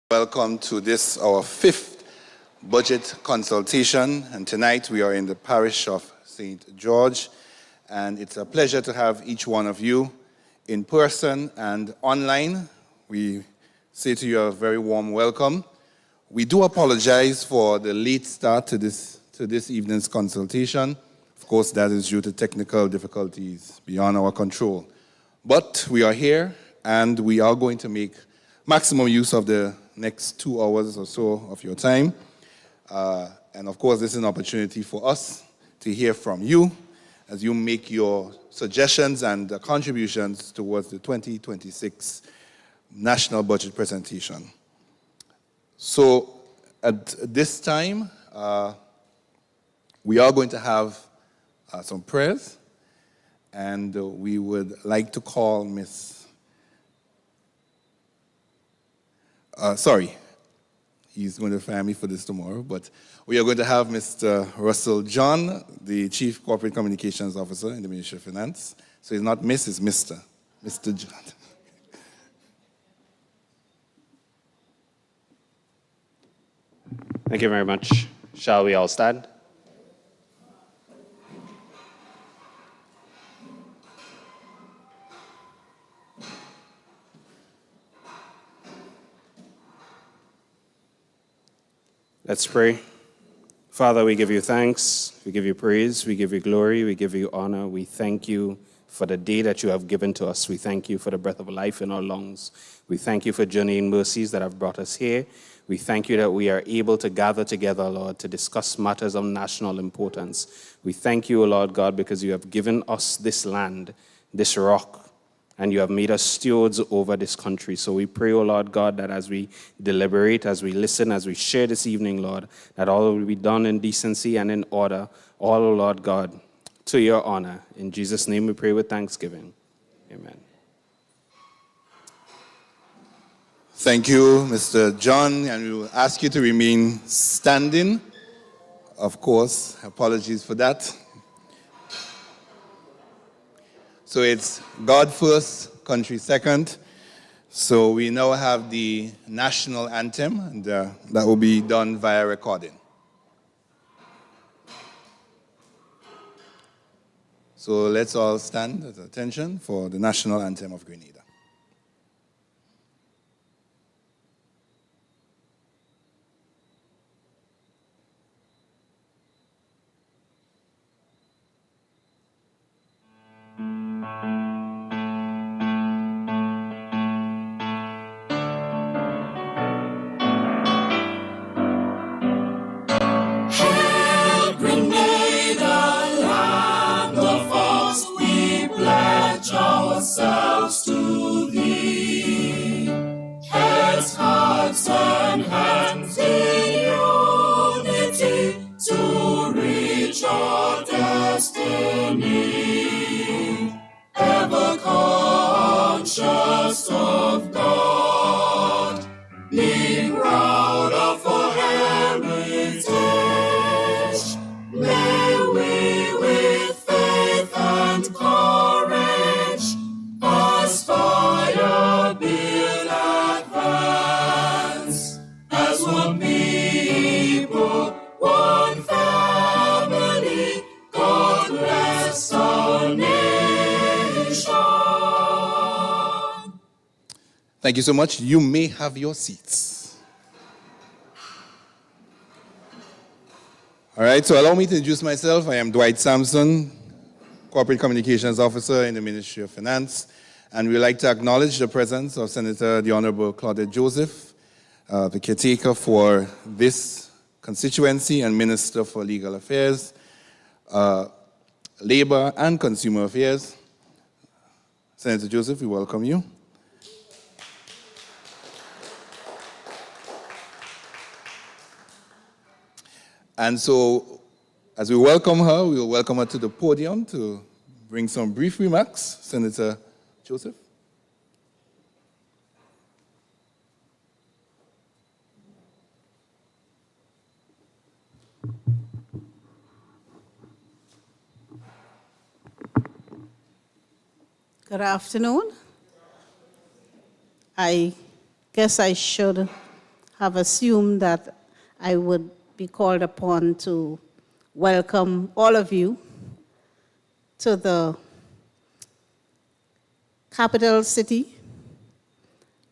Welcome to this, our fifth budget consultation, and tonight we are in the Parish of St.George, and it's a pleasure to have each one of you in person and online. We say to you a very warm welcome. We do apologize for the late start to this evening's consultation. Of course, that is due to technical difficulties beyond our control. But we are here, and we are going to make maximum use of the next 2 hours or so of your time. And of course, this is an opportunity for us to hear from you as you make your suggestions and contributions towards the 2026 national budget presentation. So at this time, we are going to have some prayers, and we would like to call he's going to fire me for this tomorrow, but we are going to have Mr. Russell John, the Chief Corporate Communications Officer in the Ministry of Finance. So he's not Miss, it's Mr. John. Thank you very much. Shall we all stand? Let's pray. Father, we give you thanks, we give you praise, we give you glory, we give you honor. We thank you for the day that you have given to us. We thank you for the breath of life in our lungs. We thank you for journeying mercies that have brought us here. We thank you that we are able to gather together, Lord, to discuss matters of national importance. We thank you, Lord God, because you have given us this land, this rock, and you have made us stewards over this country. So we pray, O Lord God, that as we deliberate, as we listen, as we share this evening, Lord, that all will be done in decency and in order, all, O Lord God, to your honor. In Jesus' name we pray with thanksgiving. Amen. Thank you, Mr. John, and we will ask you to remain standing. Of course, apologies for that. So it's God first, country second. So we now have the national anthem, and that will be done via recording. So let's all stand at attention for the national anthem of Grenada. Ourselves to thee, heads, hearts, and hands in unity to reach our destiny, ever conscious of God, being proud of our heritage. May we with faith and courage aspire, build, advance, as one people, one family. God bless our nation. Thank you so much. You may have your seats. All right, so allow me to introduce myself. I am Dwight Sampson, Corporate Communications Officer in the Ministry of Finance. And we'd like to acknowledge the presence of Senator the Honorable Claudette Joseph, the caretaker for this constituency and Minister for Legal Affairs, Labor and Consumer Affairs. Senator Joseph, we welcome you. And so, as we welcome her, we will welcome her to the podium to bring some brief remarks. Senator Joseph. Good afternoon. I guess I should have assumed that I would be called upon to welcome all of you to the capital city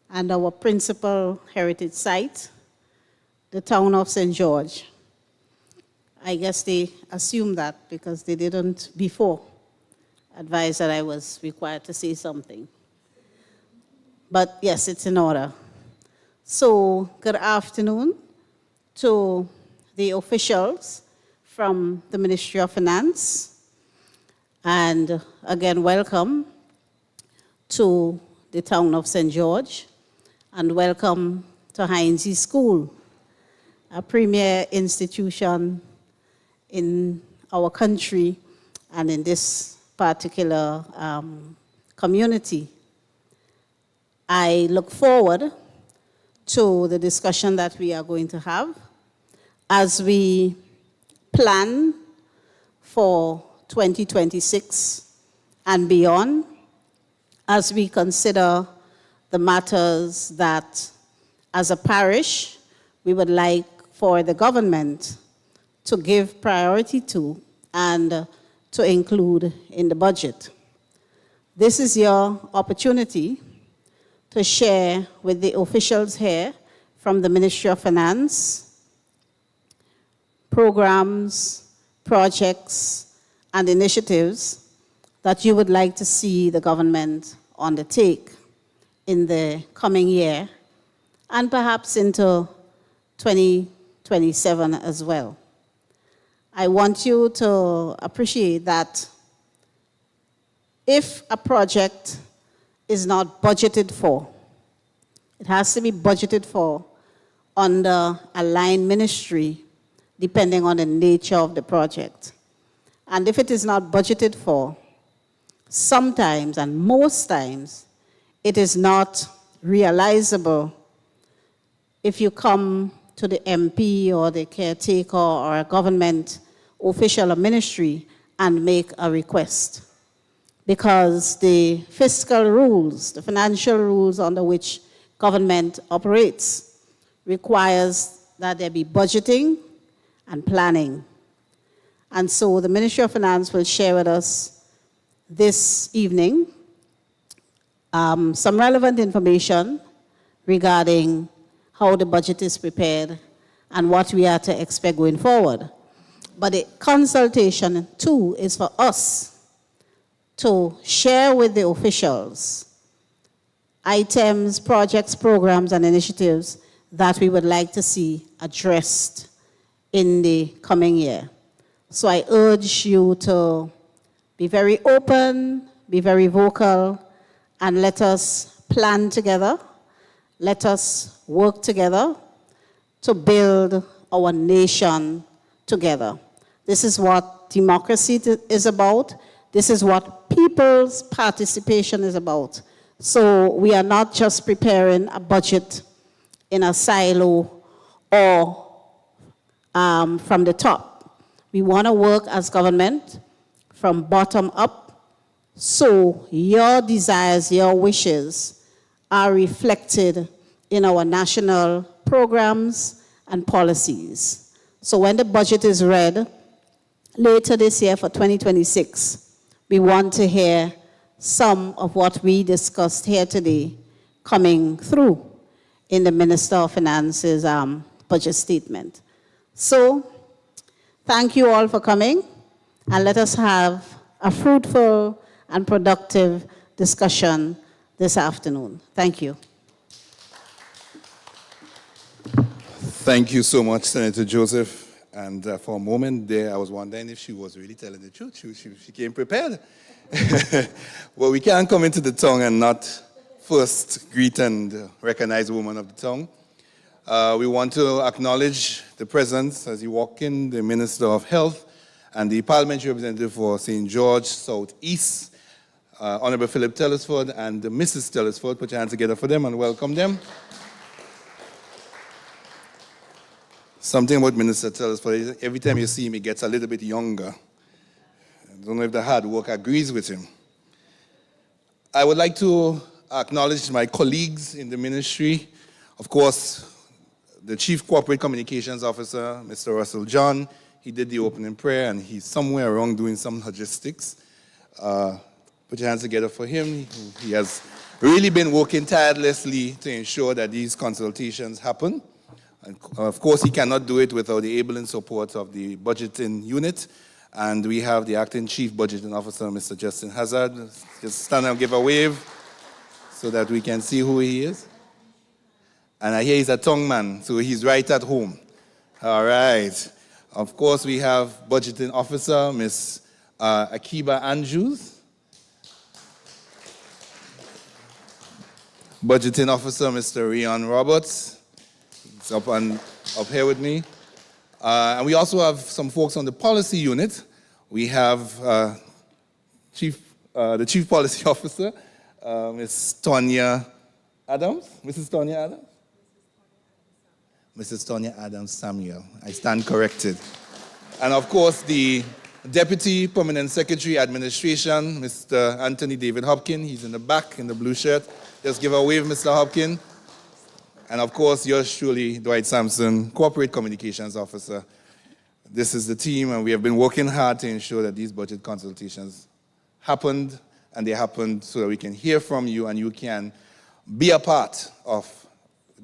and our principal heritage site, the town of St. George. I guess they assumed that because they didn't before advise that I was required to say something. But yes, it's in order. So, good afternoon to the officials from the Ministry of Finance. And again, welcome to the town of St. George. And welcome to Heinze School, a premier institution in our country and in this particular community. I look forward to the discussion that we are going to have as we plan for 2026 and beyond, as we consider the matters that, as a parish, we would like for the government to give priority to and to include in the budget. This is your opportunity to share with the officials here from the Ministry of Finance programs, projects, and initiatives that you would like to see the government undertake in the coming year and perhaps into 2027 as well. I want you to appreciate that if a project is not budgeted for, it has to be budgeted for under a line ministry depending on the nature of the project. And if it is not budgeted for, sometimes and most times it is not realizable if you come to the MP or the caretaker or a government official or ministry and make a request. Because the fiscal rules, the financial rules under which government operates, requires that there be budgeting and planning. And so the Ministry of Finance will share with us this evening some relevant information regarding how the budget is prepared and what we are to expect going forward. But the consultation, too, is for us to share with the officials items, projects, programs, and initiatives that we would like to see addressed in the coming year. So I urge you to be very open, be very vocal, and let us plan together. Let us work together to build our nation together. This is what democracy is about. This is what people's participation is about. So we are not just preparing a budget in a silo or from the top. We want to work as government from bottom up, so your desires, your wishes are reflected in our national programs and policies. So when the budget is read later this year for 2026, we want to hear some of what we discussed here today coming through in the Minister of Finance's budget statement. So, thank you all for coming, and let us have a fruitful and productive discussion this afternoon. Thank you. Thank you so much, Senator Joseph. And for a moment there, I was wondering if she was really telling the truth. She came prepared. Well, we can't come into the tongue and not first greet and recognize the woman of the tongue. We want to acknowledge the presence, as you walk in, the Minister of Health and the Parliamentary Representative for St. George Southeast, Honorable Philip Telesford and Mrs. Telesford. Put your hands together for them and welcome them. Something about Minister Telesford, every time you see him, he gets a little bit younger. I don't know if the hard work agrees with him. I would like to acknowledge my colleagues in the ministry. Of course, the Chief Corporate Communications Officer, Mr. Russell John. He did the opening prayer, and he's somewhere around doing some logistics. Put your hands together for him. He has really been working tirelessly to ensure that these consultations happen. And of course, he cannot do it without the able and support of the budgeting unit. And we have the acting chief budgeting officer, Mr. Justin Hazard. Just stand and give a wave so that we can see who he is. And I hear he's a tongue man, so he's right at home. All right. Of course, we have budgeting officer, Ms. Akiba Andrews. Budgeting officer, Mr. Rion Roberts. He's up here with me. And we also have some folks on the policy unit. We have the chief policy officer, Ms. Tonya Adams. Mrs. Tonya Adams? Mrs. Tonya Adams Samuel. I stand corrected. And of course, the Deputy Permanent Secretary Administration, Mr. Anthony David Hopkins. He's in the back in the blue shirt. Just give a wave, Mr. Hopkins. And of course, yours truly, Dwight Sampson, Corporate Communications Officer. This is the team, and we have been working hard to ensure that these budget consultations happened, and they happened so that we can hear from you and you can be a part of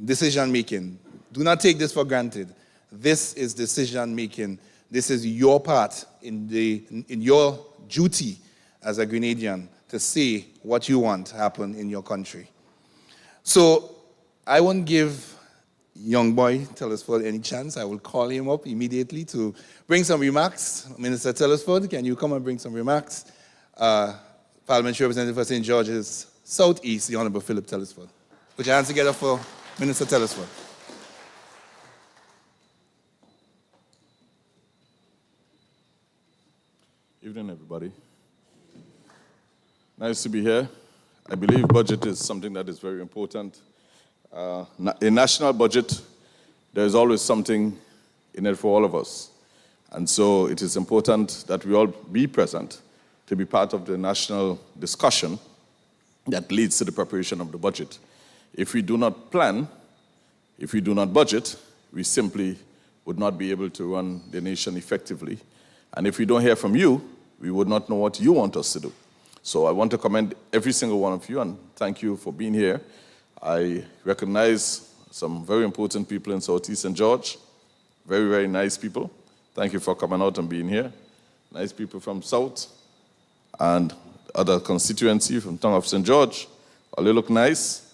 decision-making. Do not take this for granted. This is decision-making. This is your part in your duty as a Grenadian to say what you want to happen in your country. So I won't give young boy Telesford any chance. I will call him up immediately to bring some remarks. Minister Telesford, can you come and bring some remarks? Parliamentary Representative for St. George's Southeast, the Honorable Philip Telesford. Put your hands together for Minister Telesford. Evening, everybody. Nice to be here. I believe budget is something that is very important. A national budget, there is always something in it for all of us. And so it is important that we all be present to be part of the national discussion that leads to the preparation of the budget. If we do not plan, if we do not budget, we simply would not be able to run the nation effectively. And if we don't hear from you, we would not know what you want us to do. So I want to commend every single one of you and thank you for being here. I recognize some very important people in Southeast St. George. Very, very nice people. Thank you for coming out and being here. Nice people from South and other constituency from Tongue of St. George. All you look nice.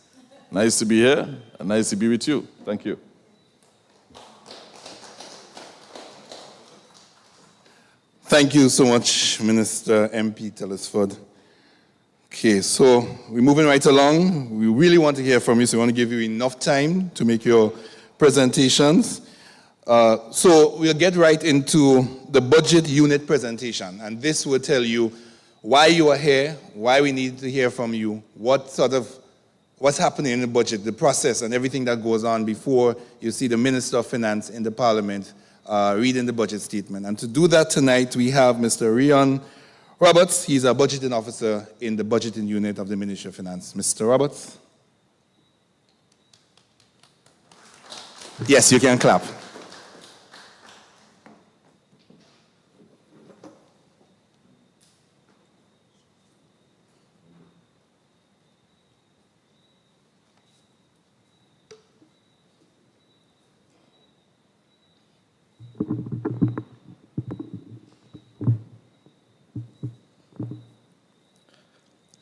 Nice to be here and nice to be with you. Thank you. Thank you so much, Minister MP Telesford. Okay, so we're moving right along. We really want to hear from you, so we want to give you enough time to make your presentations. So we'll get right into the budget unit presentation, and this will tell you why you are here, why we need to hear from you, what's happening in the budget, the process, and everything that goes on before you see the Minister of Finance in the Parliament reading the budget statement. And to do that tonight, we have Mr. Rion Roberts. He's a budgeting officer in the budgeting unit of the Ministry of Finance. Mr. Roberts? Yes, you can clap.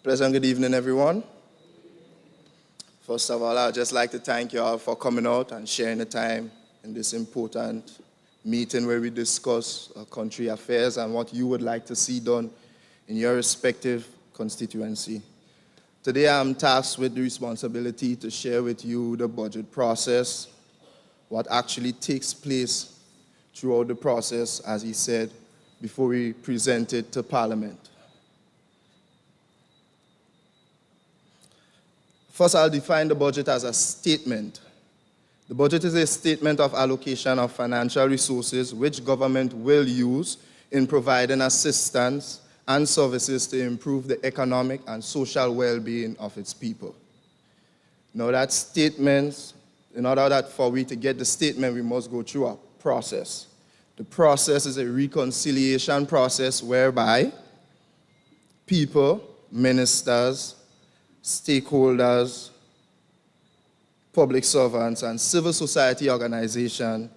Pleasant good evening, everyone. First of all, I'd just like to thank you all for coming out and sharing the time in this important meeting where we discuss country affairs and what you would like to see done in your respective constituency. Today, I'm tasked with the responsibility to share with you the budget process, what actually takes place throughout the process, as he said, before we present it to Parliament. First, I'll define the budget as a statement. The budget is a statement of allocation of financial resources which government will use in providing assistance and services to improve the economic and social well-being of its people. Now, that statement in order that for we to get the statement, we must go through a process. The process is a reconciliation process whereby people, ministers, stakeholders, public servants, and civil society organizations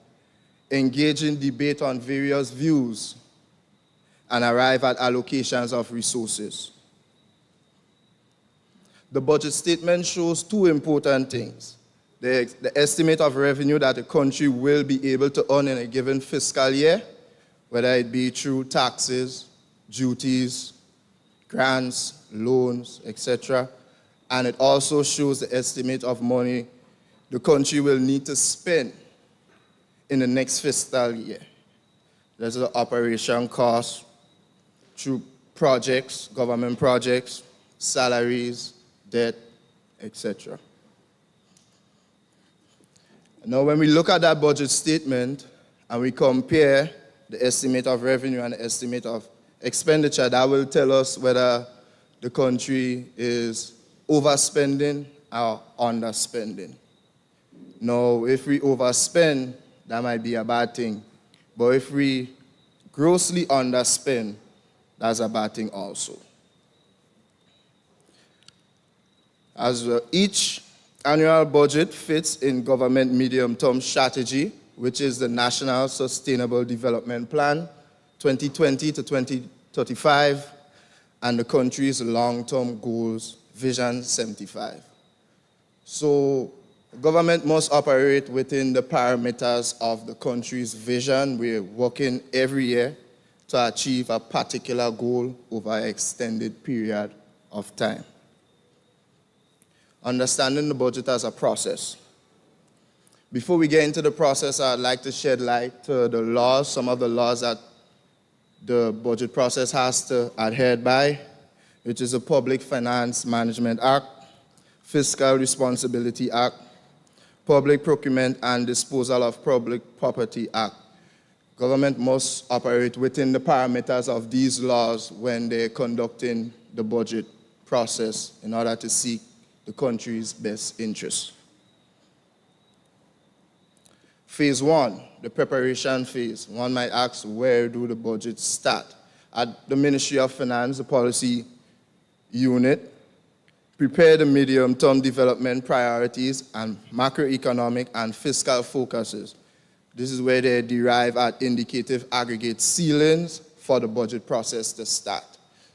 engage in debate on various views and arrive at allocations of resources. The budget statement shows two important things. The estimate of revenue that a country will be able to earn in a given fiscal year, whether it be through taxes, duties, grants, loans, etc. And it also shows the estimate of money the country will need to spend in the next fiscal year. There's the operation costs through projects, government projects, salaries, debt, etc. Now, when we look at that budget statement and we compare the estimate of revenue and the estimate of expenditure, that will tell us whether the country is overspending or underspending. Now, if we overspend, that might be a bad thing. But if we grossly underspend, that's a bad thing also. As each annual budget fits in government medium-term strategy, which is the National Sustainable Development Plan 2020 to 2035, and the country's long-term goals, Vision 75. So the government must operate within the parameters of the country's vision. We're working every year to achieve a particular goal over an extended period of time. Understanding the budget as a process. Before we get into the process, I'd like to shed light to the laws, some of the laws that the budget process has to adhere by, which is the Public Finance Management Act, Fiscal Responsibility Act, Public Procurement and Disposal of Public Property Act. Government must operate within the parameters of these laws when they're conducting the budget process in order to seek the country's best interests. Phase one, the preparation phase. One might ask, where do the budgets start? At the Ministry of Finance, the policy unit, prepare the medium-term development priorities and macroeconomic and fiscal focuses. This is where they derive at indicative aggregate ceilings for the budget process to start.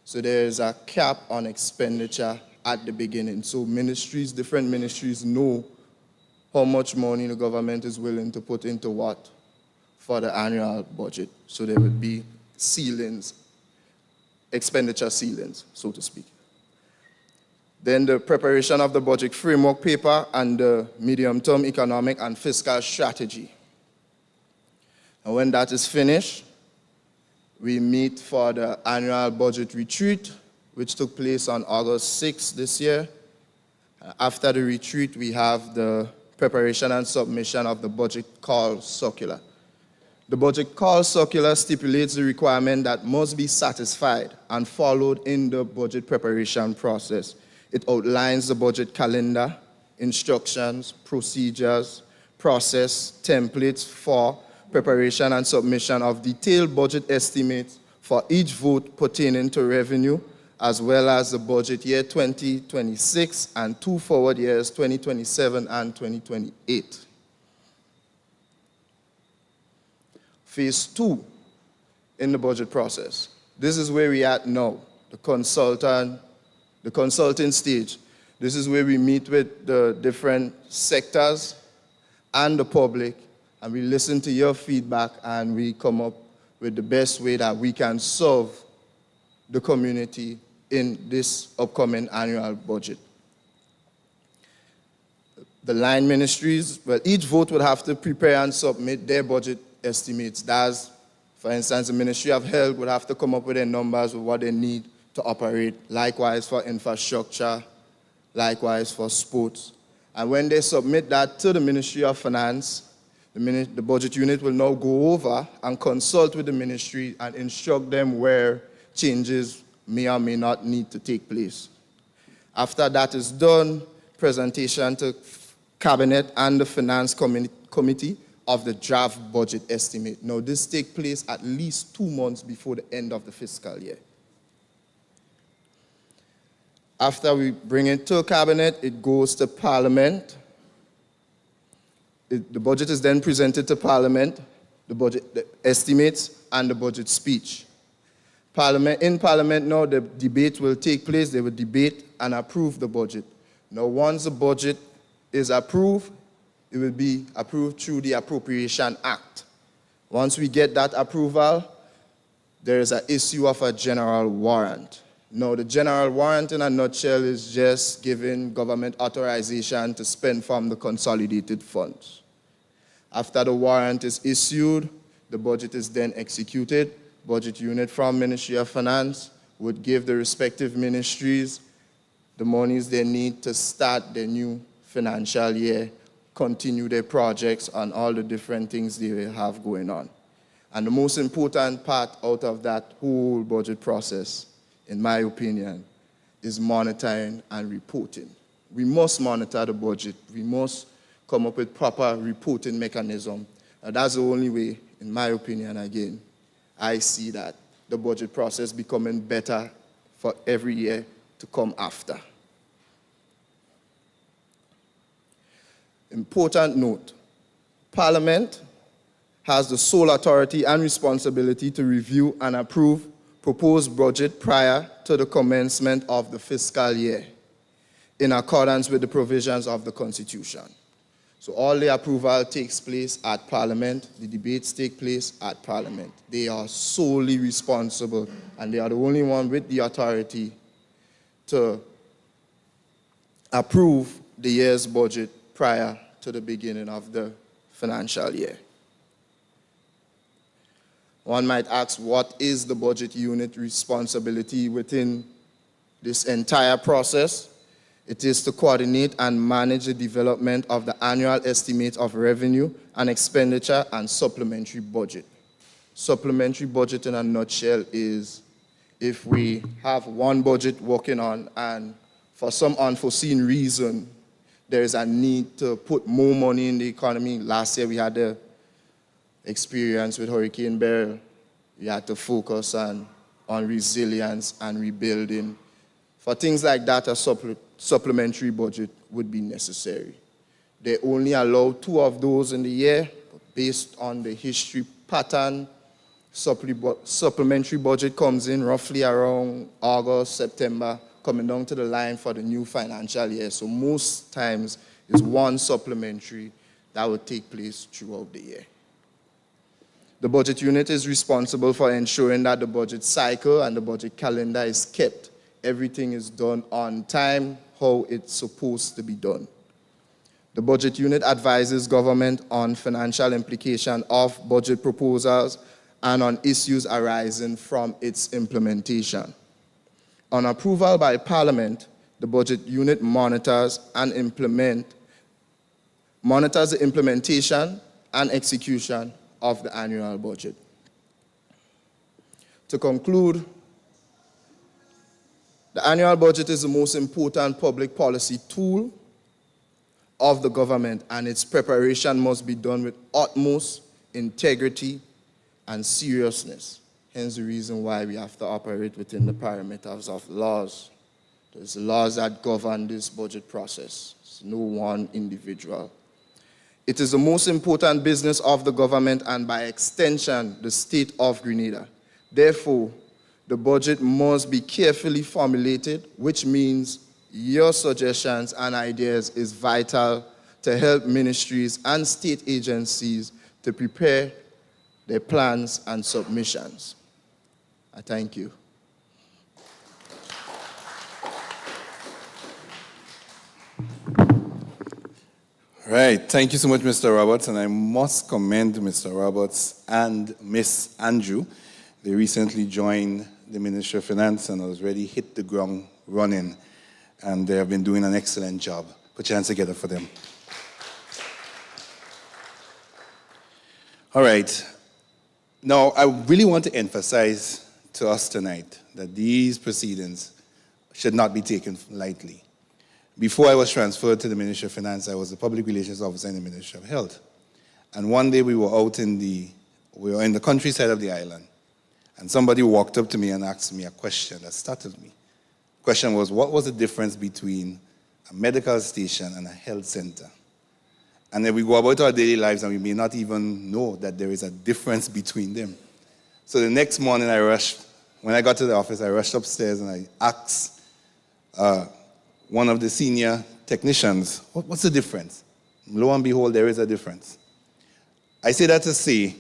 So there is a cap on expenditure at the beginning. So different ministries know how much money the government is willing to put into what for the annual budget. So there would be ceilings, expenditure ceilings, so to speak. Then the preparation of the budget framework paper and the medium-term economic and fiscal strategy. And when that is finished, we meet for the annual budget retreat, which took place on August 6th this year. After the retreat, we have the preparation and submission of the budget call circular. The budget call circular stipulates the requirement that must be satisfied and followed in the budget preparation process. It outlines the budget calendar, instructions, procedures, process, templates for preparation and submission of detailed budget estimates for each vote pertaining to revenue, as well as the budget year 2026 and 2 forward years, 2027 and 2028. Phase 2 in the budget process. This is where we are at now, the consulting stage. This is where we meet with the different sectors and the public, and we listen to your feedback and we come up with the best way that we can serve the community in this upcoming annual budget. The line ministries, well, each vote would have to prepare and submit their budget estimates. That's, for instance, the Ministry of Health would have to come up with their numbers with what they need to operate. Likewise for infrastructure, likewise for sports. And when they submit that to the Ministry of Finance, the budget unit will now go over and consult with the ministry and instruct them where changes may or may not need to take place. After that is done, presentation to Cabinet and the Finance Committee of the draft budget estimate. Now, this takes place at least 2 months before the end of the fiscal year. After we bring it to Cabinet, it goes to Parliament. The budget is then presented to Parliament, the estimates, and the budget speech. In Parliament now, the debate will take place. They will debate and approve the budget. Now, once the budget is approved, it will be approved through the Appropriation Act. Once we get that approval, there is an issue of a general warrant. Now, the general warrant in a nutshell is just giving government authorization to spend from the consolidated funds. After the warrant is issued, the budget is then executed. Budget unit from Ministry of Finance would give the respective ministries the monies they need to start their new financial year, continue their projects and all the different things they will have going on. And the most important part out of that whole budget process, in my opinion, is monitoring and reporting. We must monitor the budget. We must come up with proper reporting mechanism. And that's the only way, in my opinion, again, I see that the budget process becoming better for every year to come after. Important note, Parliament has the sole authority and responsibility to review and approve proposed budget prior to the commencement of the fiscal year in accordance with the provisions of the Constitution. So all the approval takes place at Parliament, the debates take place at Parliament. They are solely responsible, and they are the only one with the authority to approve the year's budget prior to the beginning of the financial year. One might ask, what is the budget unit responsibility within this entire process? It is to coordinate and manage the development of the annual estimate of revenue and expenditure and supplementary budget. Supplementary budget in a nutshell is if we have one budget working on and for some unforeseen reason there is a need to put more money in the economy. Last year we had the experience with Hurricane Beryl. We had to focus on resilience and rebuilding. For things like that, a supplementary budget would be necessary. They only allow 2 of those in the year, but based on the history pattern, supplementary budget comes in roughly around August, September, coming down to the line for the new financial year. So most times is one supplementary that would take place throughout the year. The budget unit is responsible for ensuring that the budget cycle and the budget calendar is kept. Everything is done on time, how it's supposed to be done. The budget unit advises government on financial implication of budget proposals and on issues arising from its implementation. On approval by Parliament, the budget unit monitors the implementation and execution of the annual budget. To conclude, the annual budget is the most important public policy tool of the government, and its preparation must be done with utmost integrity and seriousness. Hence the reason why we have to operate within the parameters of laws. There's laws that govern this budget process. It's no one individual. It is the most important business of the government and by extension, the state of Grenada. Therefore, the budget must be carefully formulated, which means your suggestions and ideas is vital to help ministries and state agencies to prepare their plans and submissions. I thank you. Right. Thank you so much, Mr. Roberts. And I must commend Mr. Roberts and Miss Andrew. They recently joined the Ministry of Finance and already hit the ground running. And they have been doing an excellent job. Put your hands together for them. All right. Now, I really want to emphasize to us tonight that these proceedings should not be taken lightly. Before I was transferred to the Ministry of Finance, I was the public relations officer in the Ministry of Health. And one day we were in the countryside of the island, and somebody walked up to me and asked me a question that startled me. The question was, what was the difference between a medical station and a health center? And then we go about our daily lives and we may not even know that there is a difference between them. So the next morning when I got to the office, I rushed upstairs and I asked one of the senior technicians, what's the difference? Lo and behold, there is a difference. I say that to say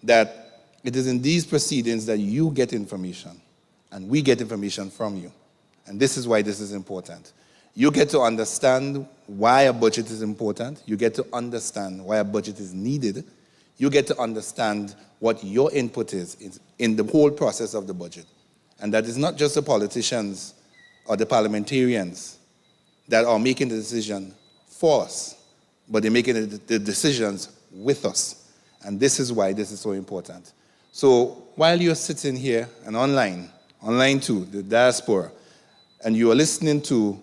that it is in these proceedings that you get information and we get information from you. And this is why this is important. You get to understand why a budget is important. You get to understand why a budget is needed. You get to understand what your input is in the whole process of the budget. And that is not just the politicians or the parliamentarians that are making the decision for us, but they're making the decisions with us. And this is why this is so important. So while you're sitting here and online too, the diaspora, and you are listening to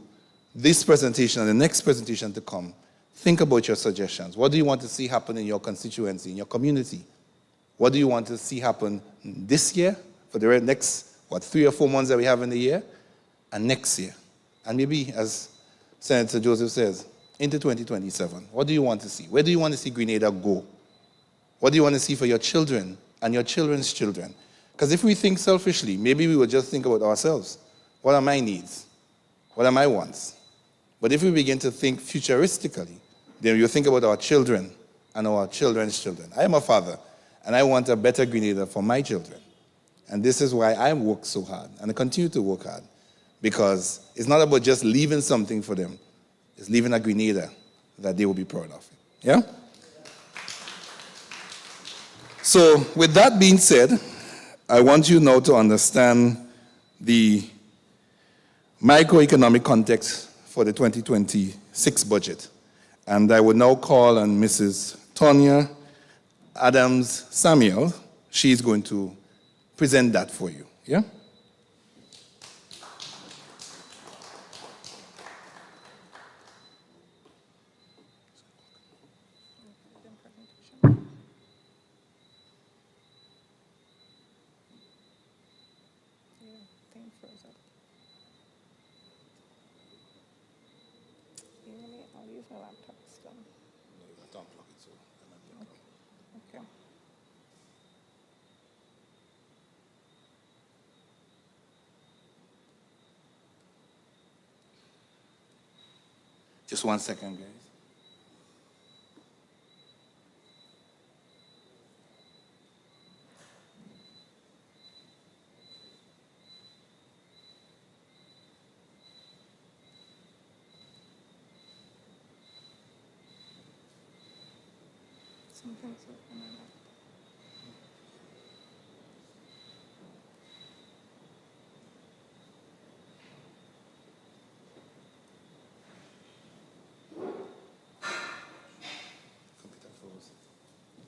this presentation and the next presentation to come, think about your suggestions. What do you want to see happen in your constituency, in your community? What do you want to see happen this year, for the next, 3 or 4 months that we have in the year, and next year? And maybe, as Senator Joseph says, into 2027. What do you want to see? Where do you want to see Grenada go? What do you want to see for your children and your children's children? Because if we think selfishly, maybe we will just think about ourselves. What are my needs? What are my wants? But if we begin to think futuristically, then we'll think about our children and our children's children. I am a father, and I want a better Grenada for my children. And this is why I work so hard, and I continue to work hard, because it's not about just leaving something for them. It's leaving a Grenada that they will be proud of. Yeah? So with that being said, I want you now to understand the microeconomic context for the 2026 budget. And I would now call on Mrs. Tonya Adams Samuel. She's going to present that for you. Yeah? Just 1 second, guys.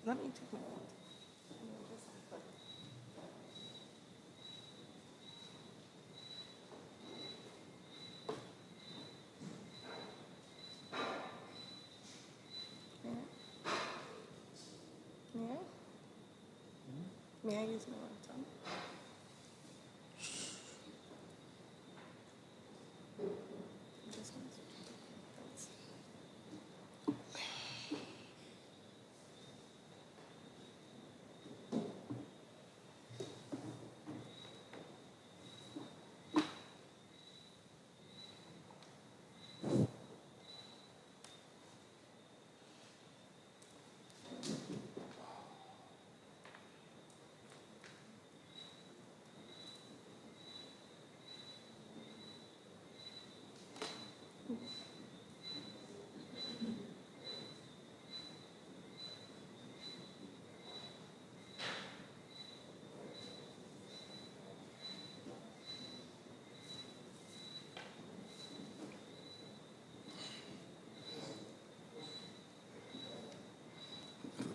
Let me take my May I use my laptop? Just one second. Thanks.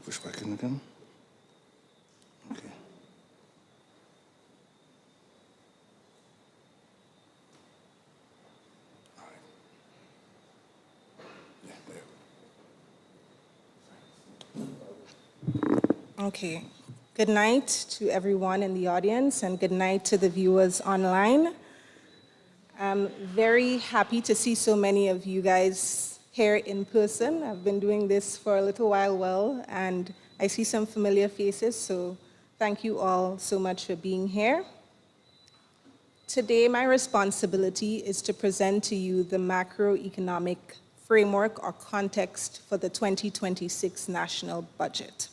Push back in again. Okay. All right. Okay. Good night to everyone in the audience and good night to the viewers online. I'm very happy to see so many of you guys here in person. I've been doing this for a little while, and I see some familiar faces, so thank you all so much for being here. Today, my responsibility is to present to you the macroeconomic framework or context for the 2026 national budget.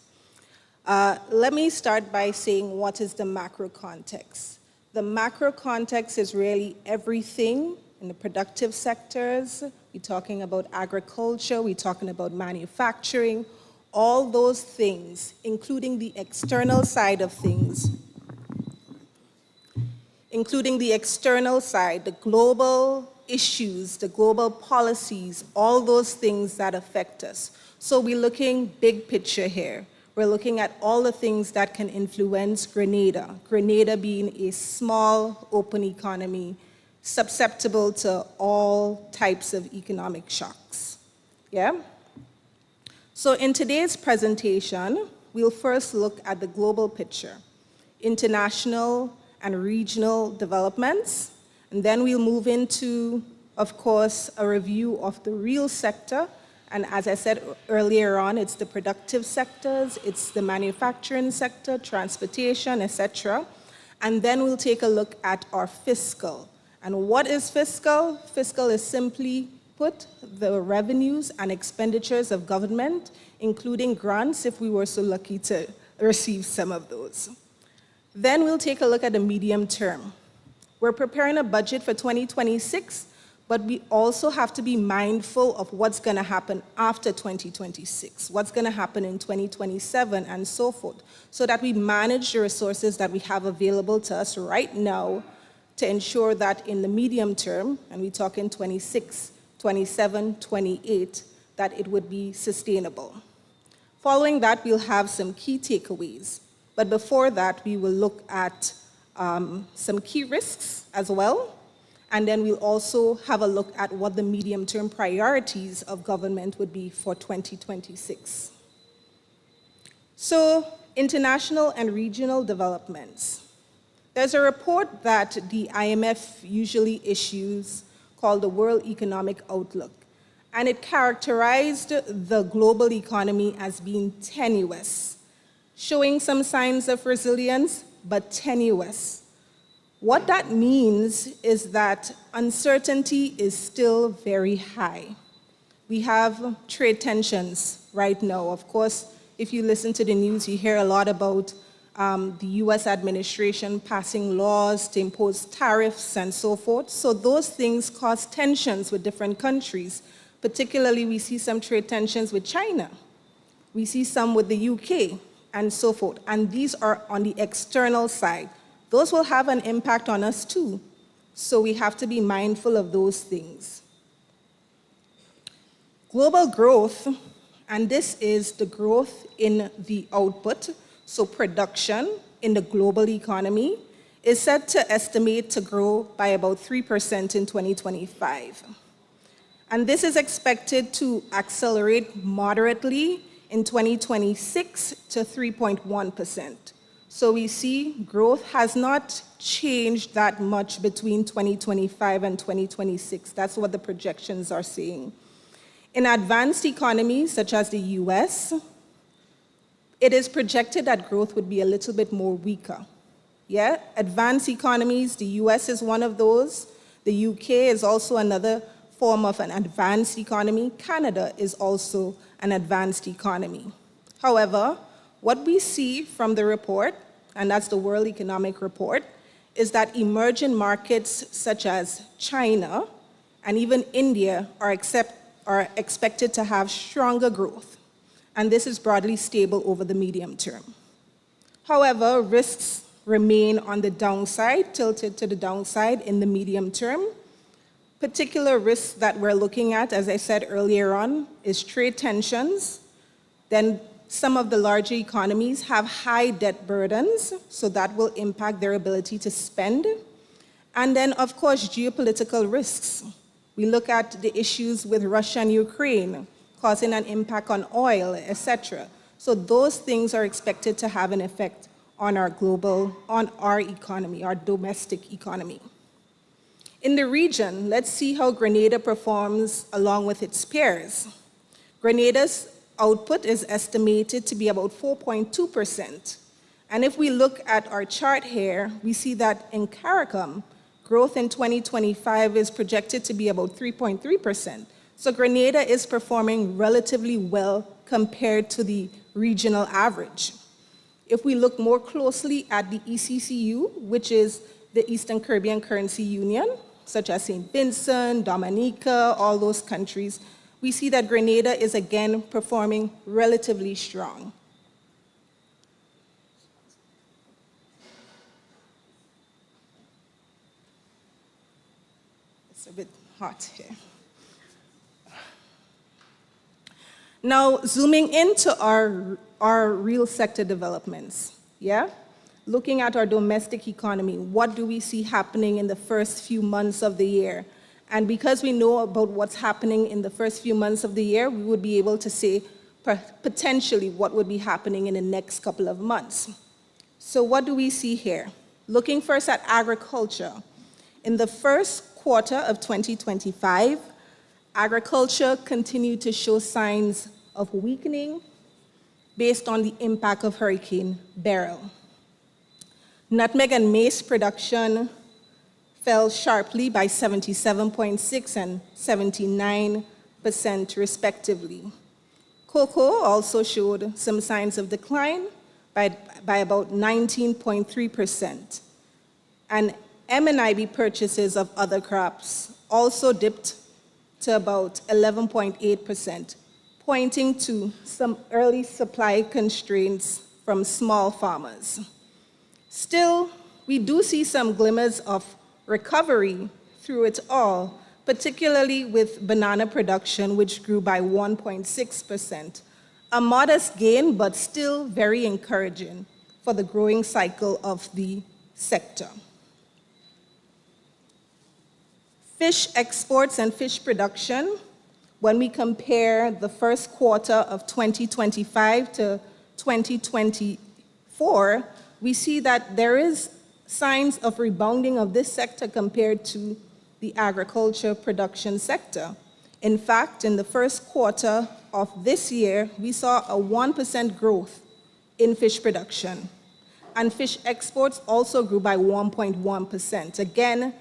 Let me start by saying what is the macro context. The macro context is really everything in the productive sectors. We're talking about agriculture, we're talking about manufacturing, all those things, including the external side of things, the global issues, the global policies, all those things that affect us. So we're looking big picture here. We're looking at all the things that can influence Grenada. Grenada being a small, open economy, susceptible to all types of economic shocks. Yeah? So in today's presentation, we'll first look at the global picture, international and regional developments, and then we'll move into, of course, a review of the real sector. And as I said earlier on, it's the productive sectors, it's the manufacturing sector, transportation, etc. And then we'll take a look at our fiscal. And what is fiscal? Fiscal is simply put the revenues and expenditures of government, including grants, if we were so lucky to receive some of those. Then we'll take a look at the medium term. We're preparing a budget for 2026, but we also have to be mindful of what's going to happen after 2026, what's going to happen in 2027, and so forth, so that we manage the resources that we have available to us right now to ensure that in the medium term, and we talk in 26, 27, 28, that it would be sustainable. Following that, we'll have some key takeaways. But before that, we will look at some key risks as well. And then we'll also have a look at what the medium-term priorities of government would be for 2026. So, international and regional developments. There's a report that the IMF usually issues called the World Economic Outlook. And it characterized the global economy as being tenuous, showing some signs of resilience, but tenuous. What that means is that uncertainty is still very high. We have trade tensions right now. Of course, if you listen to the news, you hear a lot about the US administration passing laws to impose tariffs and so forth. So those things cause tensions with different countries. Particularly, we see some trade tensions with China. We see some with the UK and so forth. And these are on the external side. Those will have an impact on us too. So we have to be mindful of those things. Global growth, and this is the growth in the output, so production in the global economy, is set to estimate to grow by about 3% in 2025. And this is expected to accelerate moderately in 2026 to 3.1%. So we see growth has not changed that much between 2025 and 2026. That's what the projections are saying. In advanced economies, such as the US, it is projected that growth would be a little bit more weaker. Yeah, advanced economies, the US is one of those. The UK is also another form of an advanced economy. Canada is also an advanced economy. However, what we see from the report, and that's the World Economic Report, is that emerging markets such as China and even India are expected to have stronger growth, and this is broadly stable over the medium term. However, risks remain on the downside, tilted to the downside in the medium term. Particular risks that we're looking at, as I said earlier on, is trade tensions. Then some of the larger economies have high debt burdens, so that will impact their ability to spend. And then, of course, geopolitical risks. We look at the issues with Russia and Ukraine, causing an impact on oil, etc. So those things are expected to have an effect on our economy, our domestic economy. In the region, let's see how Grenada performs along with its peers. Grenada's output is estimated to be about 4.2%. And if we look at our chart here, we see that in CARICOM, growth in 2025 is projected to be about 3.3%. So Grenada is performing relatively well compared to the regional average. If we look more closely at the ECCU, which is the Eastern Caribbean Currency Union, such as St. Vincent, Dominica, all those countries, we see that Grenada is again performing relatively strong. It's a bit hot here. Now, zooming into our real sector developments, looking at our domestic economy, what do we see happening in the first few months of the year? And because we know about what's happening in the first few months of the year, we would be able to say potentially what would be happening in the next couple of months. So what do we see here? Looking first at agriculture. In the first quarter of 2025, agriculture continued to show signs of weakening based on the impact of Hurricane Beryl. Nutmeg and mace production fell sharply by 77.6% and 79% respectively. Cocoa also showed some signs of decline by about 19.3%. And M&IB purchases of other crops also dipped to about 11.8%, pointing to some early supply constraints from small farmers. Still, we do see some glimmers of recovery through it all, particularly with banana production, which grew by 1.6%. A modest gain, but still very encouraging for the growing cycle of the sector. Fish exports and fish production, when we compare the first quarter of 2025 to 2024, we see that there is signs of rebounding of this sector compared to the agriculture production sector. In fact, in the first quarter of this year, we saw a 1% growth in fish production. And fish exports also grew by 1.1%. Again,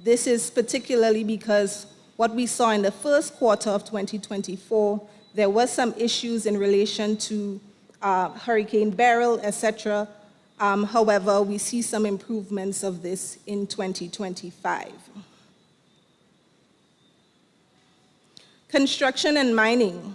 this is particularly because what we saw in the first quarter of 2024, there was some issues in relation to Hurricane Beryl, etc. However, we see some improvements of this in 2025. Construction and mining,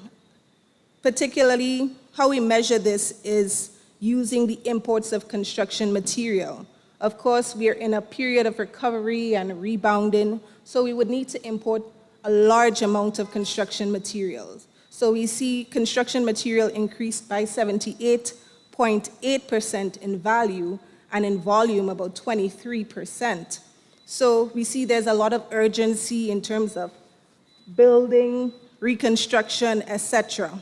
particularly how we measure this is using the imports of construction material. Of course, we are in a period of recovery and rebounding, so we would need to import a large amount of construction materials. So we see construction material increased by 78.8% in value and in volume about 23%. So we see there's a lot of urgency in terms of building, reconstruction, etc.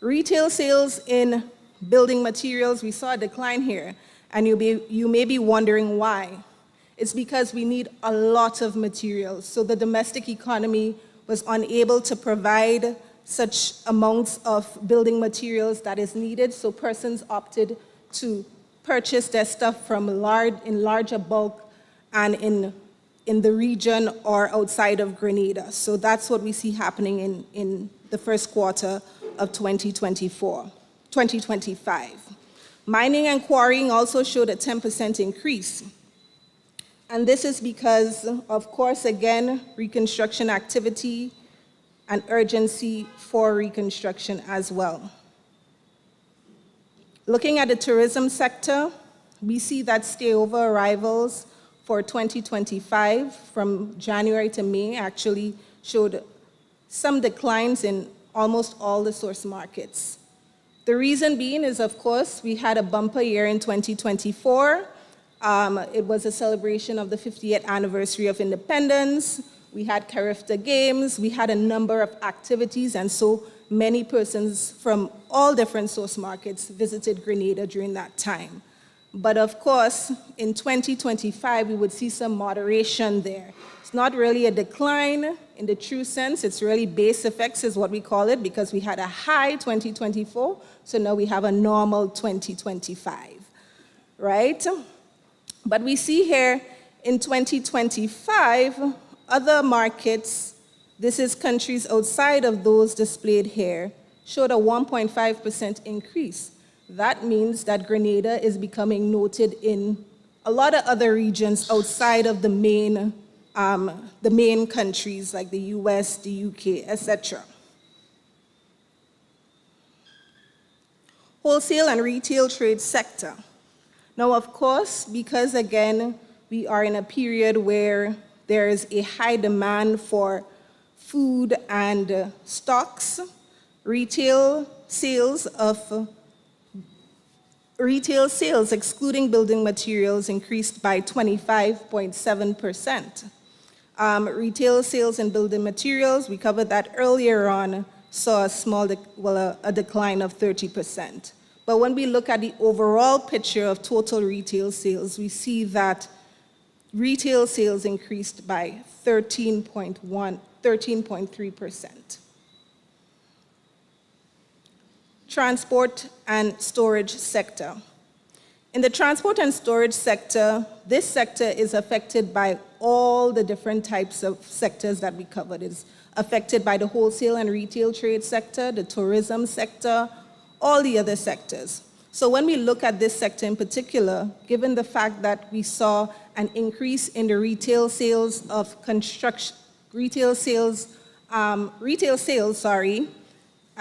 Retail sales in building materials, we saw a decline here, and you may be wondering why. It's because we need a lot of materials. So the domestic economy was unable to provide such amounts of building materials that is needed, so persons opted to purchase their stuff from in larger bulk and in the region or outside of Grenada. So that's what we see happening in the first quarter of 2025. Mining and quarrying also showed a 10% increase. And this is because, of course, again, reconstruction activity and urgency for reconstruction as well. Looking at the tourism sector, we see that stayover arrivals for 2025 from January to May actually showed some declines in almost all the source markets. The reason being is, of course, we had a bumper year in 2024. It was a celebration of the 50th anniversary of independence. we had Carifta Games, we had a number of activities, and so many persons from all different source markets visited Grenada during that time. But of course, in 2025, we would see some moderation there. It's not really a decline in the true sense, it's really base effects is what we call it, because we had a high 2024, so now we have a normal 2025, right? But we see here in 2025, other markets, this is countries outside of those displayed here, showed a 1.5% increase. That means that Grenada is becoming noted in a lot of other regions outside of the main countries like the US, the UK, etc. Wholesale and retail trade sector. Now, of course, because again, we are in a period where there is a high demand for food and stocks, retail sales, excluding building materials, increased by 25.7%. Retail sales and building materials, we covered that earlier on, saw a decline of 30%. But when we look at the overall picture of total retail sales, we see that retail sales increased by 13.3%. Transport and storage sector. In the transport and storage sector, this sector is affected by all the different types of sectors that we covered. It's affected by the wholesale and retail trade sector, the tourism sector, all the other sectors. So when we look at this sector in particular, given the fact that we saw an increase in the retail sales of construction,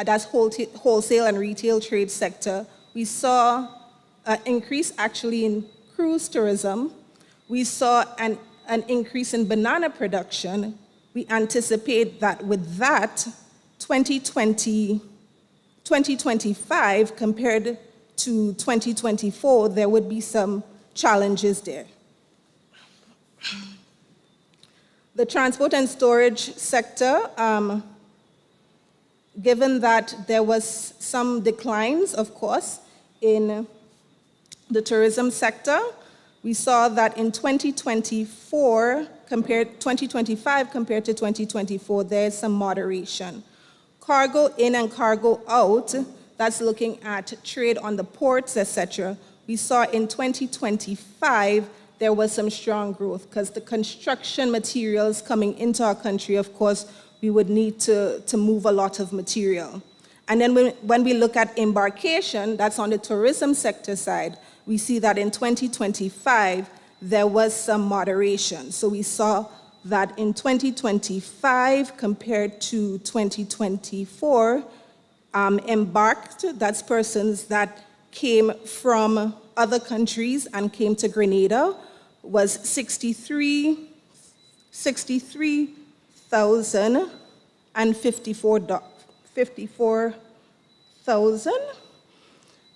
that's wholesale and retail trade sector, we saw an increase actually in cruise tourism. We saw an increase in banana production. We anticipate that with that, 2025 compared to 2024, there would be some challenges there. The transport and storage sector, given that there was some declines, of course, in the tourism sector, we saw that in 2025 compared to 2024, there's some moderation. Cargo in and cargo out, that's looking at trade on the ports, etc. We saw in 2025, there was some strong growth because the construction materials coming into our country, of course, we would need to move a lot of material. And then when we look at embarkation, that's on the tourism sector side, we see that in 2025, there was some moderation. So we saw that in 2025 compared to 2024, embarked, that's persons that came from other countries and came to Grenada, was 54,000,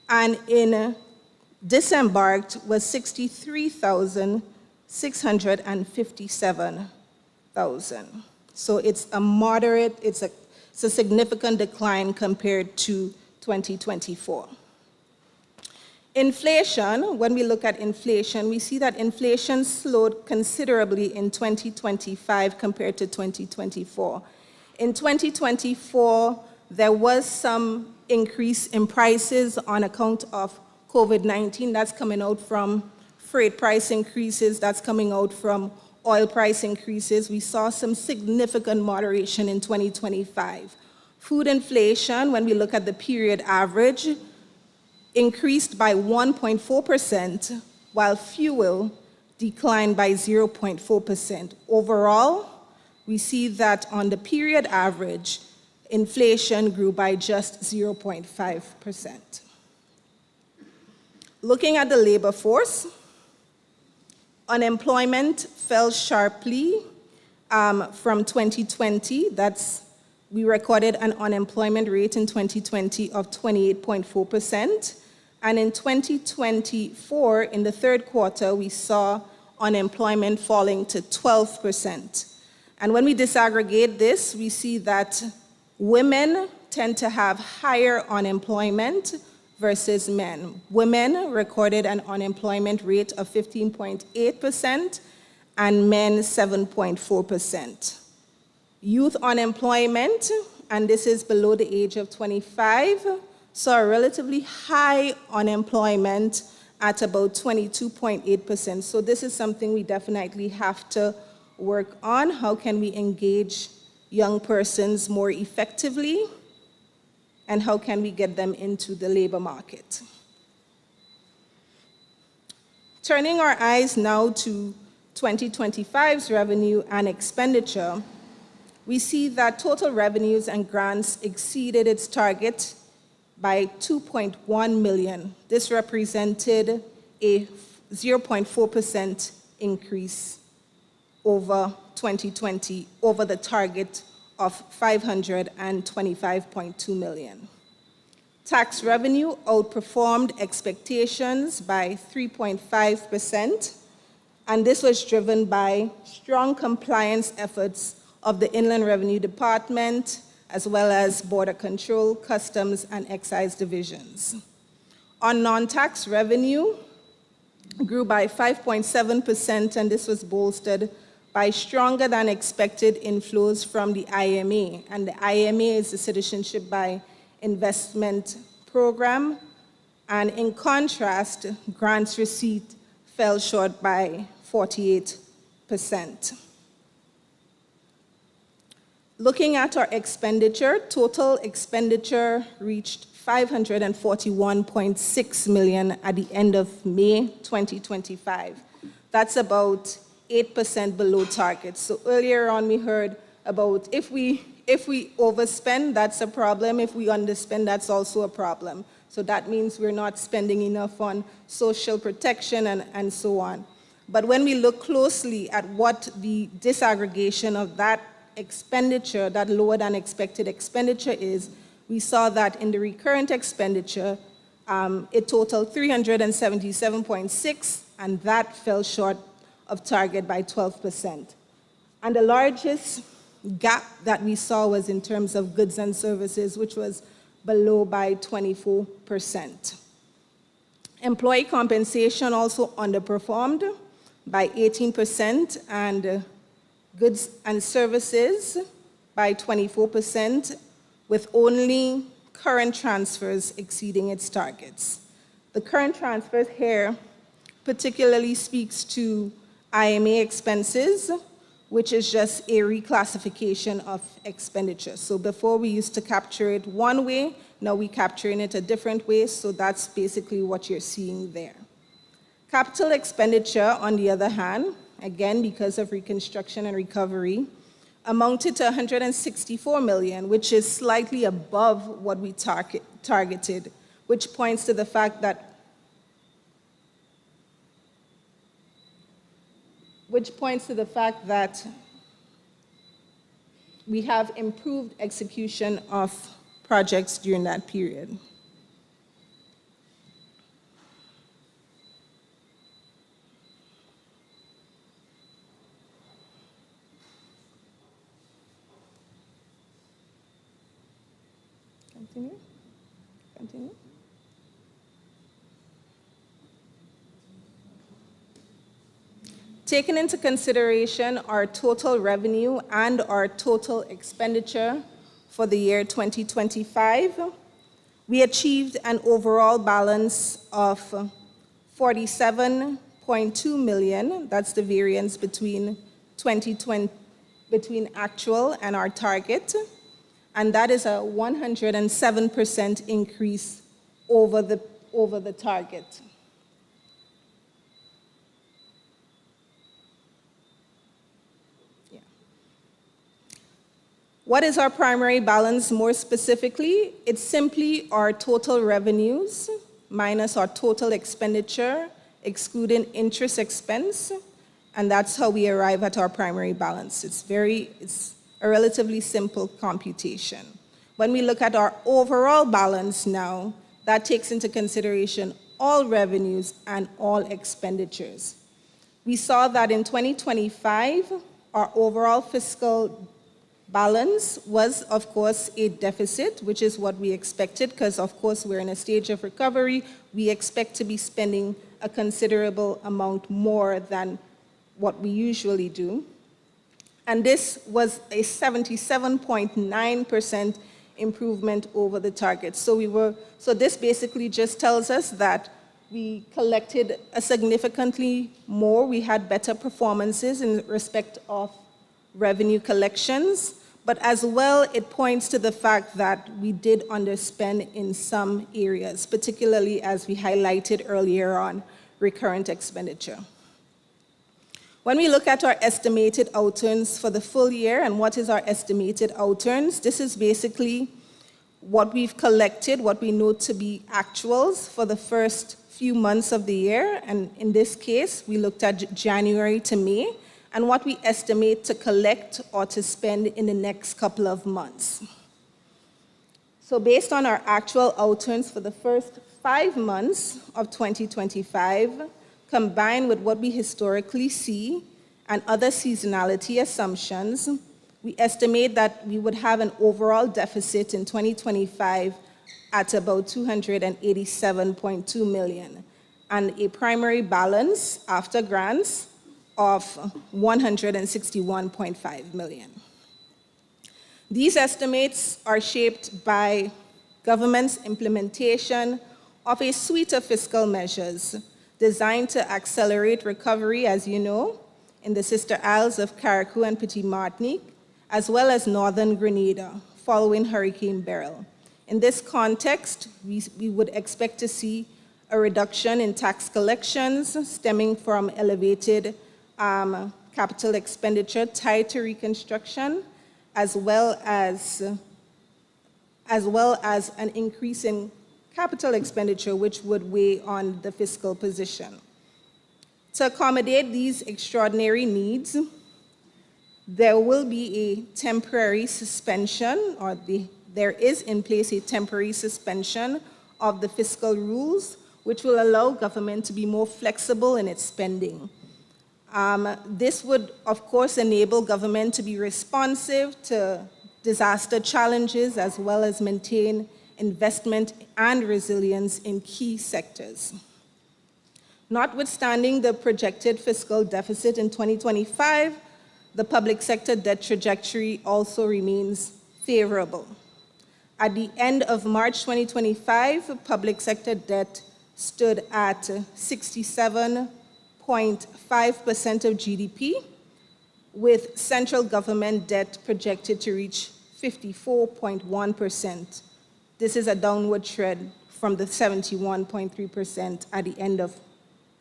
and in disembarked was 63,657,000. So it's a moderate, it's a significant decline compared to 2024. Inflation, when we look at inflation, we see that inflation slowed considerably in 2025 compared to 2024. In 2024, there was some increase in prices on account of COVID-19. That's coming out from freight price increases, that's coming out from oil price increases. We saw some significant moderation in 2025. Food inflation, when we look at the period average, increased by 1.4%, while fuel declined by 0.4%. Overall, we see that on the period average, inflation grew by just 0.5%. Looking at the labor force, unemployment fell sharply from 2020. We recorded an unemployment rate in 2020 of 28.4%. And in 2024, in the third quarter, we saw unemployment falling to 12%. And when we disaggregate this, we see that women tend to have higher unemployment versus men. Women recorded an unemployment rate of 15.8% and men 7.4%. Youth unemployment, and this is below the age of 25, saw a relatively high unemployment at about 22.8%. So this is something we definitely have to work on. How can we engage young persons more effectively? And how can we get them into the labor market? Turning our eyes now to 2025's revenue and expenditure, we see that total revenues and grants exceeded its target by 2.1 million. This represented a 0.4% increase over 2020, over the target of 525.2 million. Tax revenue outperformed expectations by 3.5%, and this was driven by strong compliance efforts of the Inland Revenue Department, as well as Border Control, Customs, and Excise divisions. On non-tax revenue, grew by 5.7%, and this was bolstered by stronger than expected inflows from the IMA. And the IMA is the Citizenship by Investment Program. And in contrast, grants receipt fell short by 48%. Looking at our expenditure, total expenditure reached 541.6 million at the end of May 2025. That's about 8% below target. So earlier on we heard about if we overspend, that's a problem. If we underspend, that's also a problem. So that means we're not spending enough on social protection and so on. But when we look closely at what the disaggregation of that expenditure, that lower than expected expenditure is, we saw that in the recurrent expenditure, it totaled 377.6, and that fell short of target by 12%. And the largest gap that we saw was in terms of goods and services, which was below by 24%. Employee compensation also underperformed by 18%, and goods and services by 24%, with only current transfers exceeding its targets. The current transfers here particularly speaks to IMA expenses, which is just a reclassification of expenditure. So before we used to capture it one way, now we're capturing it a different way, so that's basically what you're seeing there. Capital expenditure, on the other hand, again because of reconstruction and recovery, amounted to 164 million, which is slightly above what we targeted, which points to the fact that we have improved execution of projects during that period. Continue. Taking into consideration our total revenue and our total expenditure for the year 2025, we achieved an overall balance of 47.2 million. That's the variance between actual and our target. And that is a 107% increase over the target. What is our primary balance more specifically? It's simply our total revenues minus our total expenditure, excluding interest expense, and that's how we arrive at our primary balance. It's a relatively simple computation. When we look at our overall balance now, that takes into consideration all revenues and all expenditures. We saw that in 2025, our overall fiscal balance was, of course, a deficit, which is what we expected, because, of course, we're in a stage of recovery. We expect to be spending a considerable amount more than what we usually do. And this was a 77.9% improvement over the target. So this basically just tells us that we collected a significantly more. We had better performances in respect of revenue collections, but as well, it points to the fact that we did underspend in some areas, particularly as we highlighted earlier on recurrent expenditure. When we look at our estimated outturns for the full year, and what is our estimated outturns, this is basically what we've collected, what we know to be actuals for the first few months of the year, and in this case, we looked at January to May, and what we estimate to collect or to spend in the next couple of months. So based on our actual outturns for the first 5 months of 2025, combined with what we historically see and other seasonality assumptions, we estimate that we would have an overall deficit in 2025 at about $287.2 million, and a primary balance after grants of $161.5 million. These estimates are shaped by government's implementation of a suite of fiscal measures designed to accelerate recovery, as you know, in the Sister Isles of Carriacou and Petit Martinique, as well as northern Grenada, following Hurricane Beryl. In this context, we would expect to see a reduction in tax collections stemming from elevated capital expenditure tied to reconstruction, as well as an increase in capital expenditure, which would weigh on the fiscal position. To accommodate these extraordinary needs, there will be a temporary suspension, or there is in place a temporary suspension of the fiscal rules, which will allow government to be more flexible in its spending. This would, of course, enable government to be responsive to disaster challenges, as well as maintain investment and resilience in key sectors. Notwithstanding the projected fiscal deficit in 2025, the public sector debt trajectory also remains favorable. At the end of March 2025, public sector debt stood at 67.5% of GDP, with central government debt projected to reach 54.1%. This is a downward trend from the 71.3% at the end of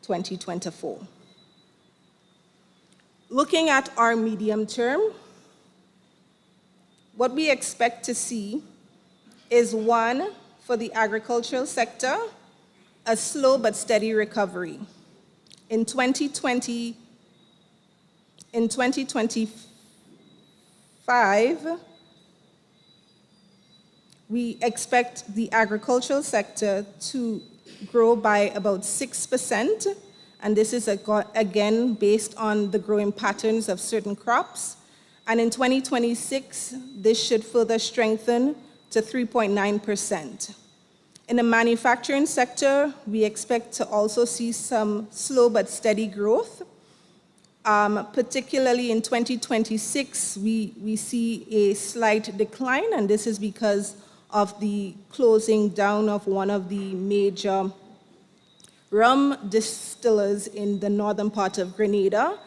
2024. Looking at our medium term, what we expect to see is, one, for the agricultural sector, a slow but steady recovery. In 2025, we expect the agricultural sector to grow by about 6%, and this is again based on the growing patterns of certain crops. And in 2026, this should further strengthen to 3.9%. In the manufacturing sector, we expect to also see some slow but steady growth. Particularly in 2026, we see a slight decline, and this is because of the closing down of one of the major rum distillers in the northern part of Grenada.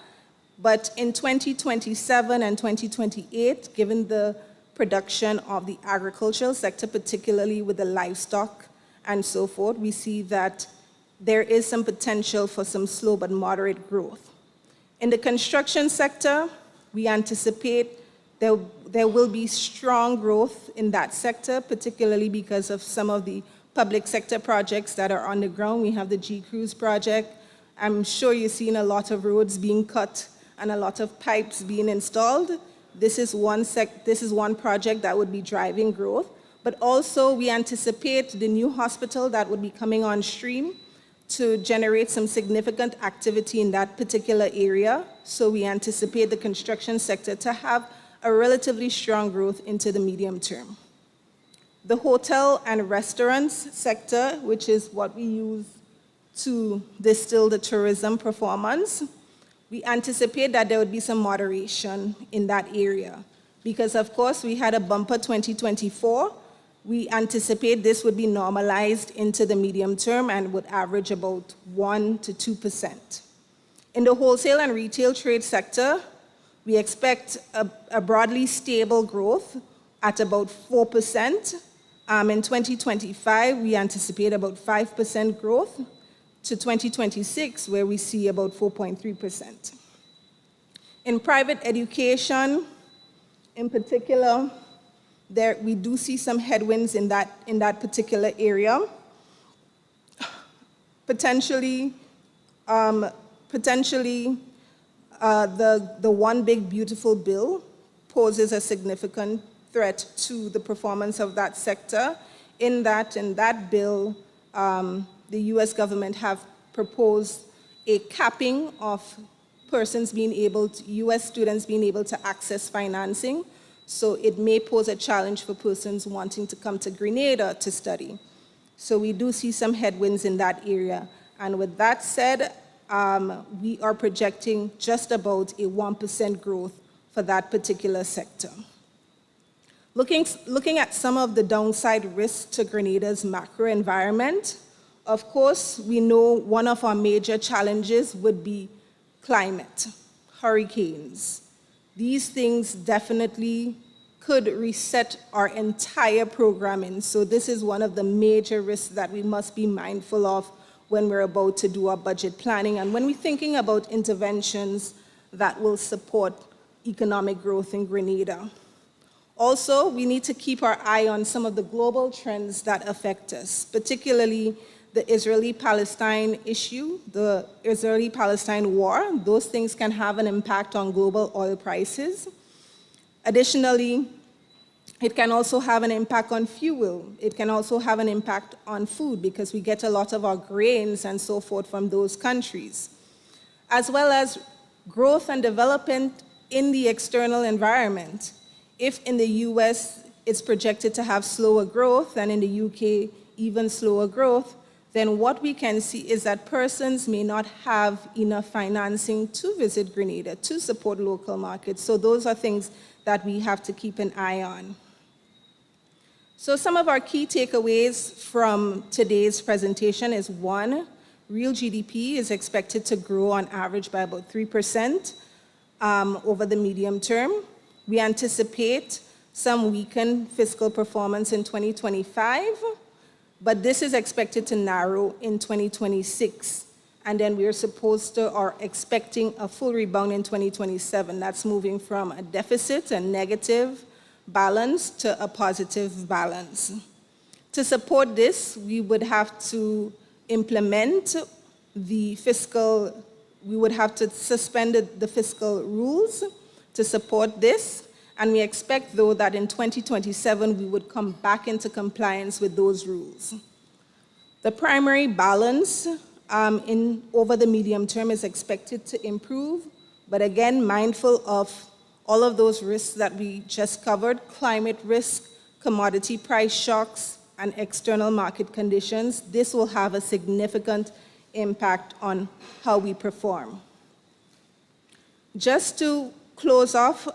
But in 2027 and 2028, given the production of the agricultural sector, particularly with the livestock and so forth, we see that there is some potential for some slow but moderate growth. In the construction sector, we anticipate there will be strong growth in that sector, particularly because of some of the public sector projects that are on the ground. We have the G-Cruise project. I'm sure you've seen a lot of roads being cut and a lot of pipes being installed. This is one project that would be driving growth. But also, we anticipate the new hospital that would be coming on stream to generate some significant activity in that particular area. So we anticipate the construction sector to have a relatively strong growth into the medium term. The hotel and restaurants sector, which is what we use to distill the tourism performance, we anticipate that there would be some moderation in that area. Because of course we had a bumper 2024, we anticipate this would be normalized into the medium term and would average about 1% to 2%. In the wholesale and retail trade sector, we expect a broadly stable growth at about 4%. In 2025, we anticipate about 5% growth to 2026, where we see about 4.3%. In private education, in particular, we do see some headwinds in that particular area. Potentially, the One Big Beautiful Bill poses a significant threat to the performance of that sector. In that bill, the US government have proposed a capping of US students being able to access financing. So it may pose a challenge for persons wanting to come to Grenada to study. So we do see some headwinds in that area. And with that said, we are projecting just about a 1% growth for that particular sector. Looking at some of the downside risks to Grenada's macro environment, of course, we know one of our major challenges would be climate, hurricanes. These things definitely could reset our entire programming. So this is one of the major risks that we must be mindful of when we're about to do our budget planning and when we're thinking about interventions that will support economic growth in Grenada. Also, we need to keep our eye on some of the global trends that affect us, particularly the Israeli-Palestine issue, the Israeli-Palestine war. Those things can have an impact on global oil prices. Additionally, it can also have an impact on fuel. It can also have an impact on food because we get a lot of our grains and so forth from those countries, as well as growth and development in the external environment. If in the US it's projected to have slower growth and in the UK even slower growth, then what we can see is that persons may not have enough financing to visit Grenada to support local markets. So those are things that we have to keep an eye on. So some of our key takeaways from today's presentation is 1, real GDP is expected to grow on average by about 3% over the medium term. We anticipate some weakened fiscal performance in 2025, but this is expected to narrow in 2026. And then we're expecting a full rebound in 2027. That's moving from a deficit, a negative balance, to a positive balance. To support this, we would have to implement we would have to suspend the fiscal rules to support this. And we expect, though, that in 2027, we would come back into compliance with those rules. The primary balance over the medium term is expected to improve, but again, mindful of all of those risks that we just covered, climate risk, commodity price shocks, and external market conditions. This will have a significant impact on how we perform. Just to close off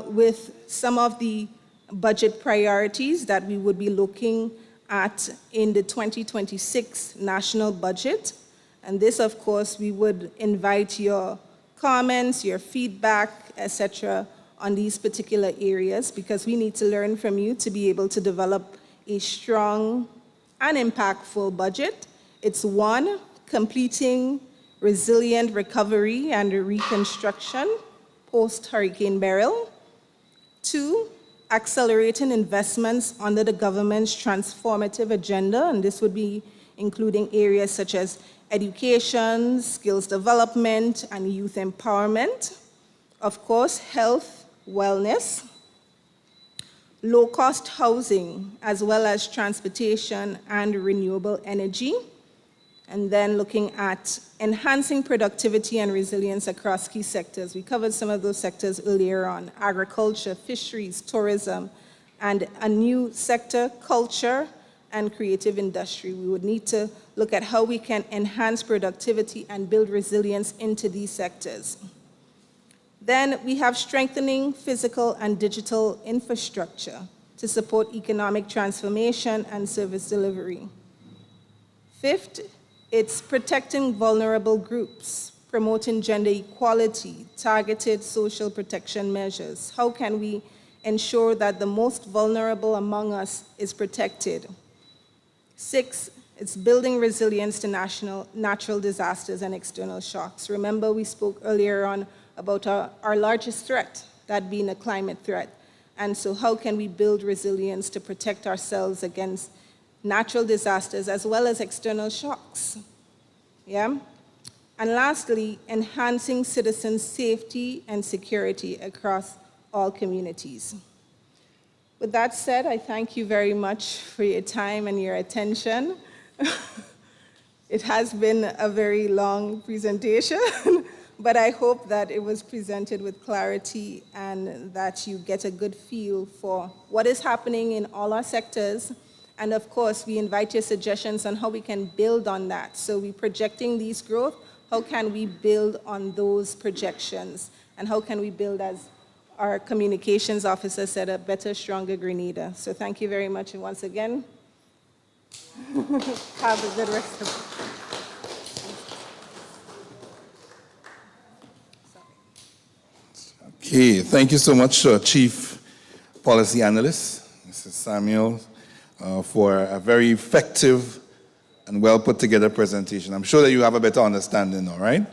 with some of the budget priorities that we would be looking at in the 2026 national budget. And this, of course, we would invite your comments, your feedback, etc., on these particular areas, because we need to learn from you to be able to develop a strong and impactful budget. It's 1, completing resilient recovery and reconstruction post-Hurricane Beryl. 2, accelerating investments under the government's transformative agenda, and this would be including areas such as education, skills development, and youth empowerment. Of course, health, wellness, low-cost housing, as well as transportation and renewable energy. And then looking at enhancing productivity and resilience across key sectors. We covered some of those sectors earlier on: agriculture, fisheries, tourism, and a new sector, culture and creative industry. We would need to look at how we can enhance productivity and build resilience into these sectors. Then we have strengthening physical and digital infrastructure to support economic transformation and service delivery. Fifth, it's protecting vulnerable groups, promoting gender equality, targeted social protection measures. How can we ensure that the most vulnerable among us is protected? 6, it's building resilience to natural disasters and external shocks. Remember, we spoke earlier on about our largest threat, that being a climate threat. And so how can we build resilience to protect ourselves against natural disasters as well as external shocks? Yeah? And lastly, enhancing citizen safety and security across all communities. With that said, I thank you very much for your time and your attention. It has been a very long presentation, but I hope that it was presented with clarity and that you get a good feel for what is happening in all our sectors. And of course, we invite your suggestions on how we can build on that. So we're projecting these growth. How can we build on those projections? And how can we build, as our communications officer said, a better, stronger Grenada? So thank you very much. And once again, have a good rest of it. Okay, thank you so much, Chief Policy Analyst, Mrs. Samuel, for a very effective and well put together presentation. I'm sure that you have a better understanding, all right?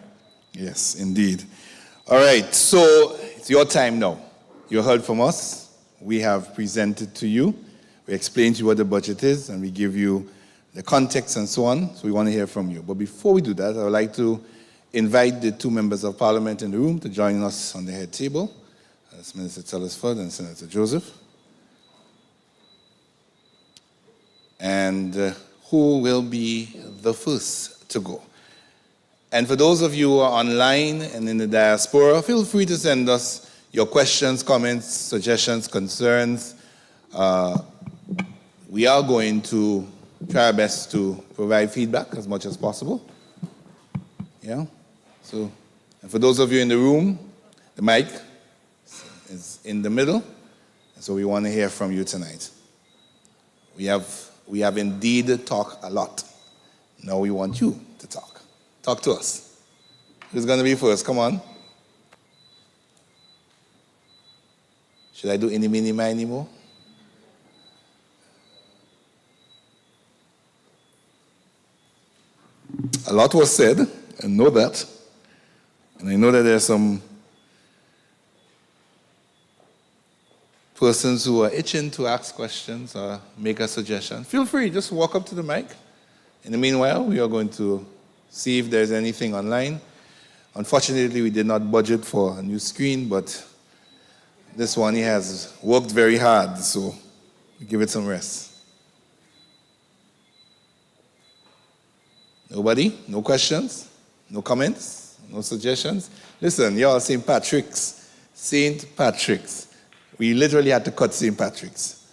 Yes, indeed. All right, so it's your time now. You heard from us. We have presented to you. We explained to you what the budget is, and we give you the context and so on. So we want to hear from you. But before we do that, I would like to invite the two members of Parliament in the room to join us on the head table. That's Minister Telesford and Senator Joseph. And who will be the first to go? And for those of you who are online and in the diaspora, feel free to send us your questions, comments, suggestions, concerns. We are going to try our best to provide feedback as much as possible. Yeah? So, and for those of you in the room, the mic is in the middle. So we want to hear from you tonight. We have indeed talked a lot. Now we want you to talk. Talk to us. Who's going to be first? Come on. Should I do any, mini, miny, more? A lot was said, I know that. And I know that there are some persons who are itching to ask questions or make a suggestion. Feel free, just walk up to the mic. In the meanwhile, we are going to see if there's anything online. Unfortunately, we did not budget for a new screen, but this one, he has worked very hard, so we give it some rest. Nobody? No questions? No comments? No suggestions? Listen, y'all, St. Patrick's. St. Patrick's. We literally had to cut St. Patrick's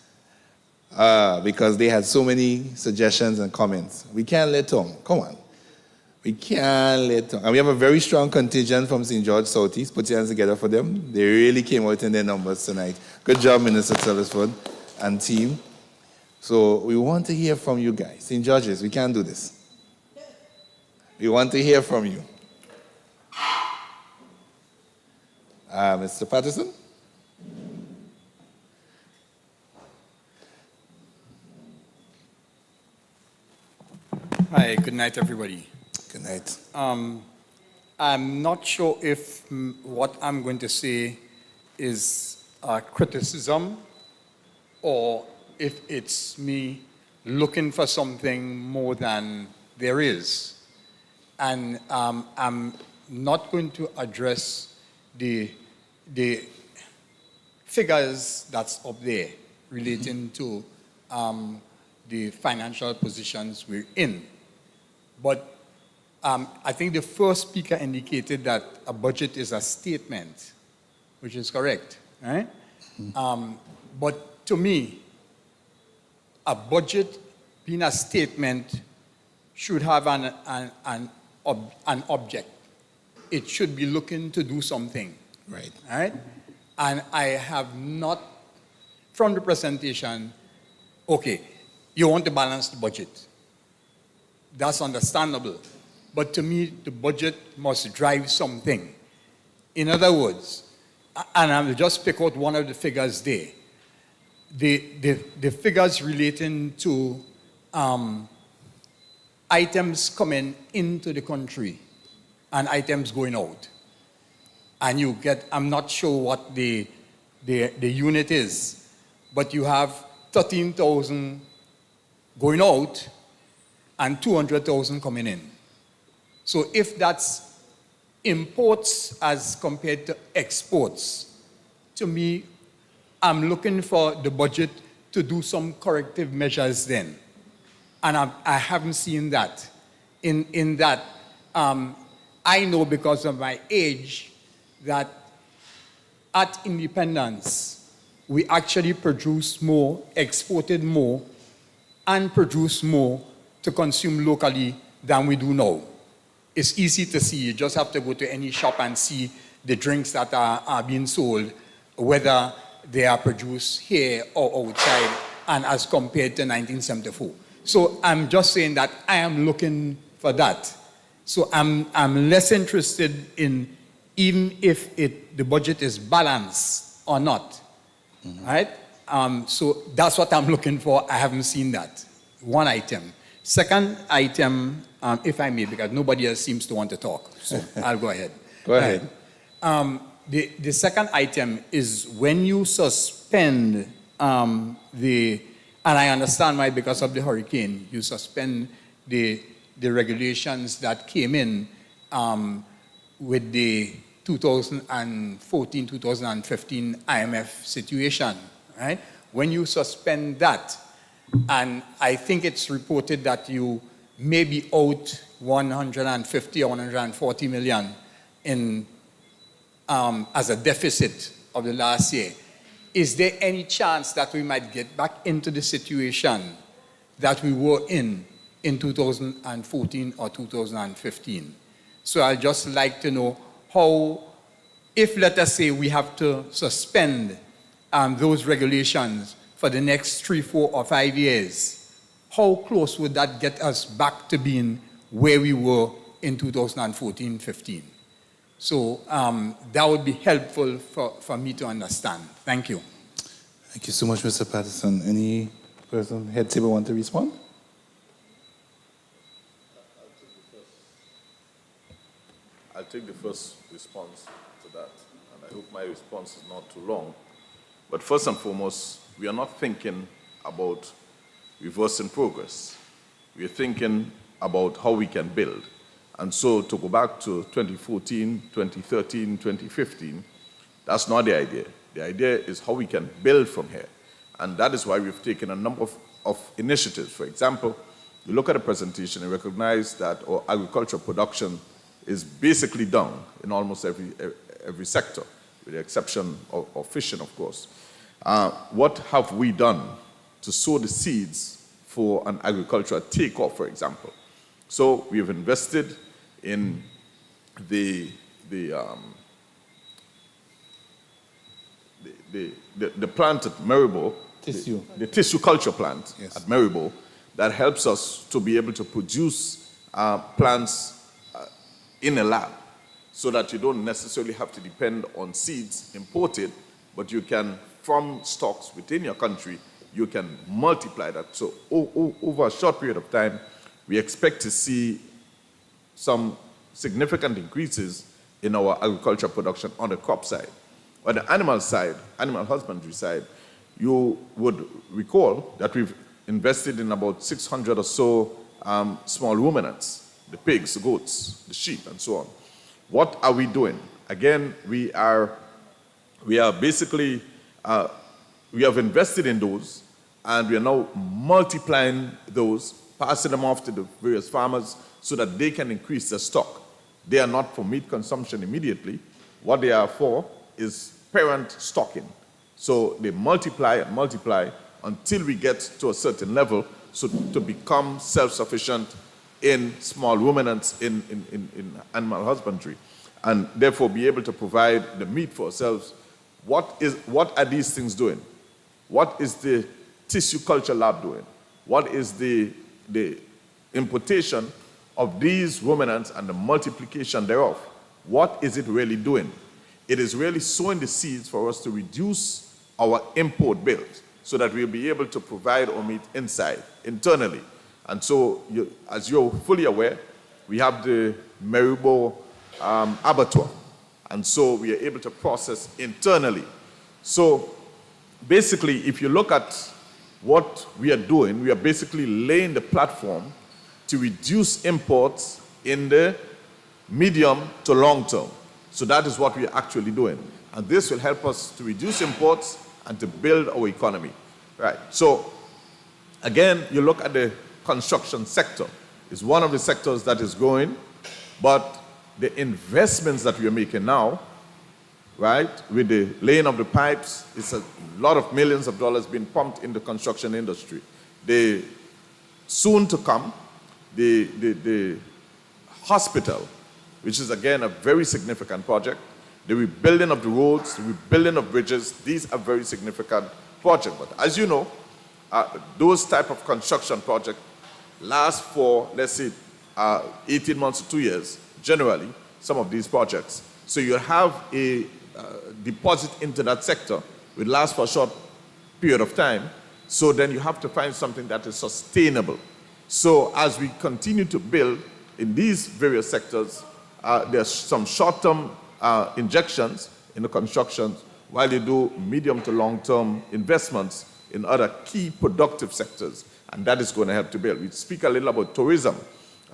because they had so many suggestions and comments. We can't let them. Come on. We can't let them. And we have a very strong contingent from St.George Southeast. Put your hands together for them. They really came out in their numbers tonight. Good job, Minister Telesford and team. So we want to hear from you guys. St. George's, we can't do this. We want to hear from you. Mr. Patterson? Hi, good night, everybody. Good night. I'm not sure if what I'm going to say is a criticism or if it's me looking for something more than there is. And I'm not going to address the figures that's up there relating to the financial positions we're in. But I think the first speaker indicated that a budget is a statement, which is correct, right? But to me, a budget being a statement should have an object. It should be looking to do something. Right. Right? And I have not, from the presentation, okay, you want to balance the budget. That's understandable. But to me, the budget must drive something. In other words, and I'll just pick out one of the figures there. The figures relating to items coming into the country and items going out. And you get, I'm not sure what the unit is, but you have 13,000 going out and 200,000 coming in. So if that's imports as compared to exports, to me, I'm looking for the budget to do some corrective measures then. And I haven't seen that. In that, I know because of my age that at independence, we actually produced more, exported more, and produced more to consume locally than we do now. It's easy to see. You just have to go to any shop and see the drinks that are being sold, whether they are produced here or outside, and as compared to 1974. So I'm just saying that I am looking for that. So I'm less interested in even if the budget is balanced or not, right? So that's what I'm looking for. I haven't seen that. One item. Second item, if I may, because nobody else seems to want to talk, so I'll go ahead. Go ahead. The second item is when you suspend and I understand why, because of the hurricane, you suspend the regulations that came in with the 2014-2015 IMF situation, right? When you suspend that, and I think it's reported that you may be out 150 or 140 million in as a deficit of the last year. Is there any chance that we might get back into the situation that we were in 2014 or 2015? So I'd just like to know how, if let us say we have to suspend those regulations for the next 3, 4, or 5 years, how close would that get us back to being where we were in 2014-15? So that would be helpful for me to understand. Thank you. Thank you so much, Mr. Patterson. Any person, head table, want to respond? I'll take the first response to that, and I hope my response is not too long. But first and foremost, we are not thinking about reversing progress. We are thinking about how we can build. And so to go back to 2014, 2013, 2015, that's not the idea. The idea is how we can build from here. And that is why we've taken a number of initiatives. For example, you look at a presentation and recognize that our agricultural production is basically down in almost every sector, with the exception of fishing, of course. What have we done to sow the seeds for an agricultural takeoff, for example? So we have invested in the plant at Maribor, the tissue culture plant at Maribor, that helps us to be able to produce plants in a lab, so that you don't necessarily have to depend on seeds imported, but you can, from stocks within your country, you can multiply that. So over a short period of time, we expect to see some significant increases in our agricultural production on the crop side. On the animal side, animal husbandry side, you would recall that we've invested in about 600 or so small ruminants, the pigs, the goats, the sheep, and so on. What are we doing? Again, we are basically, we have invested in those, and we are now multiplying those passing them off to the various farmers so that they can increase their stock. They are not for meat consumption immediately. What they are for is parent stocking. So they multiply and multiply until we get to a certain level, so to become self-sufficient in small ruminants in animal husbandry, and therefore be able to provide the meat for ourselves. What are these things doing? What is the tissue culture lab doing? What is the importation of these ruminants and the multiplication thereof? What is it really doing? It is really sowing the seeds for us to reduce our import bills so that we'll be able to provide our meat internally. And so, as you're fully aware, we have the Maribo abattoir. And so we are able to process internally. So basically, if you look at what we are doing, we are basically laying the platform to reduce imports in the medium to long term. So that is what we are actually doing. And this will help us to reduce imports and to build our economy. Right. So again, you look at the construction sector. It's one of the sectors that is growing, but the investments that we are making now, right, with the laying of the pipes, it's a lot of millions of dollars being pumped in the construction industry. The soon to come, the hospital, which is again a very significant project, the rebuilding of the roads, the rebuilding of bridges, these are very significant projects. But as you know, those type of construction projects last for, let's say, 18 months to 2 years, generally, some of these projects. So you have a deposit into that sector, will last for a short period of time. So then you have to find something that is sustainable. So as we continue to build in these various sectors, there's some short-term injections in the construction while you do medium to long-term investments in other key productive sectors. And that is going to help to build. We speak a little about tourism.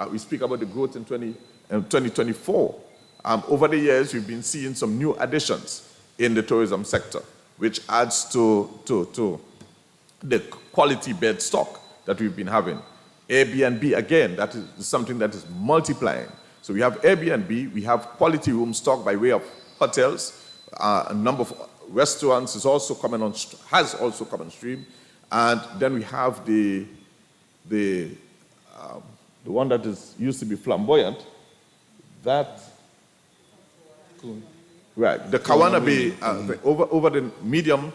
We speak about the growth in 2024. Over the years, we've been seeing some new additions in the tourism sector, which adds to the quality bed stock that we've been having. Airbnb, again, that is something that is multiplying. So we have Airbnb, we have quality room stock by way of hotels. A number of restaurants has also come on stream. And then we have the one that used to be flamboyant, that, right, the Kawana Bay, over the medium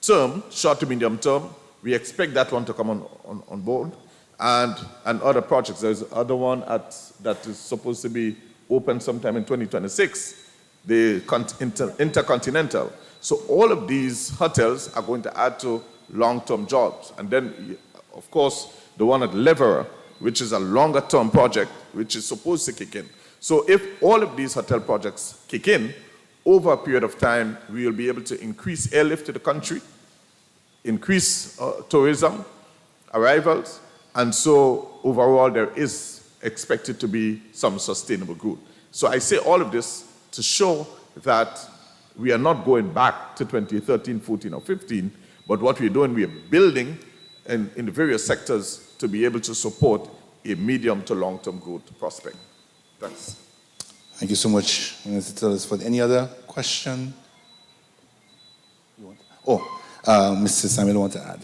term, short to medium term, we expect that one to come on board. And other projects. There's another one that is supposed to be open sometime in 2026, the Intercontinental. So all of these hotels are going to add to long-term jobs. And then, of course, the one at Leverer, which is a longer-term project, which is supposed to kick in. So if all of these hotel projects kick in, over a period of time, we will be able to increase airlift to the country, increase tourism, arrivals, and so overall there is expected to be some sustainable growth. So I say all of this to show that we are not going back to 2013, 14, or 15, but what we're doing, we are building in the various sectors to be able to support a medium to long-term growth prospect. Thanks. Thank you so much, Mr. Tillis. For any other question? Mr. Samuel, want to add?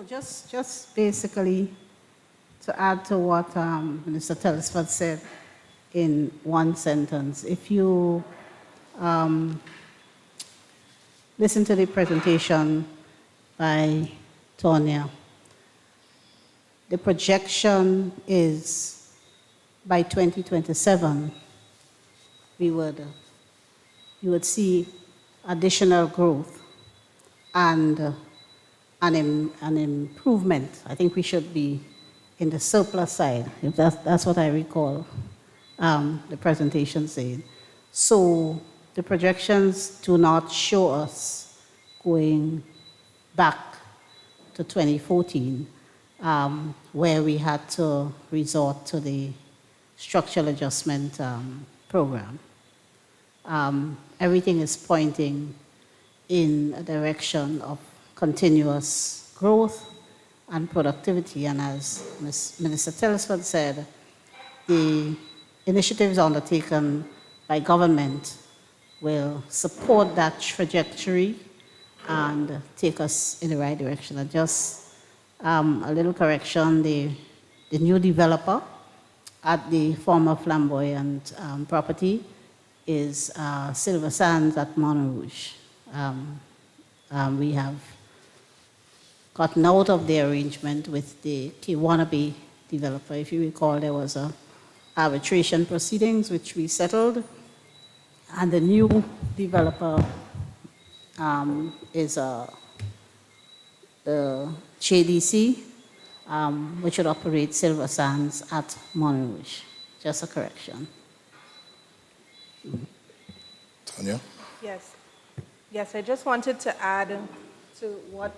Just basically to add to what Minister Telesford said in one sentence. If you listen to the presentation by Tonya, the projection is by 2027, you would see additional growth and an improvement. I think we should be in the surplus side, if that's what I recall the presentation saying. So the projections do not show us going back to 2014, where we had to resort to the structural adjustment program. Everything is pointing in a direction of continuous growth and productivity. And as Ms. Minister Telesford said, the initiatives undertaken by government will support that trajectory and take us in the right direction. And just a little correction, the new developer at the former Flamboyant property is Silver Sands at Montrouge. We have gotten out of the arrangement with the wannabe developer. If you recall, there was a arbitration proceedings which we settled, and the new developer is the JDC, which would operate Silver Sands at Montrouge. Just a correction. Tanya? Yes. Yes, I just wanted to add to what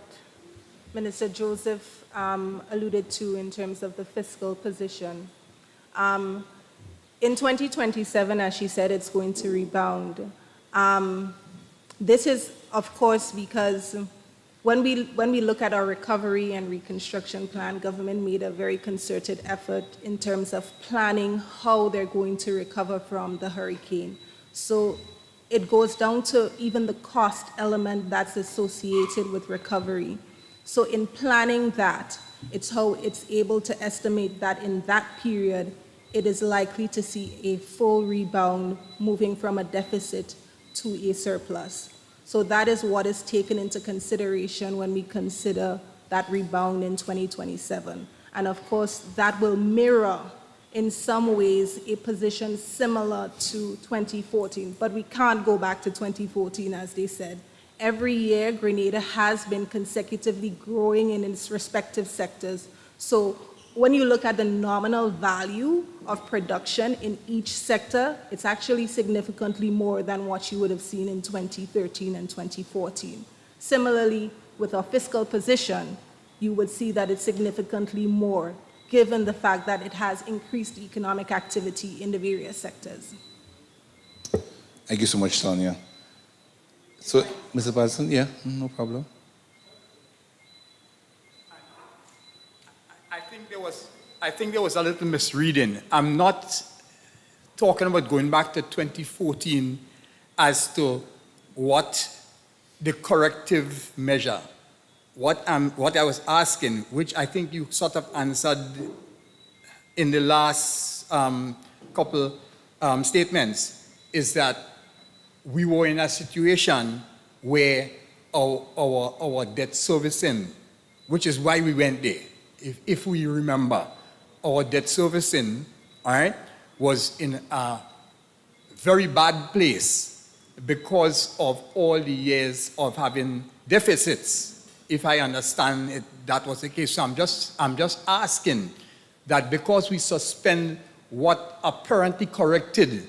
Minister Joseph alluded to in terms of the fiscal position. In 2027, as she said, it's going to rebound. This is, of course, because when we look at our recovery and reconstruction plan, government made a very concerted effort in terms of planning how they're going to recover from the hurricane. So it goes down to even the cost element that's associated with recovery. So in planning that, it's how it's able to estimate that in that period, it is likely to see a full rebound moving from a deficit to a surplus. So that is what is taken into consideration when we consider that rebound in 2027. And of course, that will mirror in some ways a position similar to 2014, but we can't go back to 2014, as they said. Every year, Grenada has been consecutively growing in its respective sectors. So when you look at the nominal value of production in each sector, it's actually significantly more than what you would have seen in 2013 and 2014. Similarly, with our fiscal position, you would see that it's significantly more, given the fact that it has increased economic activity in the various sectors. Thank you so much, Tanya. So, Mr. Patterson, yeah, no problem. I think there was a little misreading. I'm not talking about going back to 2014 as to what the corrective measure. What I was asking, which I think you sort of answered in the last couple statements, is that we were in a situation where our debt servicing, which is why we went there, if we remember, our debt servicing, all right, was in a very bad place because of all the years of having deficits. If I understand it, that was the case. So I'm just asking that because we suspend what apparently corrected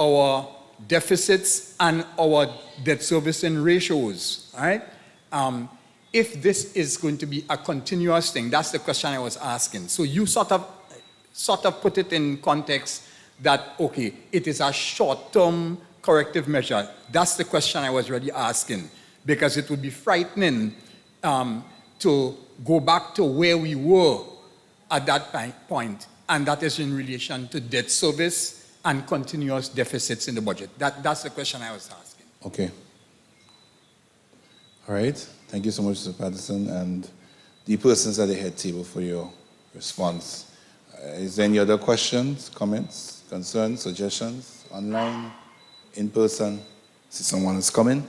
our deficits and our debt servicing ratios, all right? If this is going to be a continuous thing, that's the question I was asking. So you sort of put it in context that, okay, it is a short-term corrective measure. That's the question I was really asking, because it would be frightening to go back to where we were at that point, and that is in relation to debt service and continuous deficits in the budget. That's the question I was asking. Okay. All right. Thank you so much, Mr. Patterson, and the persons at the head table for your response. Is there any other questions, comments, concerns, suggestions, online, in person? See someone is coming.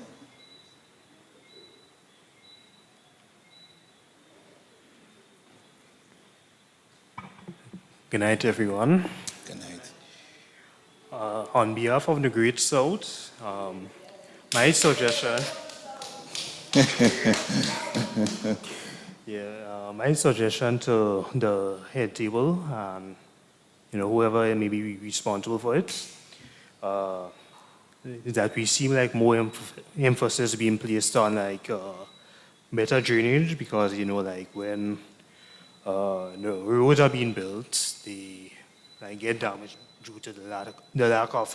Good night, everyone. Good night. On behalf of the Great South, my suggestion, my suggestion to the head table and whoever may be responsible for it, is that we seem like more emphasis being placed on better drainage, because like when the roads are being built, they get damaged due to the lack of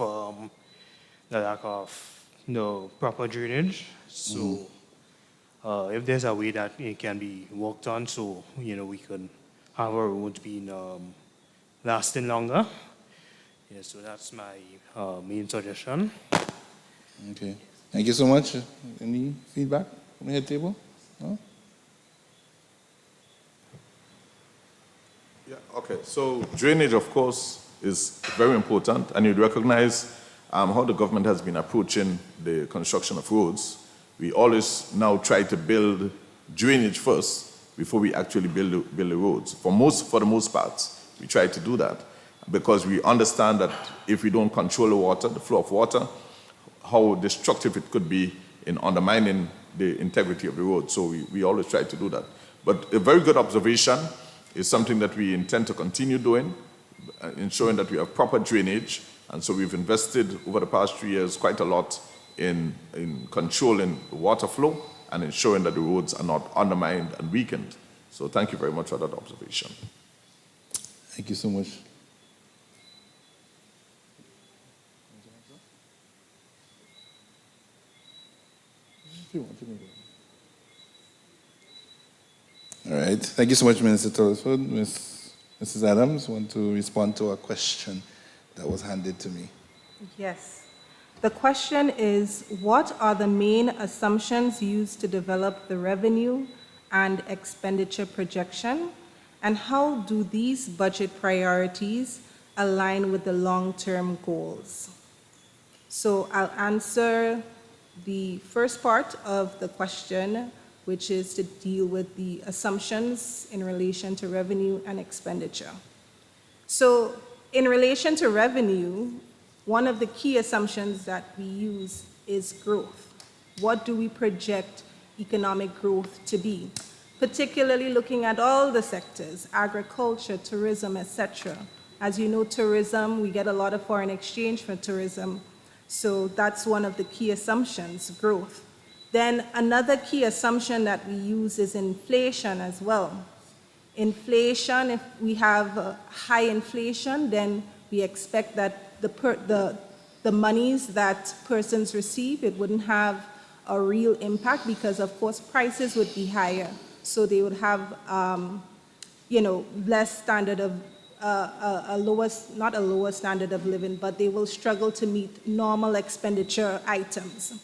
proper drainage. So if there's a way that it can be worked on, so we can have our roads being lasting longer. Yeah, so that's my main suggestion. Okay. Thank you so much. Any feedback from the head table? No? Yeah, okay. So drainage, of course, is very important, and you'd recognize how the government has been approaching the construction of roads. We always now try to build drainage first before we actually build the roads. For the most part, we try to do that because we understand that if we don't control the water, the flow of water, how destructive it could be in undermining the integrity of the road. So we always try to do that. But a very good observation is something that we intend to continue doing, ensuring that we have proper drainage. And so we've invested over the past 3 years quite a lot in controlling the water flow and ensuring that the roads are not undermined and weakened. So thank you very much for that observation. Thank you so much. All right. Thank you so much, Minister Tullisford. Mrs. Adams, want to respond to a question that was handed to me? Yes. The question is, what are the main assumptions used to develop the revenue and expenditure projection, and how do these budget priorities align with the long-term goals? So I'll answer the first part of the question, which is to deal with the assumptions in relation to revenue and expenditure. So in relation to revenue, one of the key assumptions that we use is growth. What do we project economic growth to be? Particularly looking at all the sectors, agriculture, tourism, etc. As you know, tourism, we get a lot of foreign exchange for tourism. So that's one of the key assumptions, growth. Then another key assumption that we use is inflation as well. Inflation, if we have high inflation, then we expect that the monies that persons receive, it wouldn't have a real impact because, of course, prices would be higher. So they would have, less standard of, not a lower standard of living, but they will struggle to meet normal expenditure items.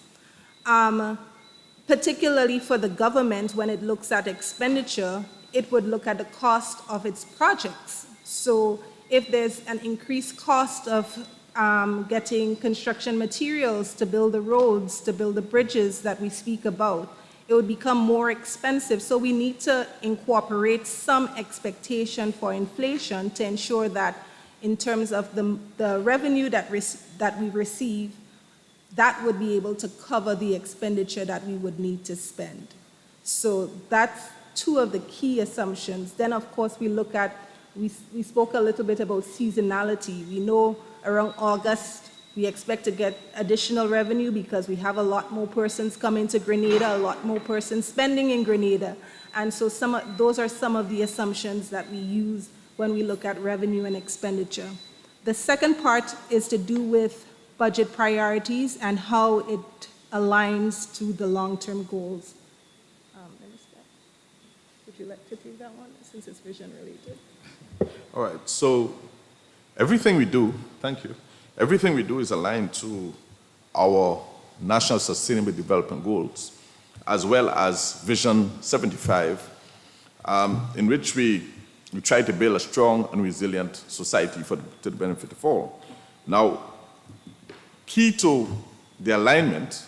Particularly for the government, when it looks at expenditure, it would look at the cost of its projects. So if there's an increased cost of getting construction materials to build the roads, to build the bridges that we speak about, it would become more expensive. So we need to incorporate some expectation for inflation to ensure that in terms of the revenue that we receive, that would be able to cover the expenditure that we would need to spend. So that's two of the key assumptions. Then, of course, we look at, we spoke a little bit about seasonality. We know around August, we expect to get additional revenue because we have a lot more persons coming to Grenada, a lot more persons spending in Grenada. And so those are some of the assumptions that we use when we look at revenue and expenditure. The second part is to do with budget priorities and how it aligns to the long-term goals. Minister, would you like to take that one since it's vision related? All right, so everything we do, thank you, everything we do is aligned to our National Sustainable Development Goals, as well as Vision 75, in which we try to build a strong and resilient society to the benefit of all. Now, key to the alignment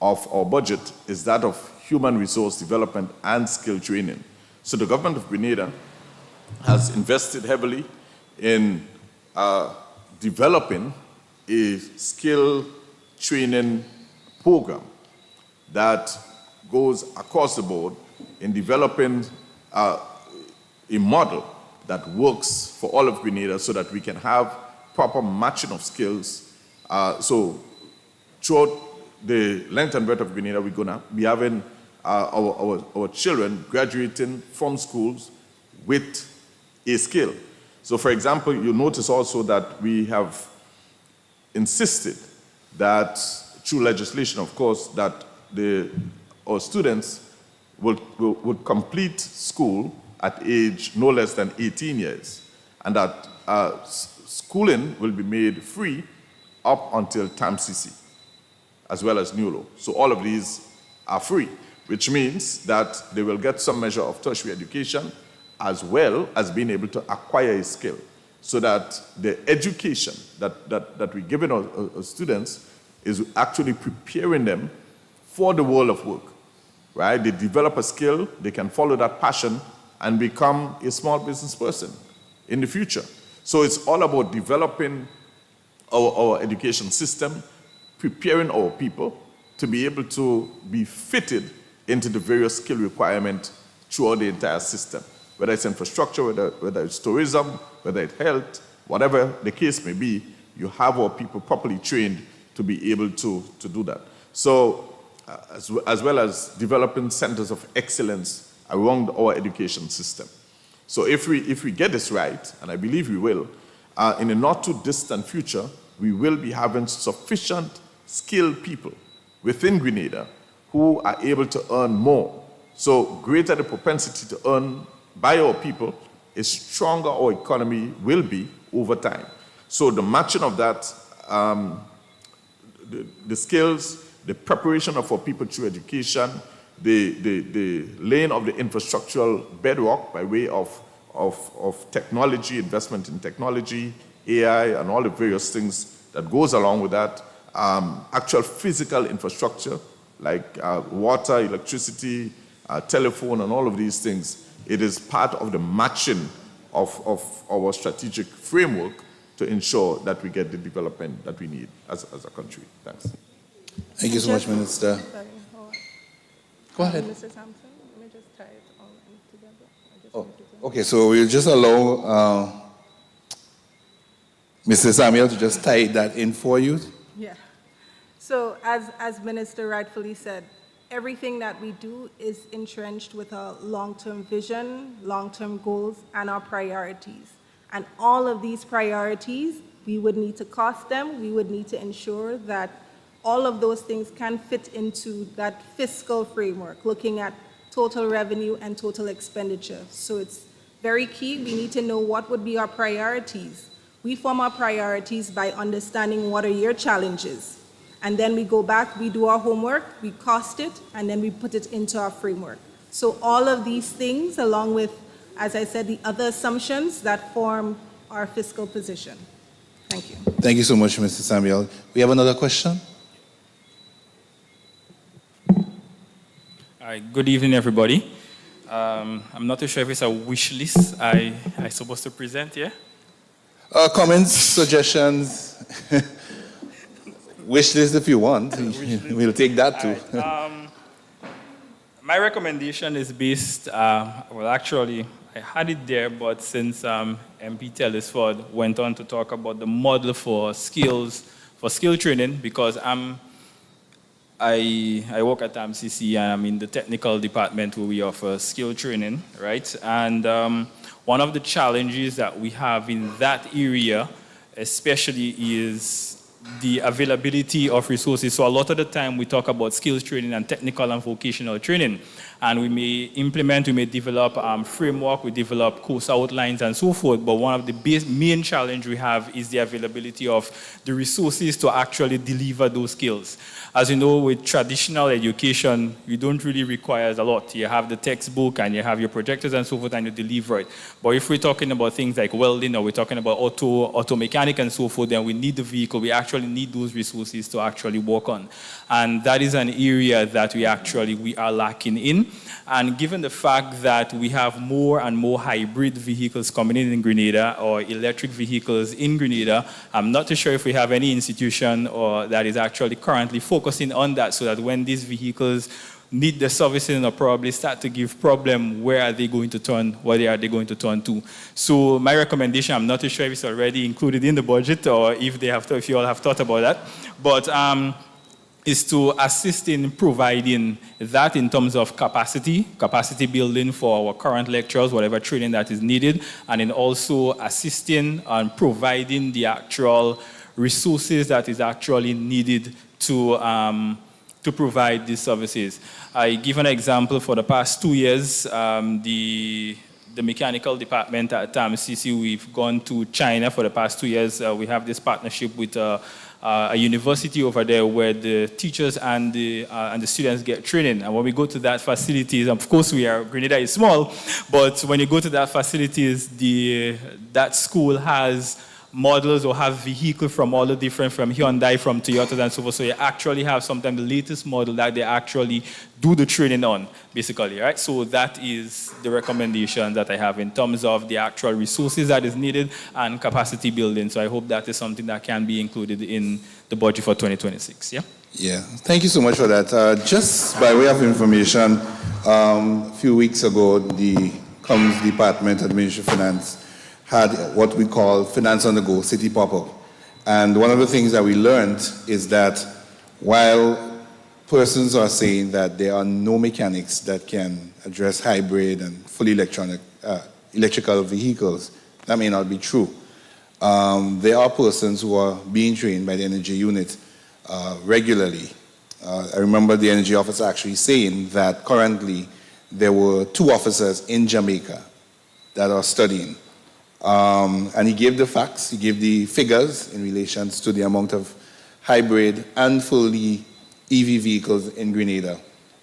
of our budget is that of human resource development and skill training. So the government of Grenada has invested heavily in developing a skill training program that goes across the board in developing a model that works for all of Grenada so that we can have proper matching of skills. So throughout the length and breadth of Grenada, we're going to be having our children graduating from schools with a skill. So for example, you'll notice also that we have insisted that through legislation, of course, that our students would complete school at age no less than 18 years, and that schooling will be made free up until TAMCC, as well as NULO. So all of these are free, which means that they will get some measure of tertiary education as well as being able to acquire a skill, so that the education that we're giving our students is actually preparing them for the world of work, right? They develop a skill, they can follow that passion and become a small business person in the future. So it's all about developing our education system, preparing our people to be able to be fitted into the various skill requirements throughout the entire system, whether it's infrastructure, whether it's tourism, whether it's health, whatever the case may be, you have our people properly trained to be able to do that. So as well as developing centers of excellence around our education system. So if we get this right, and I believe we will, in a not too distant future, we will be having sufficient skilled people within Grenada who are able to earn more. So greater the propensity to earn by our people, is stronger our economy will be over time. So the matching of that, the skills, the preparation of our people through education, the laying of the infrastructural bedrock by way of technology, investment in technology, AI, and all the various things that goes along with that, actual physical infrastructure like water, electricity, telephone, and all of these things. It is part of the matching of our strategic framework to ensure that we get the development that we need as a country. Thanks. Thank you so much, Minister. Sorry, hold on. Go ahead. Mr. Sampson, let me just tie it all in together. Okay, so we'll just allow Mr. Samuel to just tie that in for you. Yeah. So as Minister rightfully said, everything that we do is entrenched with a long-term vision, long-term goals, and our priorities. And all of these priorities, we would need to cost them. We would need to ensure that all of those things can fit into that fiscal framework, looking at total revenue and total expenditure. So it's very key. We need to know what would be our priorities. We form our priorities by understanding what are your challenges. And then we go back, we do our homework, we cost it, and then we put it into our framework. So all of these things, along with, as I said, the other assumptions that form our fiscal position. Thank you. Thank you so much, Mr. Samuel. We have another question? All right, good evening, everybody. I'm not too sure if it's a wish list I'm supposed to present here. Comments, suggestions, wish list if you want. We'll take that too. Right, my recommendation is based, well, actually, I had it there, but since MP Tellisford went on to talk about the model for skills, for skill training, because I work at MCC and I'm in the technical department where we offer skill training, right? And one of the challenges that we have in that area, especially, is the availability of resources. So a lot of the time we talk about skills training and technical and vocational training. And we may implement, we may develop framework, we develop course outlines and so forth. But one of the main challenge we have is the availability of the resources to actually deliver those skills. As you know, with traditional education, you don't really require a lot. You have the textbook and you have your projectors and so forth and you deliver it. But if we're talking about things like welding or we're talking about auto mechanic and so forth, then we need the vehicle. We actually need those resources to actually work on. And that is an area that we are lacking in. And given the fact that we have more and more hybrid vehicles coming in Grenada or electric vehicles in Grenada, I'm not too sure if we have any institution or that is actually currently focusing on that, so that when these vehicles need the servicing or probably start to give problem, where are they going to turn, where are they going to turn to? So my recommendation, I'm not too sure if it's already included in the budget or if you all have thought about that, but is to assist in providing that in terms of capacity building for our current lecturers, whatever training that is needed, and in also assisting and providing the actual resources that is actually needed to to provide these services. I give an example. For the past 2 years, the mechanical department at TAMCC, we've gone to China for the past 2 years. We have this partnership with a university over there where the teachers and the students get training. And when we go to that facilities, of course Grenada is small, but when you go to that facilities, that school has models or have vehicles from all the different, from Hyundai, from Toyota and so forth. So you actually have sometimes the latest model that they actually do the training on, basically, right? So that is the recommendation that I have in terms of the actual resources that is needed and capacity building. So I hope that is something that can be included in the budget for 2026, yeah? Yeah, thank you so much for that. Just by way of information, a few weeks ago, the Comms Department, Administration of Finance, had what we call Finance on the Go, City Pop-Up. And one of the things that we learned is that while persons are saying that there are no mechanics that can address hybrid and fully electrical vehicles, that may not be true. There are persons who are being trained by the energy unit regularly. I remember the energy officer actually saying that currently there were 2 officers in Jamaica that are studying. And he gave the facts, he gave the figures in relation to the amount of hybrid and fully EV vehicles in Grenada.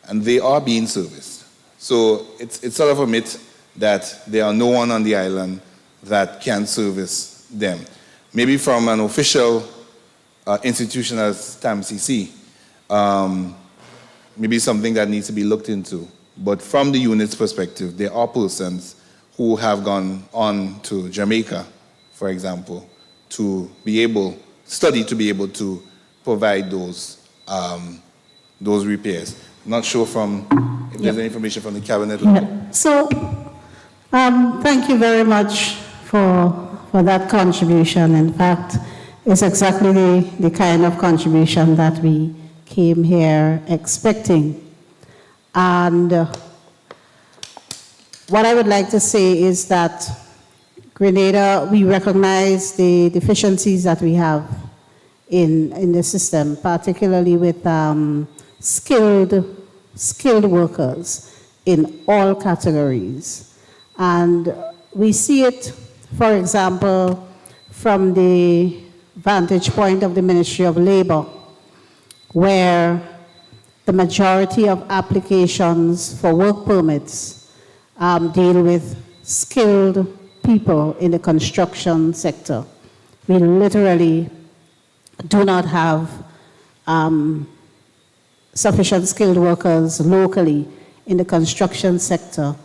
And they are being serviced. So it's sort of a myth that there are no one on the island that can service them. Maybe from an official institution as TAMCC, maybe something that needs to be looked into. But from the unit's perspective, there are persons who have gone on to Jamaica, for example, to be able to provide those repairs. Not sure if there's any information from the cabinet. Yeah. So, thank you very much for that contribution. In fact, it's exactly the kind of contribution that we came here expecting. And what I would like to say is that Grenada, we recognize the deficiencies that we have in the system, particularly with skilled workers in all categories. And we see it, for example, from the vantage point of the Ministry of Labor, where the majority of applications for work permits deal with skilled people in the construction sector. We literally do not have sufficient skilled workers locally in the construction sector.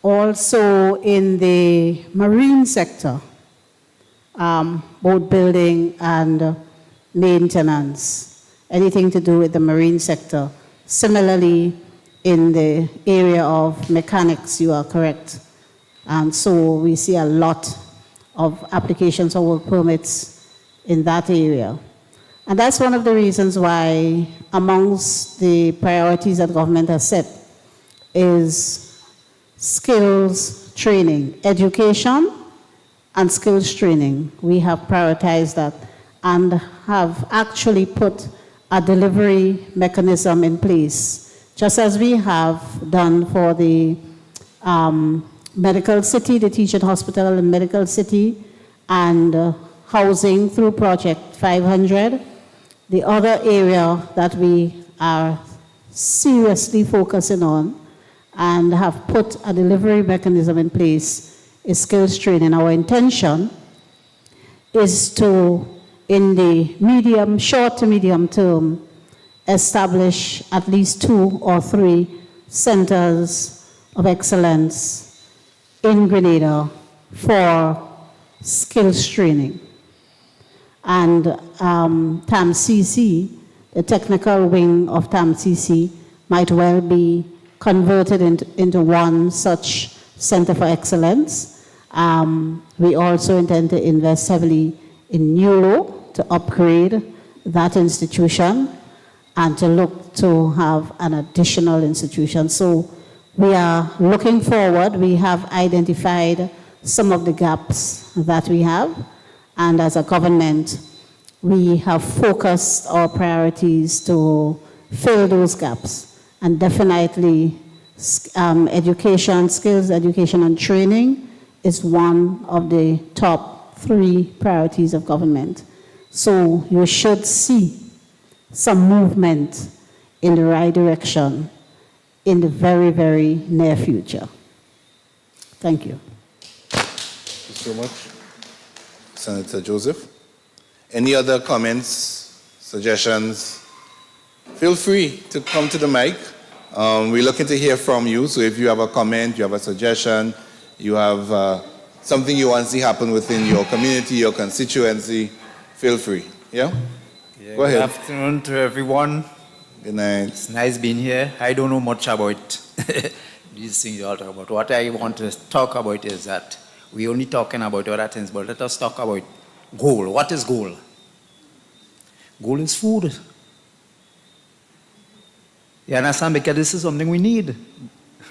Also in the marine sector, boat building and maintenance, anything to do with the marine sector. Similarly, in the area of mechanics, you are correct. And so we see a lot of applications for work permits in that area. And that's one of the reasons why amongst the priorities that government has set is skills training, education and skills training. We have prioritized that and have actually put a delivery mechanism in place, just as we have done for the medical city, the teaching hospital and medical city, and housing through Project 500. The other area that we are seriously focusing on and have put a delivery mechanism in place is skills training. Our intention is to, in the short to medium term, establish at least 2 or 3 centers of excellence in Grenada for skills training. And TAMCC, the technical wing of TAMCC, might well be converted into one such center for excellence. We also intend to invest heavily in NULO to upgrade that institution and to look to have an additional institution. So we are looking forward. We have identified some of the gaps that we have, and as a government, we have focused our priorities to fill those gaps. And definitely education, skills education and training is one of the top 3 priorities of government. So you should see some movement in the right direction in the very, very near future. Thank you. Thank you so much, Senator Joseph. Any other comments, suggestions? Feel free to come to the mic. We're looking to hear from you, so if you have a comment, you have a suggestion, you have something you want to see happen within your community, your constituency, feel free. Yeah? Go ahead. Good afternoon to everyone. Good night. It's nice being here. I don't know much about these things you all talk about. What I want to talk about is that we're only talking about other things, but let us talk about goal. What is goal? Goal is food. You understand? Because this is something we need.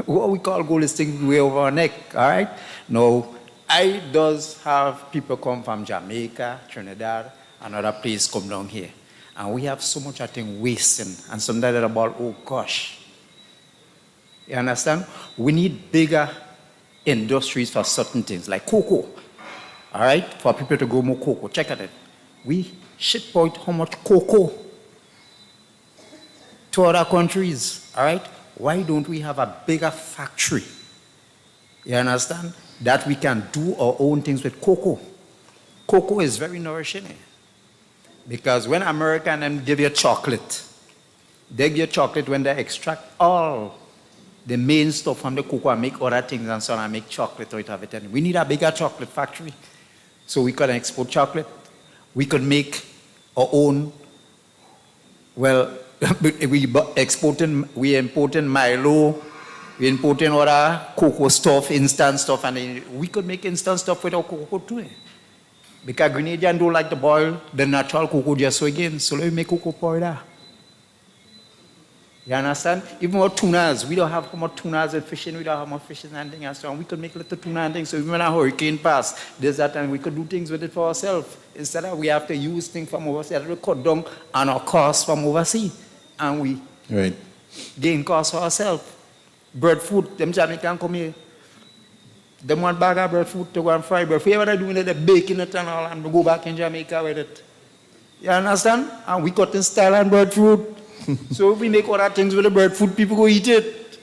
What we call goal is things way over our neck, all right? Now, I does have people come from Jamaica, Trinidad, and other places come down here. And we have so much, I think, wasting. And sometimes they're about, oh gosh. You understand? We need bigger industries for certain things, like cocoa. All right? For people to grow more cocoa. Check at it. We ship out how much cocoa to other countries. All right? Why don't we have a bigger factory? You understand? That we can do our own things with cocoa. Cocoa is very nourishing. Because when America and them give you chocolate, they give you chocolate when they extract all the main stuff from the cocoa and make other things and so on and make chocolate out of it. And we need a bigger chocolate factory so we can export chocolate. We could make our own, well, we importing Milo, we importing other cocoa stuff, instant stuff, and we could make instant stuff with our cocoa too. Because Grenadians don't like to boil the natural cocoa just so again, so we make cocoa powder. You understand? Even our tunas, we don't have how much tunas and fishing, we don't have much fishing and things and so on. We could make little tuna and things, so even when a hurricane pass, there's that time we could do things with it for ourselves. Instead of we have to use things from overseas, we cut down on our costs from overseas, and we gain costs for ourselves. Breadfruit, them Jamaicans come here. They want bag of breadfruit to go and fry bread. If you ever do it, they're baking it and all, and we go back in Jamaica with it. You understand? And we cut in style and breadfruit. So if we make other things with the breadfruit, people go eat it.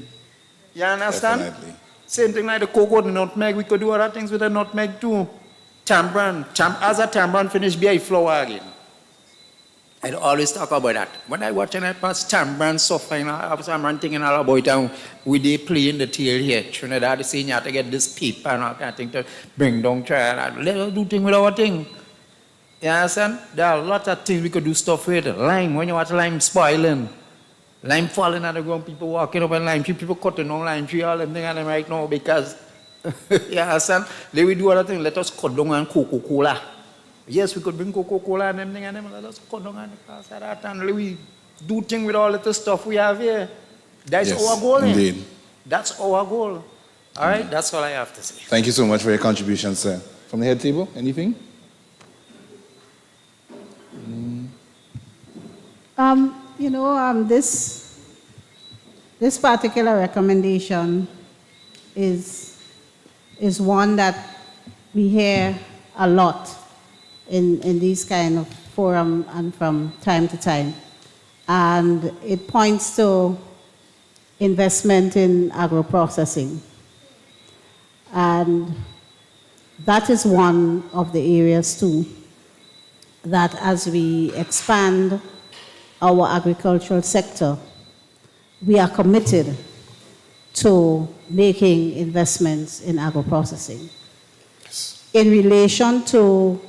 You understand? Definitely. Same thing like the cocoa, the nutmeg, we could do other things with the nutmeg too. Tamarind. As a tamarind finish, be a flour again. I always talk about that. When I watch and I pass tamarind suffering, I was thinking all about it. We they play in the tail here. Trinidad, they say you have to get this paper and all kind of thing to bring down trial. Let us do things with our thing. You understand? There are a lot of things we could do stuff with. Lime, when you watch lime spoiling, lime falling on the ground, people walking up on lime tree, people cutting on lime tree, all them things and them right now because, you understand? They will do other things. Let us cut down on Coca-Cola. Yes, we could bring Coca-Cola and everything and them. Let us cut down on the class of that and we do things with all the stuff we have here. That's our goal. Indeed. That's our goal. All right? That's all I have to say. Thank you so much for your contribution, sir. From the head table, anything? This particular recommendation is one that we hear a lot in these kind of forum and from time to time. And it points to investment in agro-processing. And that is one of the areas too, that as we expand our agricultural sector, we are committed to making investments in agro-processing. In relation to,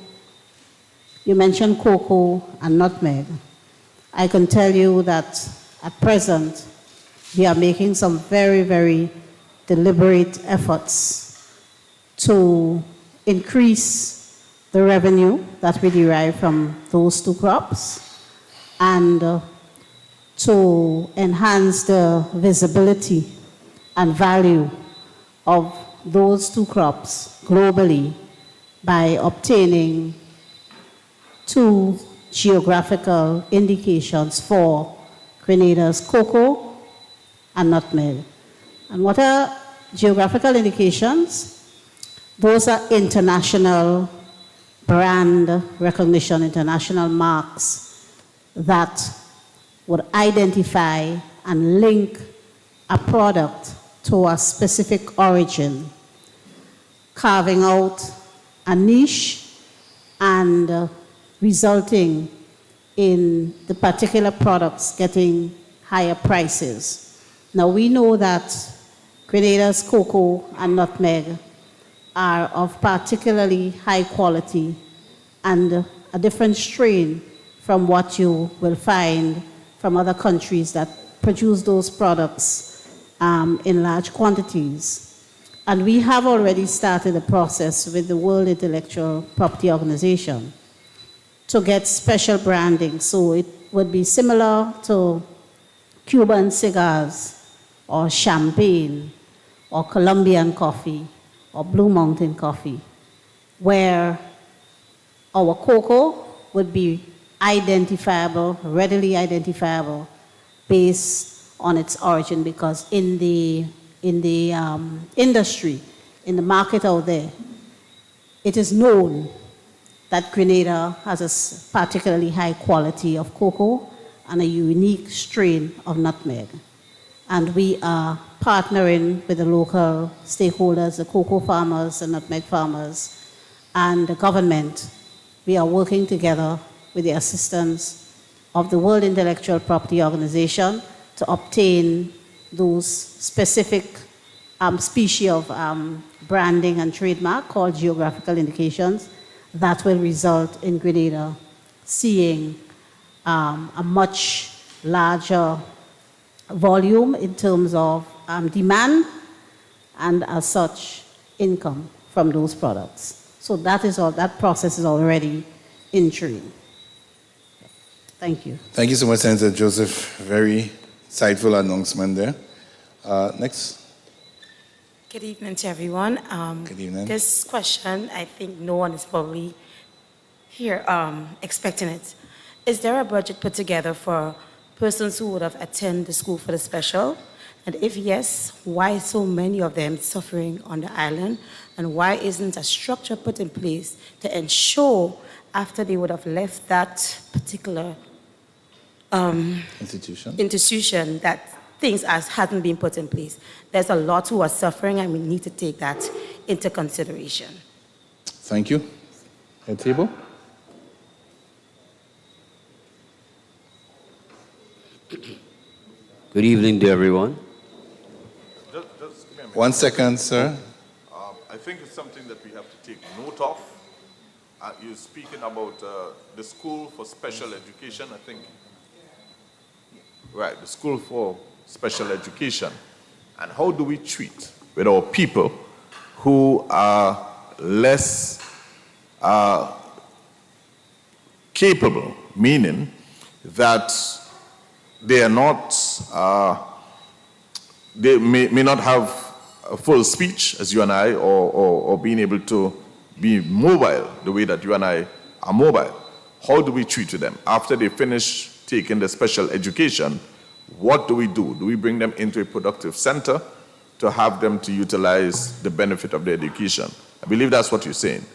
you mentioned cocoa and nutmeg, I can tell you that at present, we are making some very, very deliberate efforts to increase the revenue that we derive from those two crops and to enhance the visibility and value of those two crops globally by obtaining 2 geographical indications for Grenada's cocoa and nutmeg. And what are geographical indications? Those are international brand recognition, international marks that would identify and link a product to a specific origin, carving out a niche and resulting in the particular products getting higher prices. Now we know that Grenada's cocoa and nutmeg are of particularly high quality and a different strain from what you will find from other countries that produce those products in large quantities. And we have already started a process with the World Intellectual Property Organization to get special branding. So it would be similar to Cuban cigars or champagne or Colombian coffee or Blue Mountain coffee, where our cocoa would be identifiable, readily identifiable, based on its origin, because in the industry, in the market out there, it is known that Grenada has a particularly high quality of cocoa and a unique strain of nutmeg. And we are partnering with the local stakeholders, the cocoa farmers, the nutmeg farmers, and the government. We are working together with the assistance of the World Intellectual Property Organization to obtain those specific species of branding and trademark called geographical indications that will result in Grenada seeing a much larger volume in terms of demand and as such income from those products. So that process is already in train. Thank you. Thank you so much, Senator Joseph. Very insightful announcement there. Next. Good evening to everyone. Good evening. This question, I think no one is probably here expecting it. Is there a budget put together for persons who would have attended the school for the special? And if yes, why so many of them suffering on the island? And why isn't a structure put in place to ensure after they would have left that particular institution that things hasn't been put in place? There's a lot who are suffering, and we need to take that into consideration. Thank you. At table. Good evening to everyone. Just give me a minute. 1 second, sir. I think it's something that we have to take note of. You're speaking about the school for special education, I think. Right, the school for special education. And how do we treat with our people who are less capable, meaning that they are not, they may not have a full speech as you and I, or being able to be mobile the way that you and I are mobile. How do we treat them? After they finish taking the special education, what do we do? Do we bring them into a productive center to have them to utilize the benefit of the education? I believe that's what you're saying.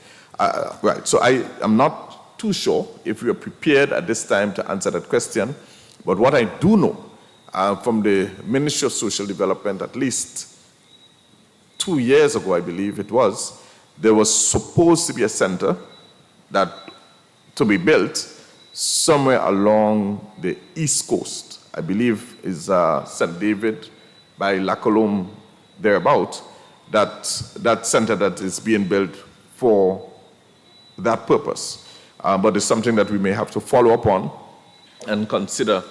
Right, so I am not too sure if we are prepared at this time to answer that question, but what I do know from the Ministry of Social Development, at least 2 years ago, I believe it was, there was supposed to be a center that to be built somewhere along the East Coast. I believe is St. David by La Colombe, thereabout, that center that is being built for that purpose. But it's something that we may have to follow up on and consider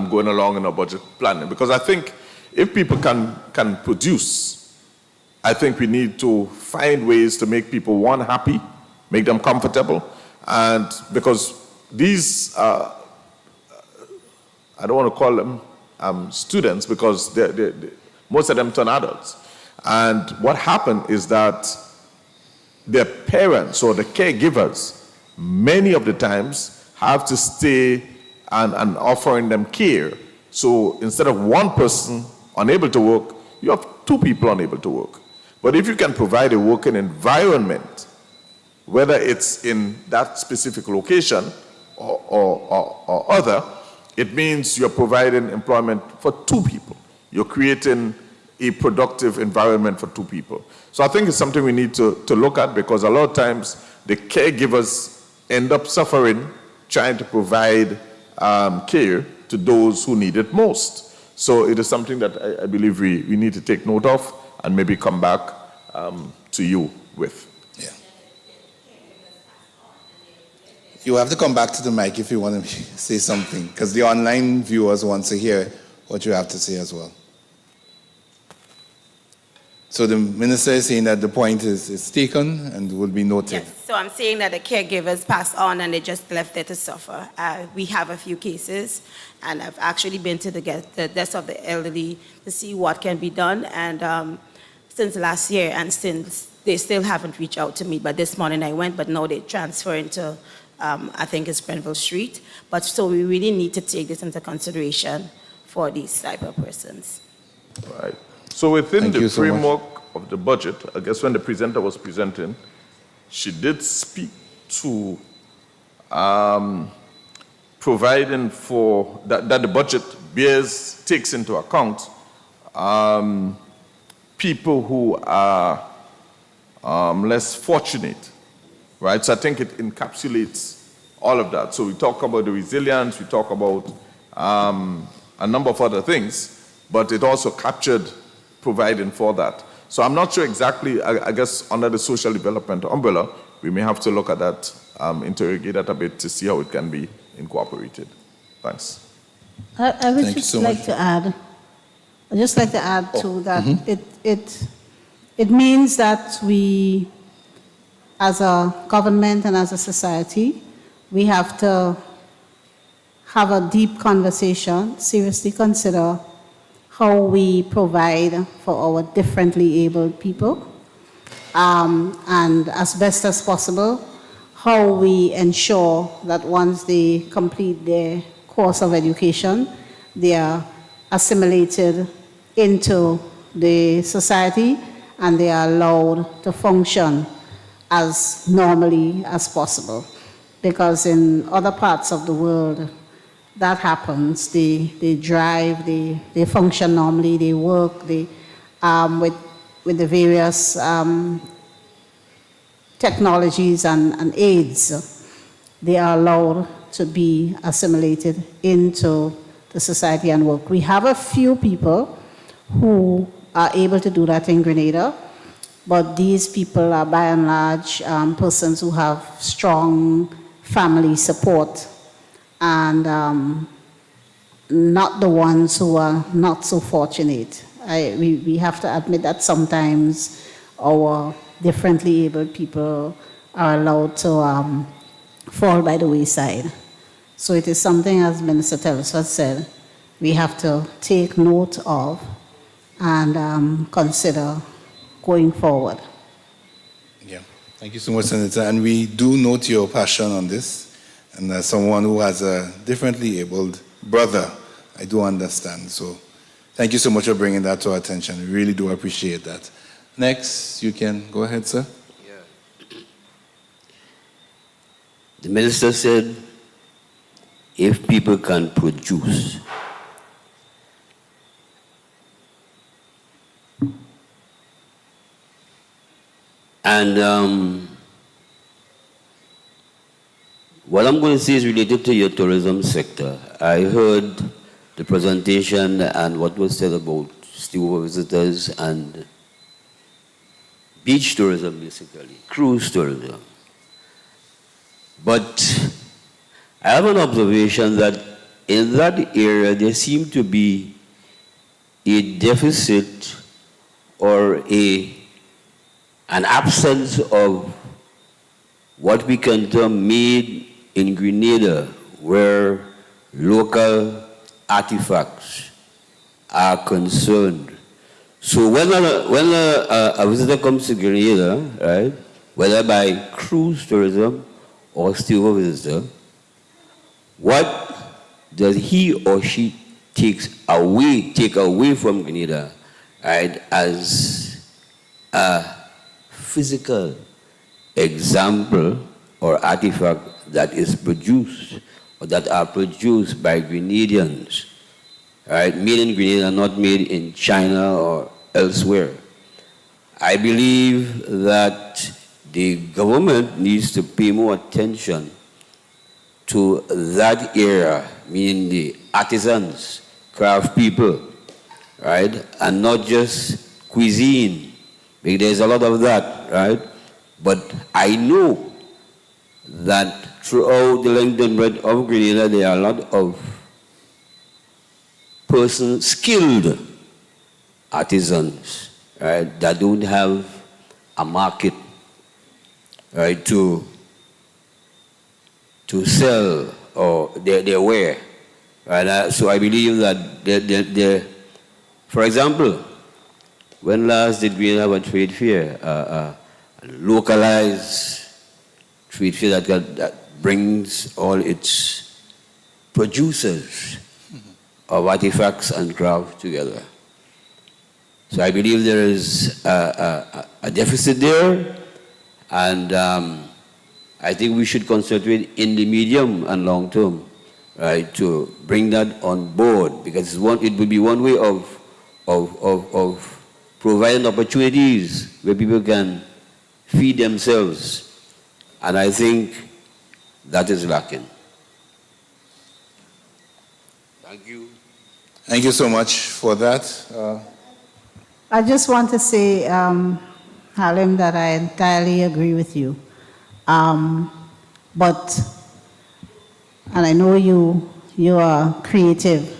going along in our budget planning. Because I think if people can produce, I think we need to find ways to make people, one, happy, make them comfortable, and because these, I don't want to call them students because most of them turn adults. And what happened is that their parents or the caregivers, many of the times, have to stay and offering them care So instead of one person unable to work, you have two people unable to work. But if you can provide a working environment, whether it's in that specific location or other, it means you're providing employment for two people. You're creating a productive environment for two people. So I think it's something we need to look at, because a lot of times the caregivers end up suffering trying to provide care to those who need it most. So it is something that I believe we need to take note of and maybe come back to you with. Yeah. You have to come back to the mic if you want to say something, because the online viewers want to hear what you have to say as well. So the minister is saying that the point is taken and will be noted. Yes, so I'm saying that the caregivers passed on and they just left there to suffer. We have a few cases, and I've actually been to the desk of the elderly to see what can be done, and since last year, and since they still haven't reached out to me, but this morning I went, but now they transfer into, I think it's Grenville Street. But so we really need to take this into consideration for these type of persons. Right. So within the so much. framework of the budget, I guess when the presenter was presenting, she did speak to providing for, that the budget takes into account people who are less fortunate, right? So I think it encapsulates all of that. So we talk about the resilience, we talk about a number of other things, but it also captured providing for that. So I'm not sure exactly, I guess under the social development umbrella, we may have to look at that, interrogate that a bit to see how it can be incorporated. Thanks. I would just like to add, to that. It means that we, as a government and as a society, we have to have a deep conversation, seriously consider how we provide for our differently abled people, and as best as possible, how we ensure that once they complete their course of education, they are assimilated into the society and they are allowed to function as normally as possible. Because in other parts of the world, that happens. They drive, they function normally, they work, with the various technologies and aids, they are allowed to be assimilated into the society and work. We have a few people who are able to do that in Grenada, but these people are by and large persons who have strong family support, and not the ones who are not so fortunate. We have to admit that sometimes our differently abled people are allowed to fall by the wayside. So it is something, as Minister Telford said, we have to take note of and consider going forward. Yeah, thank you so much, Senator. And we do note your passion on this. And as someone who has a differently abled brother, I do understand. So thank you so much for bringing that to our attention. We really do appreciate that. Next, you can go ahead, sir. Yeah. The minister said, if people can produce, and what I'm going to say is related to your tourism sector. I heard the presentation and what was said about steward visitors and beach tourism, basically, cruise tourism. But I have an observation that in that area there seemed to be a deficit or an absence of what we can term made in Grenada, where local artifacts are concerned. So when a visitor comes to Grenada, right, whether by cruise tourism or steward visitor, what does he or she take away from Grenada, right, as a physical example or artifact that is produced or that are produced by Grenadians, right, made in Grenada, not made in China or elsewhere. I believe that the government needs to pay more attention to that area, meaning the artisans, craft people, right, and not just cuisine, because there's a lot of that, right? But I know that throughout the length and breadth of Grenada, there are a lot of persons, skilled artisans, right, that don't have a market, right, to sell or their wear, right? So I believe that for example, when last did we have a trade fair, a localized trade fair that brings all its producers of artifacts and craft together? So I believe there is a deficit there, and I think we should concentrate in the medium and long term, right, to bring that on board, because it will be one way of providing opportunities where people can feed themselves, and I think that is lacking. Thank you. Thank you so much for that. I just want to say, Halim, that I entirely agree with you. But, and I know you are creative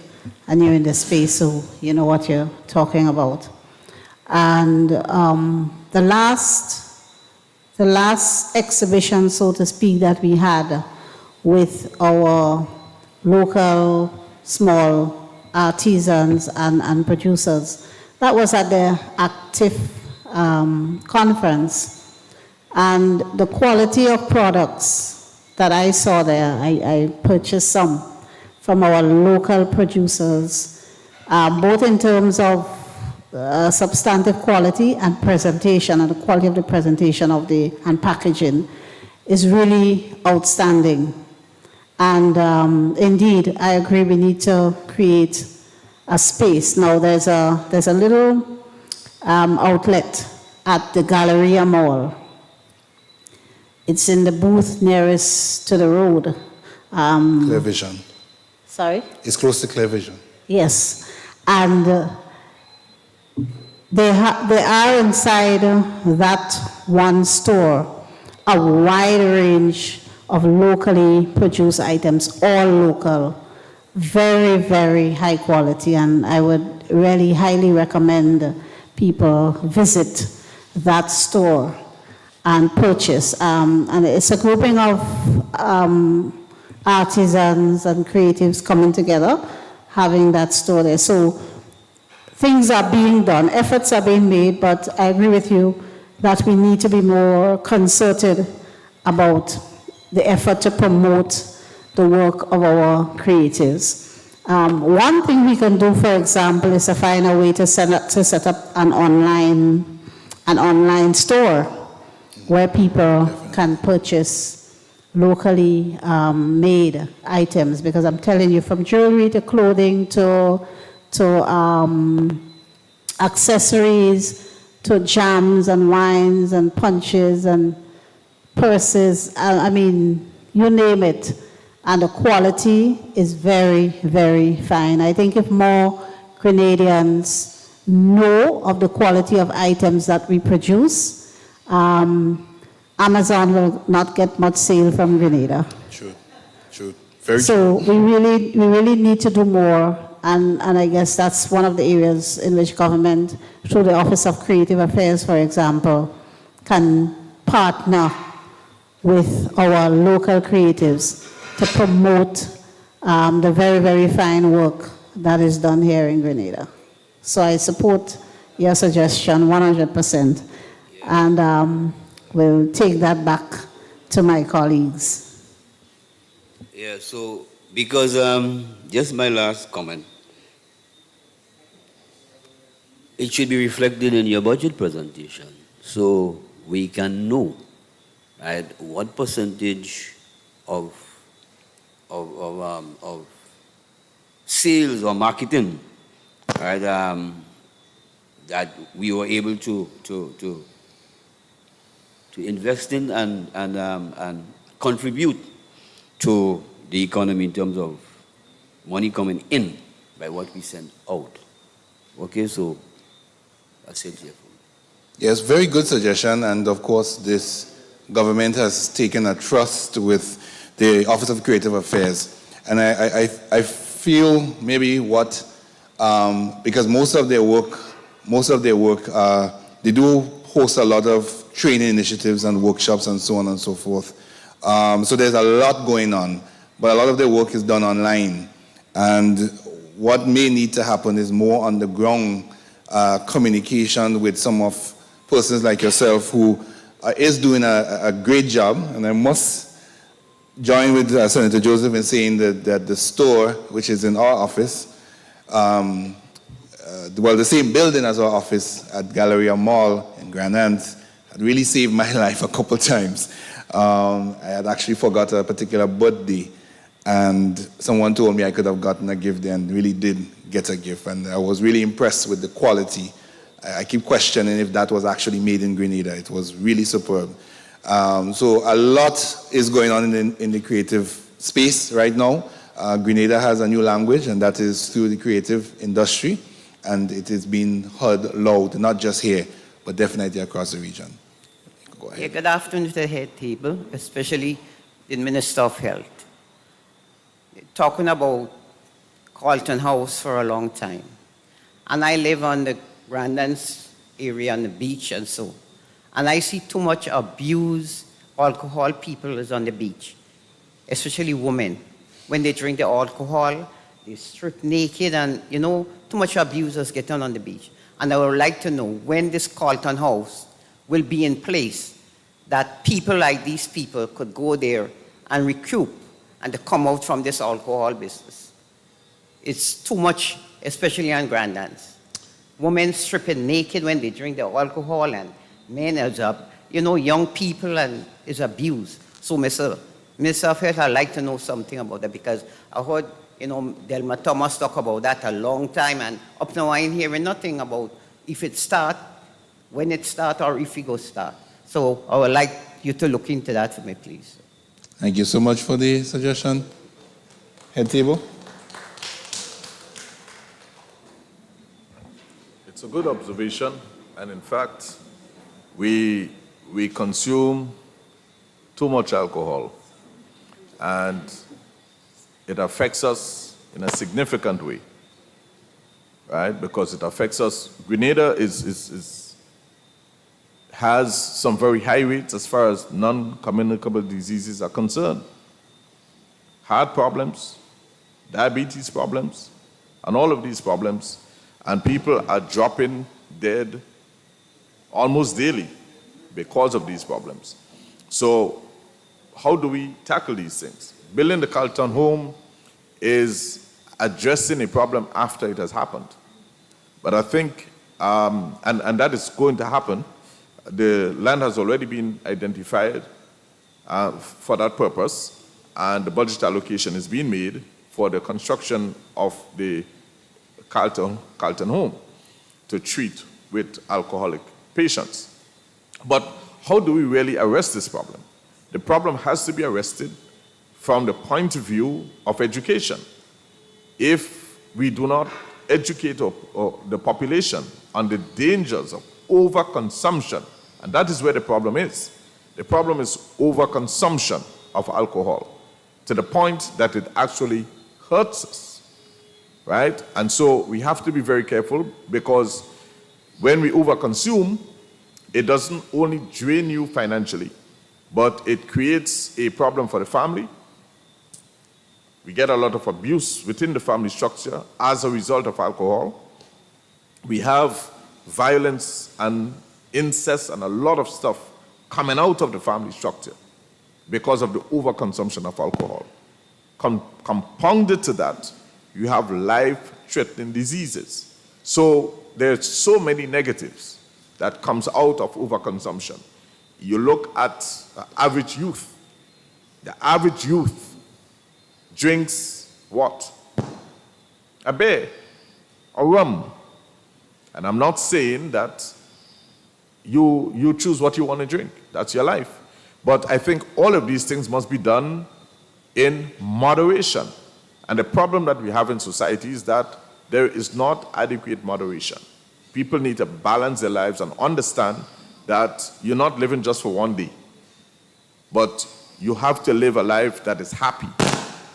and you're in the space, so you know what you're talking about. And the last exhibition, so to speak, that we had with our local small artisans and producers, that was at the Active conference. And the quality of products that I saw there, I purchased some from our local producers, both in terms of substantive quality and presentation, and the quality of the presentation and packaging is really outstanding. And indeed, I agree, we need to create a space. Now there's a little outlet at the Galleria Mall. It's in the booth nearest to the road. Clear Vision. Sorry? It's close to Clear Vision. Yes. And they are inside that one store a wide range of locally produced items, all local, very, very high quality. And I would really highly recommend people visit that store and purchase. And it's a grouping of artisans and creatives coming together, having that store there. So things are being done, efforts are being made, but I agree with you that we need to be more concerted about the effort to promote the work of our creatives. One thing we can do, for example, is to find a way to set up an online store where people can purchase locally made items, because I'm telling you, from jewelry to clothing to accessories to jams and wines and punches and purses, I mean, you name it. And the quality is very, very fine. I think if more Grenadians know of the quality of items that we produce, Amazon will not get much sale from Grenada. True. Very so true. we really need to do more, and I guess that's one of the areas in which government, through the Office of Creative Affairs, for example, can partner with our local creatives to promote the very, very fine work that is done here in Grenada. So I support your suggestion 100%, and we'll take that back to my colleagues. Yeah, so because just my last comment, it should be reflected in your budget presentation so we can know, right, what percentage of sales or marketing, right, that we were able to invest in and contribute to the economy in terms of money coming in by what we send out. Okay, so that's it here for me. Yes, very good suggestion. And of course, this government has taken a trust with the Office of Creative Affairs. And I feel maybe what, because most of their work, they do host a lot of training initiatives and workshops and so on and so forth. So there's a lot going on, but a lot of their work is done online. And what may need to happen is more on the ground communication with some of persons like yourself who is doing a great job. And I must join with Senator Joseph in saying that the store, which is in our office, the same building as our office at Galleria Mall in Grenada, had really saved my life a couple times. I had actually forgot a particular birthday, and someone told me I could have gotten a gift and really did get a gift, and I was really impressed with the quality. I keep questioning if that was actually made in Grenada. It was really superb. So a lot is going on in the creative space right now. Grenada has a new language, and that is through the creative industry, and it is being heard loud, not just here, but definitely across the region. Go ahead. Yeah, good afternoon to the head table, especially the Minister of Health. Talking about Carlton House for a long time. And I live on the Grandlands area on the beach and so. And I see too much abuse, alcohol people is on the beach, especially women. When they drink the alcohol, they strip naked and, too much abuse is getting on the beach. And I would like to know when this Carlton House will be in place that people like these people could go there and recoup and to come out from this alcohol business. It's too much, especially on Grandlands. Women stripping naked when they drink the alcohol, and men is up, young people, and is abused. So, Mr. of Health, I'd like to know something about that, because I heard, Delma Thomas talk about that a long time, and up now I ain't hearing nothing about if it start, when it start, or if it go start. So I would like you to look into that for me, please. Thank you so much for the suggestion. Head table. It's a good observation, and in fact, we consume too much alcohol, and it affects us in a significant way, right? Because it affects us. Grenada has some very high rates as far as non-communicable diseases are concerned. Heart problems, diabetes problems, and all of these problems, and people are dropping dead almost daily because of these problems. So how do we tackle these things? Building the Carlton home is addressing a problem after it has happened. But I think, and that is going to happen, the land has already been identified for that purpose, and the budget allocation is being made for the construction of the Carlton home to treat with alcoholic patients. But how do we really arrest this problem? The problem has to be arrested from the point of view of education. If we do not educate the population on the dangers of overconsumption, and that is where the problem is. The problem is overconsumption of alcohol to the point that it actually hurts us, right? And so we have to be very careful, because when we overconsume, it doesn't only drain you financially, but it creates a problem for the family. We get a lot of abuse within the family structure as a result of alcohol. We have violence and incest and a lot of stuff coming out of the family structure because of the overconsumption of alcohol. Compounded to that, you have life-threatening diseases. So there's so many negatives that comes out of overconsumption. You look at the average youth. The average youth drinks what? A beer or rum. And I'm not saying that you choose what you want to drink. That's your life. But I think all of these things must be done in moderation. And the problem that we have in society is that there is not adequate moderation. People need to balance their lives and understand that you're not living just for one day, but you have to live a life that is happy.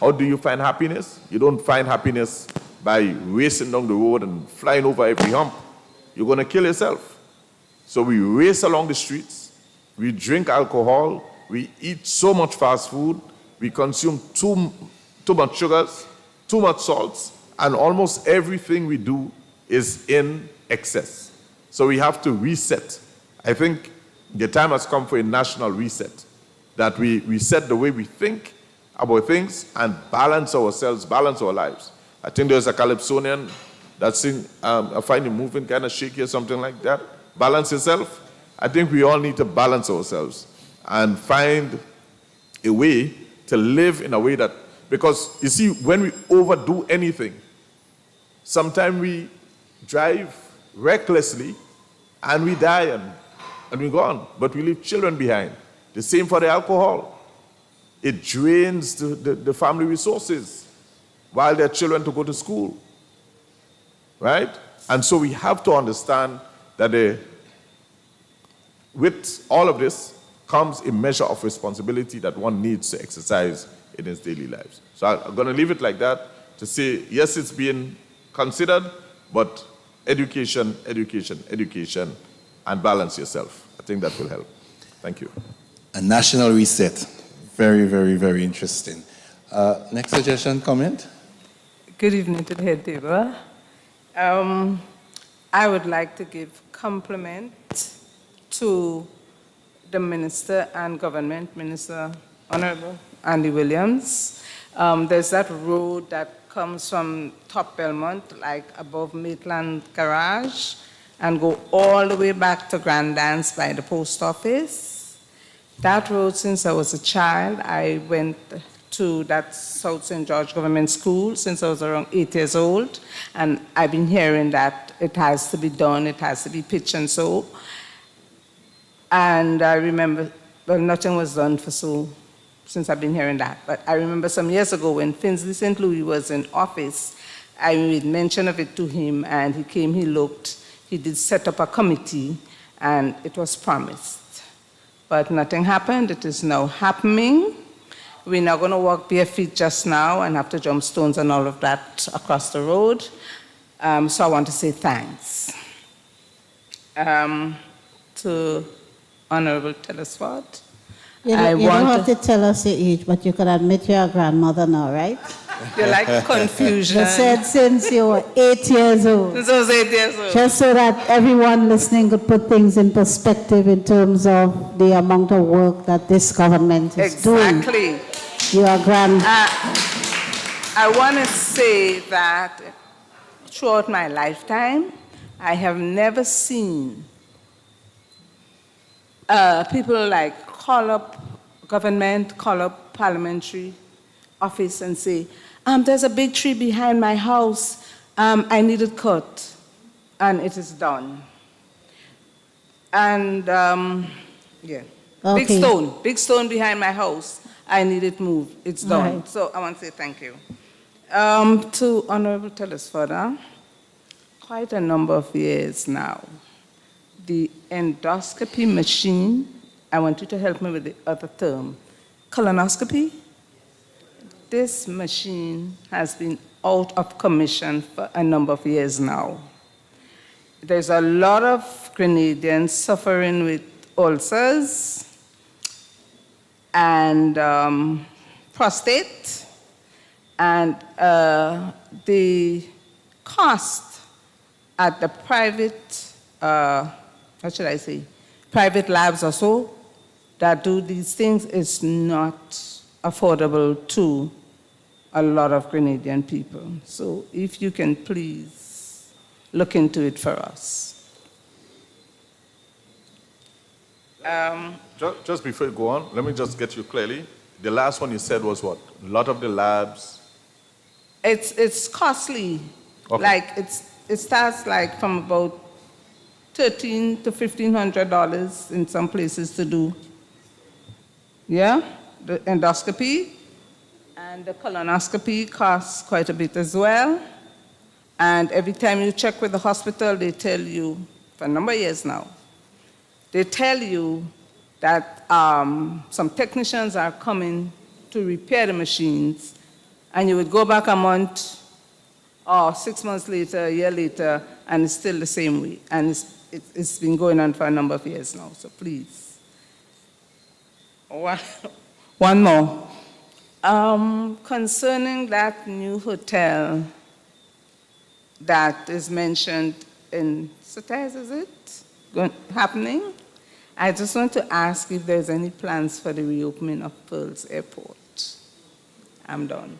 How do you find happiness? You don't find happiness by racing down the road and flying over every hump. You're going to kill yourself. So we race along the streets, we drink alcohol, we eat so much fast food, we consume too much sugars, too much salts, and almost everything we do is in excess. So we have to reset. I think the time has come for a national reset, that we reset the way we think about things and balance ourselves, balance our lives. I think there's a Calypsonian that's in, I find the movement kind of shaky or something like that. Balance yourself. I think we all need to balance ourselves and find a way to live in a way that, because you see, when we overdo anything, sometimes we drive recklessly and we die and we're gone, but we leave children behind. The same for the alcohol. It drains the family resources while their children to go to school, right? And so we have to understand that with all of this comes a measure of responsibility that one needs to exercise in his daily lives. So I'm going to leave it like that to say, yes, it's being considered, but education, education, education, and balance yourself. I think that will help. Thank you. A national reset. Very, very, very interesting. Next suggestion, comment? Good evening to the head table. I would like to give compliment to the Minister and Government, Minister Honorable Andy Williams. There's that road that comes from Top Belmont, like above Maitland Garage, and go all the way back to Grand Dance by the post office. That road, since I was a child, I went to that South St.George Government School since I was around 8 years old, and I've been hearing that it has to be done, it has to be pitched and so. And I remember, well, nothing was done since I've been hearing that. But I remember some years ago when Finsley St. Louis was in office, I made mention of it to him, and he came, he looked, he did set up a committee, and it was promised. But nothing happened. It is now happening. We're not going to walk bare feet just now and have to jump stones and all of that across the road. So I want to say thanks to Honorable Telesford. You don't have to tell us your age, but you can admit you're a grandmother now, right? You like confusion. You said since you were 8 years old. Since I was 8 years old. Just so that everyone listening could put things in perspective in terms of the amount of work that this government is doing. Exactly. You are grand. I want to say that throughout my lifetime, I have never seen people like call up government, call up parliamentary office and say, there's a big tree behind my house, I need it cut, and it is done. And yeah, Okay. big stone behind my house, I need it moved, it's done. Right. So I want to say thank you. To Honorable Telesford, quite a number of years now, the endoscopy machine, I want you to help me with the other term, colonoscopy. This machine has been out of commission for a number of years now. There's a lot of Grenadians suffering with ulcers and prostate, and the cost at the private, private labs or so that do these things is not affordable to a lot of Grenadian people. So if you can please look into it for us. Just before you go on, let me just get you clearly. The last one you said was what? A lot of the labs. It's costly. Okay. Like it starts like from about $1,300 to $1,500 in some places to do. Yeah, the endoscopy and the colonoscopy costs quite a bit as well. And every time you check with the hospital, they tell you, for a number of years now, they tell you that some technicians are coming to repair the machines, and you would go back a month or 6 months later, a year later, and it's still the same way. And it's been going on for a number of years now, so please. One more. Concerning that new hotel that is mentioned in Sotais, is it happening? I just want to ask if there's any plans for the reopening of Pearls Airport. I'm done.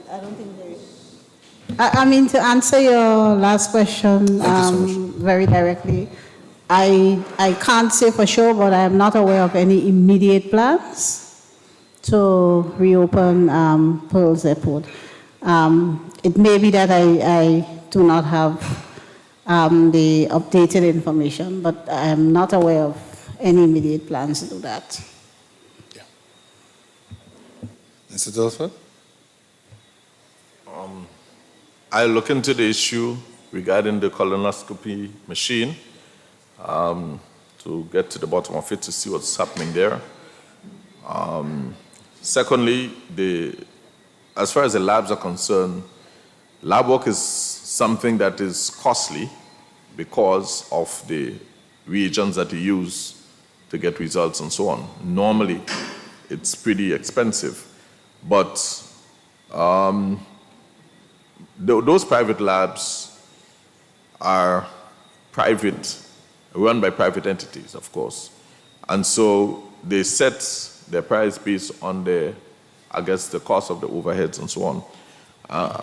I don't think there is. I mean, to answer your last question very directly, I can't say for sure, but I am not aware of any immediate plans to reopen Pearls Airport. It may be that I do not have the updated information, but I am not aware of any immediate plans to do that. Yeah. Mr. Dilford? I'll look into the issue regarding the colonoscopy machine to get to the bottom of it to see what's happening there. Secondly, as far as the labs are concerned, lab work is something that is costly because of the reagents that you use to get results and so on. Normally, it's pretty expensive, but those private labs are run by private entities, of course. And so they set their price based on the cost of the overheads and so on.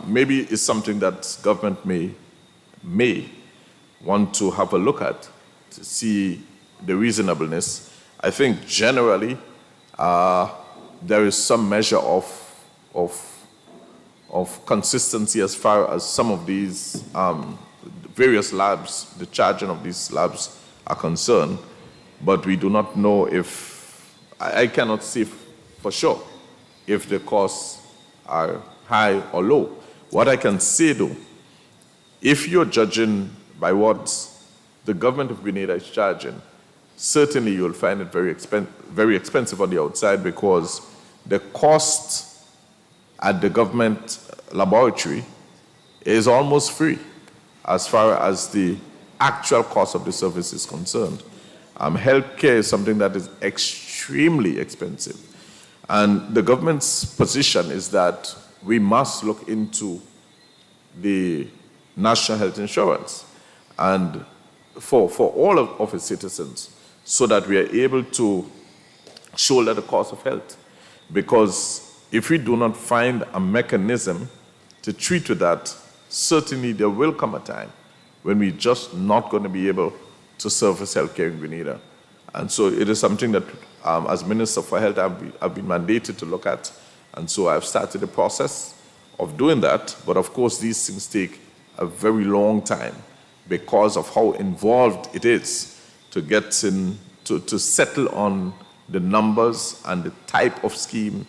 Maybe it's something that government may want to have a look at to see the reasonableness. I think generally there is some measure of consistency as far as some of these various labs, the charging of these labs are concerned, but we do not know I cannot say for sure if the costs are high or low. What I can say though, if you're judging by what the government of Grenada is charging, certainly you'll find it very expensive on the outside because the cost at the government laboratory is almost free as far as the actual cost of the service is concerned. Healthcare is something that is extremely expensive. And the government's position is that we must look into the national health insurance and for all of its citizens so that we are able to shoulder the cost of health. Because if we do not find a mechanism to treat with that, certainly there will come a time when we're just not going to be able to service healthcare in Grenada. And so it is something that, as Minister for Health, I've been mandated to look at. And so I've started the process of doing that. But of course, these things take a very long time because of how involved it is to get in, to settle on the numbers and the type of scheme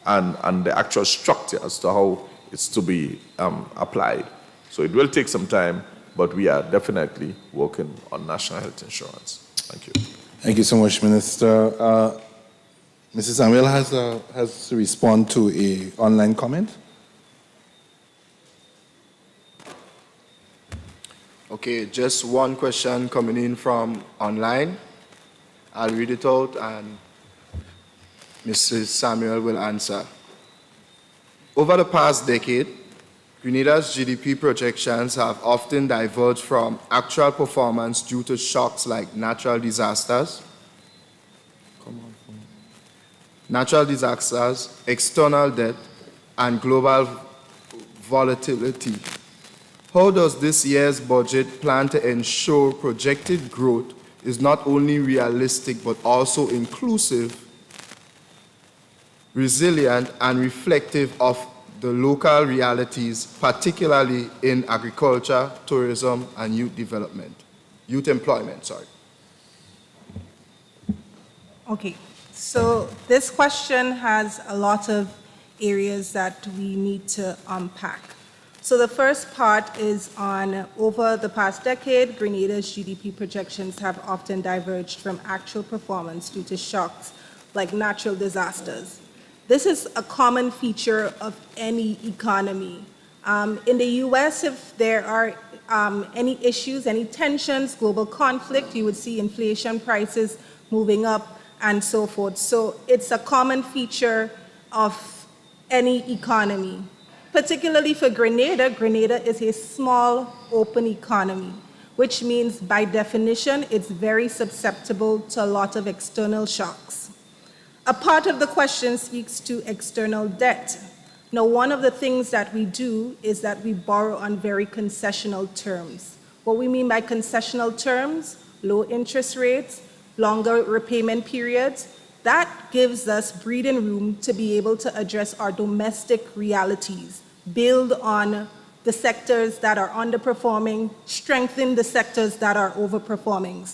and the actual structure as to how it's to be applied. So it will take some time, but we are definitely working on national health insurance. Thank you. Thank you so much, Minister. Mrs. Samuel has to respond to an online comment. Okay, just one question coming in from online. I'll read it out and Mrs. Samuel will answer. Over the past decade, Grenada's GDP projections have often diverged from actual performance due to shocks like natural disasters, natural disasters, external debt, and global volatility. How does this year's budget plan to ensure projected growth is not only realistic but also inclusive, resilient, and reflective of the local realities, particularly in agriculture, tourism, and youth employment, sorry. Okay, so this question has a lot of areas that we need to unpack. So the first part is on over the past decade, Grenada's GDP projections have often diverged from actual performance due to shocks like natural disasters. This is a common feature of any economy. In the US, if there are any issues, any tensions, global conflict, you would see inflation, prices moving up, and so forth. So it's a common feature of any economy. Particularly for Grenada, Grenada is a small, open economy, which means by definition, it's very susceptible to a lot of external shocks. A part of the question speaks to external debt. Now, one of the things that we do is that we borrow on very concessional terms. What we mean by concessional terms, low interest rates, longer repayment periods, that gives us breathing room to be able to address our domestic realities, build on the sectors that are underperforming, strengthen the sectors that are overperforming.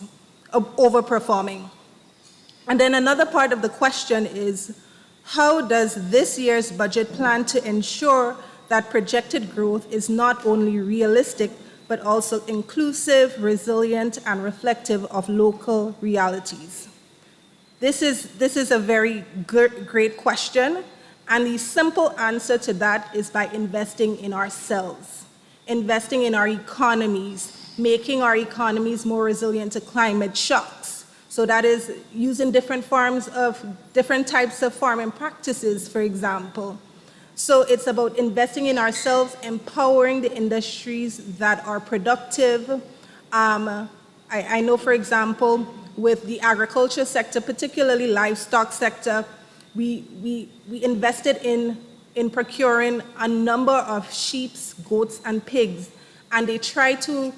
And then another part of the question is, how does this year's budget plan to ensure that projected growth is not only realistic, but also inclusive, resilient, and reflective of local realities? This is a very great question, and the simple answer to that is by investing in ourselves, investing in our economies, making our economies more resilient to climate shocks. So that is using different types of farming practices, for example. So it's about investing in ourselves, empowering the industries that are productive. I know, for example, with the agriculture sector, particularly livestock sector, we invested in procuring a number of sheep, goats, and pigs, and they try to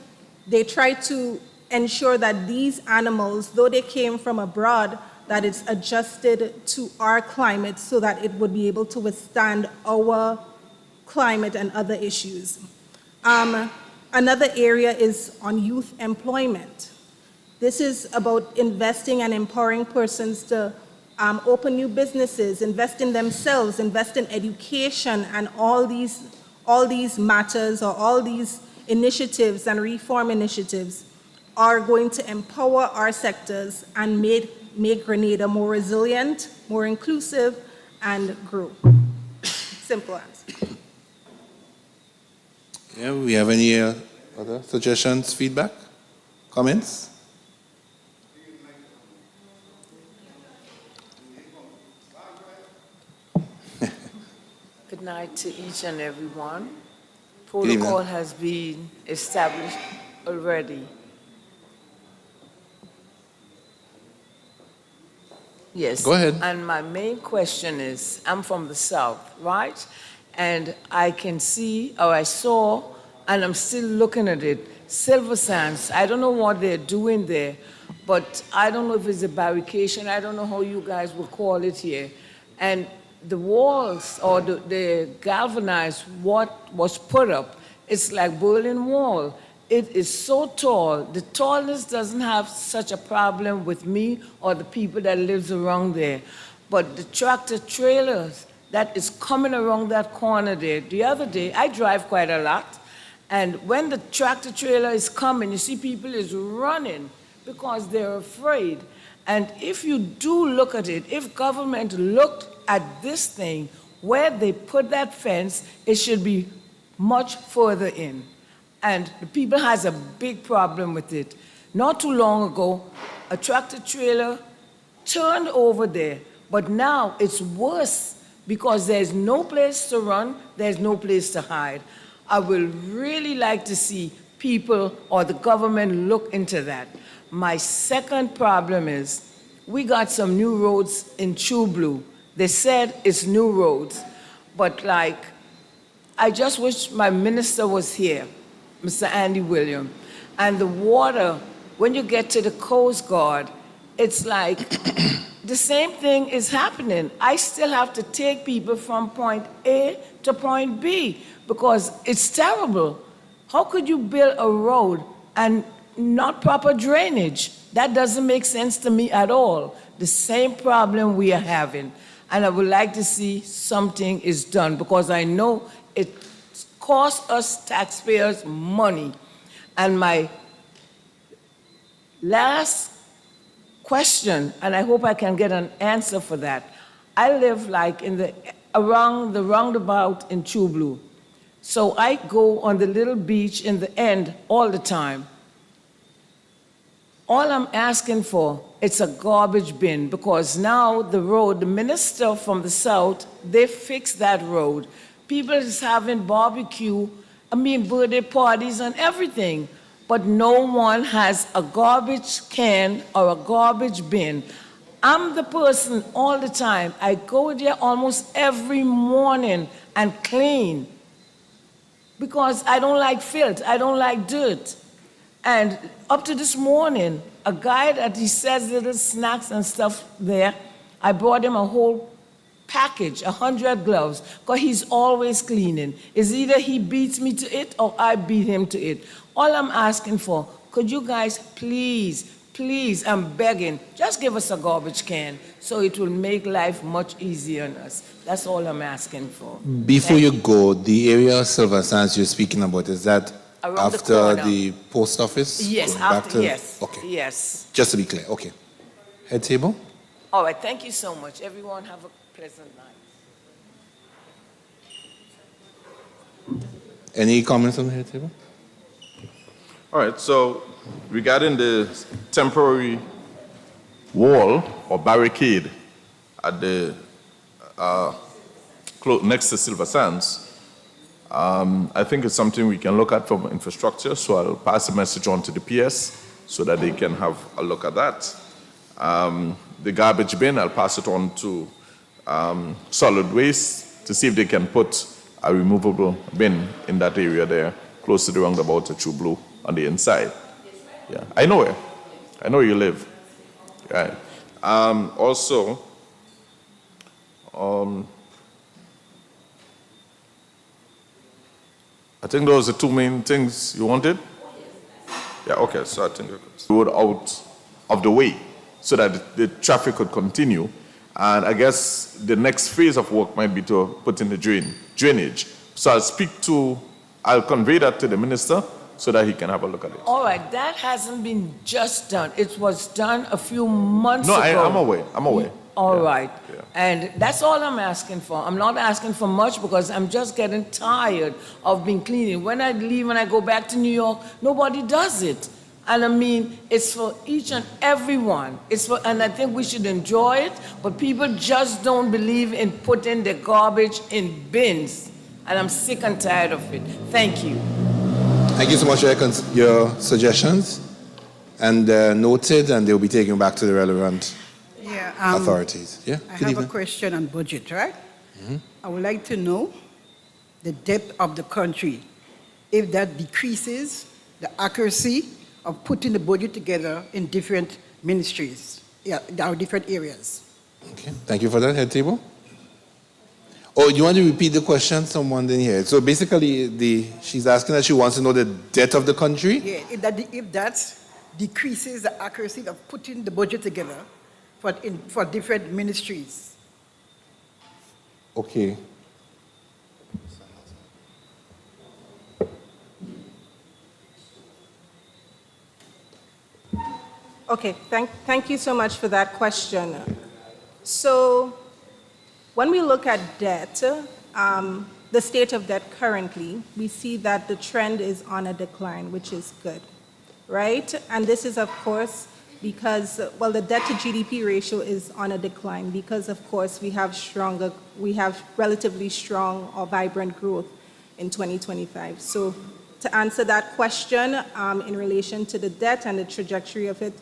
ensure that these animals, though they came from abroad, that it's adjusted to our climate so that it would be able to withstand our climate and other issues. Another area is on youth employment. This is about investing and empowering persons to open new businesses, invest in themselves, invest in education, and all these matters or all these initiatives and reform initiatives are going to empower our sectors and make Grenada more resilient, more inclusive, and grow. Simple answer. Yeah, we have any other suggestions, feedback, comments? Good night to each and every one. Protocol has been established already. Yes. Go ahead. And my main question is, I'm from the South, right? And I can see, or I saw, and I'm still looking at it, Silver Sands. I don't know what they're doing there, but I don't know if it's a barricade. I don't know how you guys will call it here. And the walls or the galvanized what was put up, it's like Berlin Wall. It is so tall. The tallness doesn't have such a problem with me or the people that lives around there. But the tractor trailers that is coming around that corner there, the other day, I drive quite a lot, and when the tractor trailer is coming, you see people is running because they're afraid. And if you do look at it, if government looked at this thing, where they put that fence, it should be much further in. And the people has a big problem with it. Not too long ago, a tractor trailer turned over there, but now it's worse because there's no place to run, there's no place to hide. I will really like to see people or the government look into that. My second problem is, We got some new roads in True Blue. They said it's new roads, but like, I just wish my minister was here, Mr. Andy Williams. And the water, when you get to the Coast Guard, it's like the same thing is happening. I still have to take people from point A to point B because it's terrible. How could you build a road and not proper drainage? That doesn't make sense to me at all. The same problem we are having. And I would like to see something is done because I know it costs us taxpayers money. And my last question, and I hope I can get an answer for that. I live like around the roundabout in True Blue. So I go on the little beach in the end all the time. All I'm asking for, it's a garbage bin because now the road, the minister from the south, they fixed that road. People is having barbecue, birthday parties and everything, but no one has a garbage can or a garbage bin. I'm the person all the time. I go there almost every morning and clean because I don't like filth, I don't like dirt. And up to this morning, a guy that he sells little snacks and stuff there, I brought him a whole package, 100 gloves, because he's always cleaning. It's either he beats me to it or I beat him to it. All I'm asking for, could you guys please, I'm begging, just give us a garbage can so it will make life much easier on us. That's all I'm asking for. Before you go, the area of Silver Sands you're speaking about, is that Around after the post office? Yes, Going back after, to, yes. Okay. Yes. Just to be clear, okay. Head table? All right, thank you so much. Everyone have a pleasant night. Any comments on the head table? All right, so regarding the temporary wall or barricade at the next to Silver Sands, I think it's something we can look at from infrastructure, so I'll pass the message on to the PS so that they can have a look at that. The garbage bin, I'll pass it on to solid waste to see if they can put a removable bin in that area there, close to the roundabout at True Blue on the inside. Yeah, I know where. I know where you live. Right. Also, I think those are the two main things you wanted. Yeah, okay, so I think I could road out of the way so that the traffic could continue. And I guess the next phase of work might be to put in the drainage. So I'll convey that to the minister so that he can have a look at it. All right, that hasn't been just done. It was done a few months ago. No, I'm aware. All right. Yeah. And that's all I'm asking for. I'm not asking for much because I'm just getting tired of being cleaning. When I leave and I go back to New York, nobody does it. And it's for each and every one. And I think we should enjoy it, but people just don't believe in putting the garbage in bins. And I'm sick and tired of it. Thank you. Thank you so much for your suggestions. And noted, and they'll be taken back to the relevant authorities. Yeah. I have a question on budget, right? Mm-hmm. I would like to know the depth of the country, if that decreases the accuracy of putting the budget together in different ministries, our different areas. Okay. Thank you for that. Head table. Oh, you want to repeat the question? Someone didn't hear it. So basically, she's asking that she wants to know the debt of the country. Yeah, if that decreases the accuracy of putting the budget together for different ministries. Okay. Okay, thank you so much for that question. So when we look at debt, the state of debt currently, we see that the trend is on a decline, which is good, right? And this is, of course, because, well, the debt to GDP ratio is on a decline because, of course, we have relatively strong or vibrant growth in 2025. So to answer that question in relation to the debt and the trajectory of it,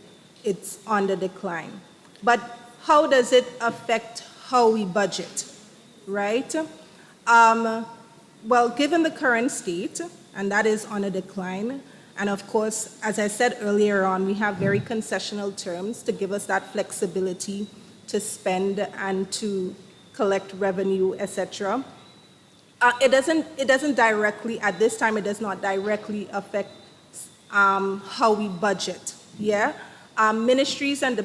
it's on the decline. But how does it affect how we budget, right? Well, given the current state, and that is on a decline, and of course, as I said earlier on, we have very concessional terms to give us that flexibility to spend and to collect revenue, etc. It doesn't directly, at this time, it does not directly affect how we budget, yeah? Ministries and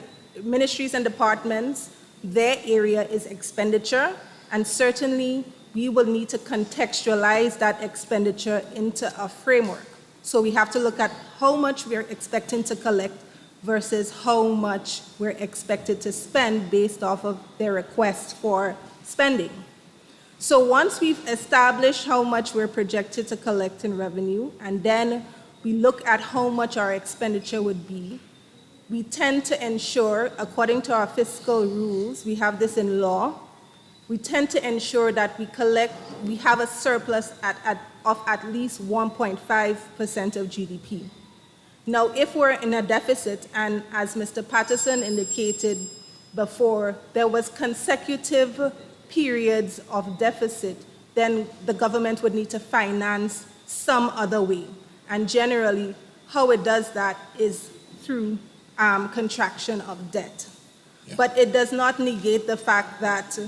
departments, their area is expenditure, and certainly we will need to contextualize that expenditure into a framework. So we have to look at how much we're expecting to collect versus how much we're expected to spend based off of their request for spending. So once we've established how much we're projected to collect in revenue, and then we look at how much our expenditure would be, we tend to ensure, according to our fiscal rules, we have this in law, we tend to ensure that we have a surplus of at least 1.5% of GDP. Now, if we're in a deficit, and as Mr. Patterson indicated before, there was consecutive periods of deficit, then the government would need to finance some other way. And generally, how it does that is through contraction of debt. Yeah. But it does not negate the fact that,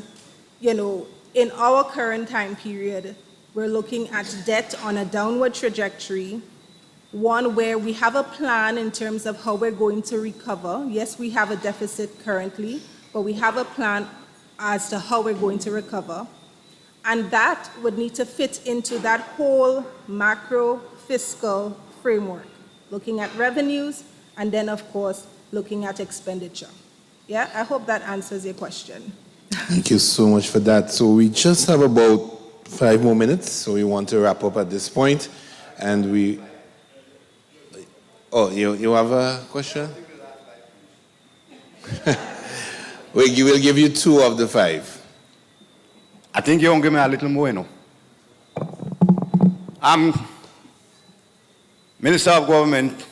in our current time period, we're looking at debt on a downward trajectory, one where we have a plan in terms of how we're going to recover. Yes, we have a deficit currently, but we have a plan as to how we're going to recover. And that would need to fit into that whole macro fiscal framework, looking at revenues, and then, of course, looking at expenditure. Yeah, I hope that answers your question. Thank you so much for that. So we just have about 5 more minutes, so we want to wrap up at this point. And we... Oh, you have a question? We will give you 2 of the 5. I think you won't give me a little more, Minister of Government,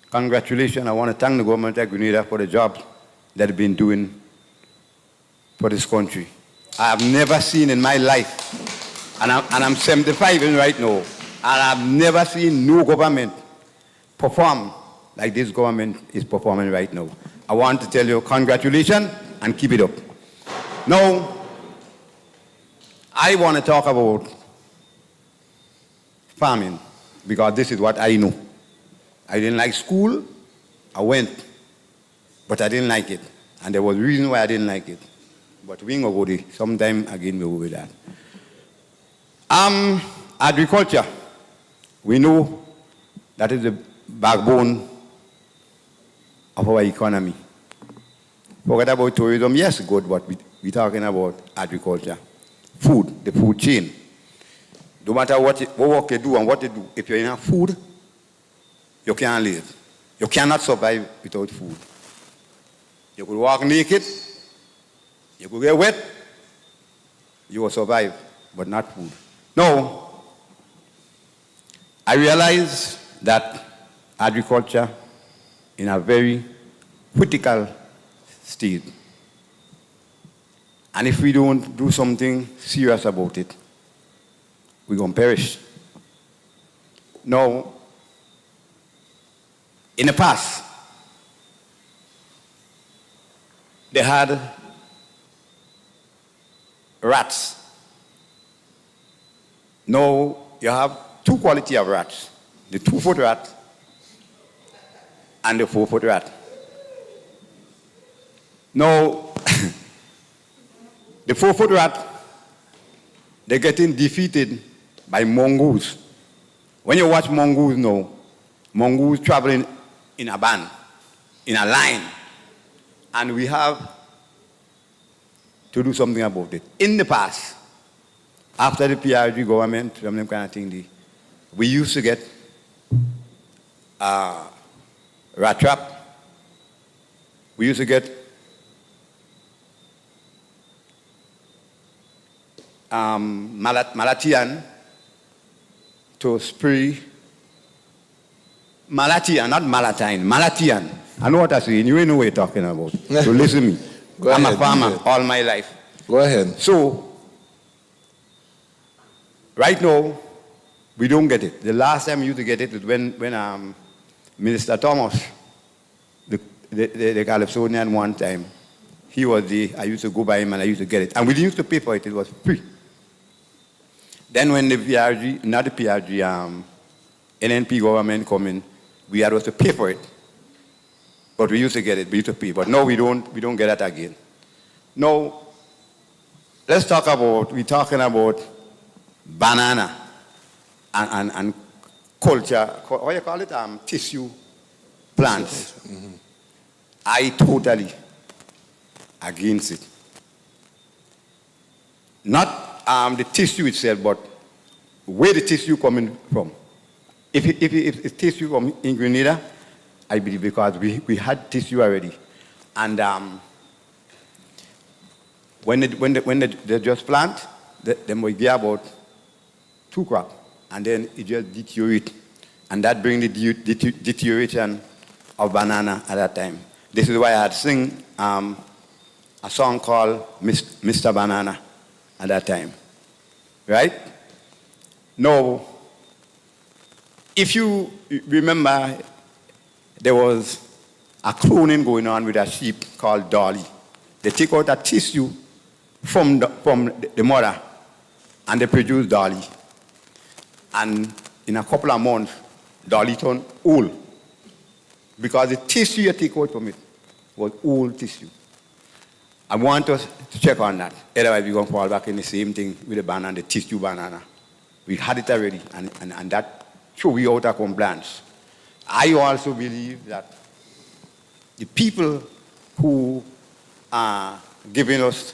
congratulations. I want to thank the government of Grenada for the job that they've been doing for this country. I have never seen in my life, and I'm 75 right now, and I've never seen no government perform like this government is performing right now. I want to tell you congratulations and keep it up. Now, I want to talk about farming because this is what I know. I didn't like school. I went, but I didn't like it. And there was a reason why I didn't like it. But we will go there. Sometime again we'll go with that. Agriculture. We know that is the backbone of our economy. Forget about tourism, yes, good, but we're talking about agriculture. Food, the food chain. No matter what work you do and what you do, if you're in food, you can't live. You cannot survive without food. You could walk naked, you could get wet, you will survive, but not food. No, I realize that agriculture in a very critical state. And if we don't do something serious about it, we're going to perish. Now, in the past, they had rats. Now, you have 2 quality of rats, the 2-foot rat and the 4-foot rat. Now, the 4-foot rat, they're getting defeated by mongoose. When you watch mongoose now, mongoose traveling in a band, in a line, and we have to do something about it. In the past, after the PRG government, some kind of thing, we used to get rat trap. We used to get Malatian to spray, Malatian, not Malatine, Malatian. I know what I'm saying. You ain't know what you're talking about. So listen to me. I'm a farmer all my life. Go ahead. So, right now, we don't get it. The last time we used to get it was when Minister Thomas, the Calypsonian one time, he was I used to go by him and I used to get it. And we didn't used to pay for it. It was free. Then when the PRG, not the PRG, NNP government come in, we had to pay for it. But we used to get it, we used to pay. But now we don't get that again. Now, we're talking about banana and culture, what you call it? Tissue plants. Mm-hmm. I totally against it. Not the tissue itself, but where the tissue coming from. If tissue from in Grenada, I believe because we had tissue already. And when they just plant, then we get about 2 crops, and then it just deteriorates. And that brings the deterioration of banana at that time. This is why I had sing a song called Mr. Banana at that time. Right? Now, if you remember, there was a cloning going on with a sheep called Dolly. They take out a tissue from the mother, and they produce Dolly. And in a couple of months, Dolly turned old, because the tissue you take out from it was old tissue. I want us to check on that. Otherwise, we're going to fall back in the same thing with the banana, the tissue banana. We had it already, and that should be out of compliance. I also believe that the people who are giving us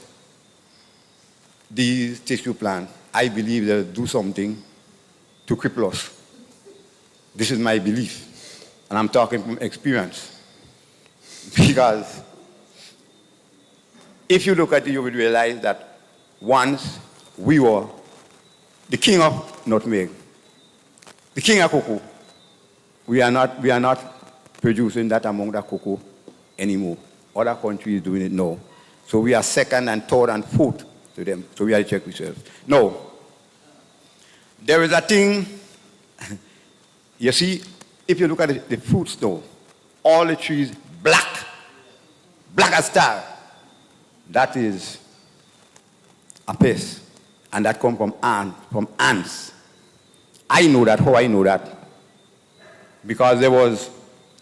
these tissue plants, I believe they'll do something to cripple us. This is my belief, and I'm talking from experience. Because if you look at it, you will realize that once we were the king of nutmeg, the king of cocoa. We are not producing that among the cocoa anymore. Other countries doing it now. So we are second and third and fourth to them. So we have to check ourselves. No. There is a thing, you see, if you look at the fruits now, all the trees black as star. That is a pest. And that comes from ants. I know that. How I know that? Because there was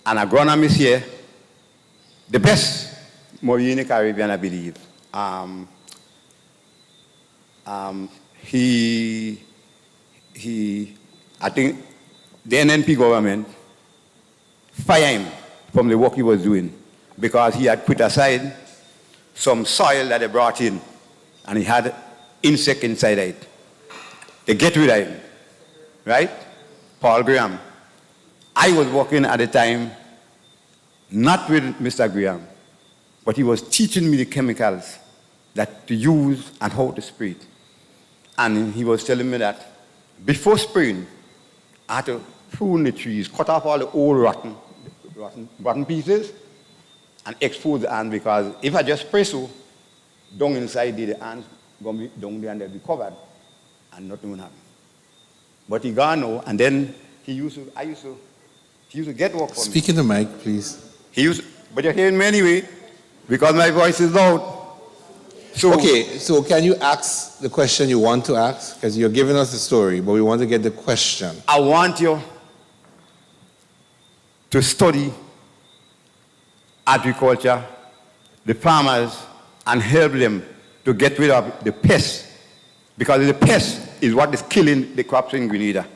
an agronomist here, the best Maureen in the Caribbean, I believe. I think the NNP government fired him from the work he was doing because he had put aside some soil that they brought in, and he had insect inside it. They get rid of him, right? Paul Graham. I was working at the time, not with Mr. Graham, but he was teaching me the chemicals that to use and how to spray it. And he was telling me that before spraying, I had to prune the trees, cut off all the old rotten pieces, and expose the ants, because if I just spray so, down inside the ants going to be down there and they'll be covered, and nothing will happen. But he gone now, and then he used to get work for me. Speak in the mic, please. But you're hearing me anyway, because my voice is loud. So can you ask the question you want to ask? Because you're giving us the story, but we want to get the question. I want you to study agriculture, the farmers, and help them to get rid of the pests. Because the pest is what is killing the crops in Grenada.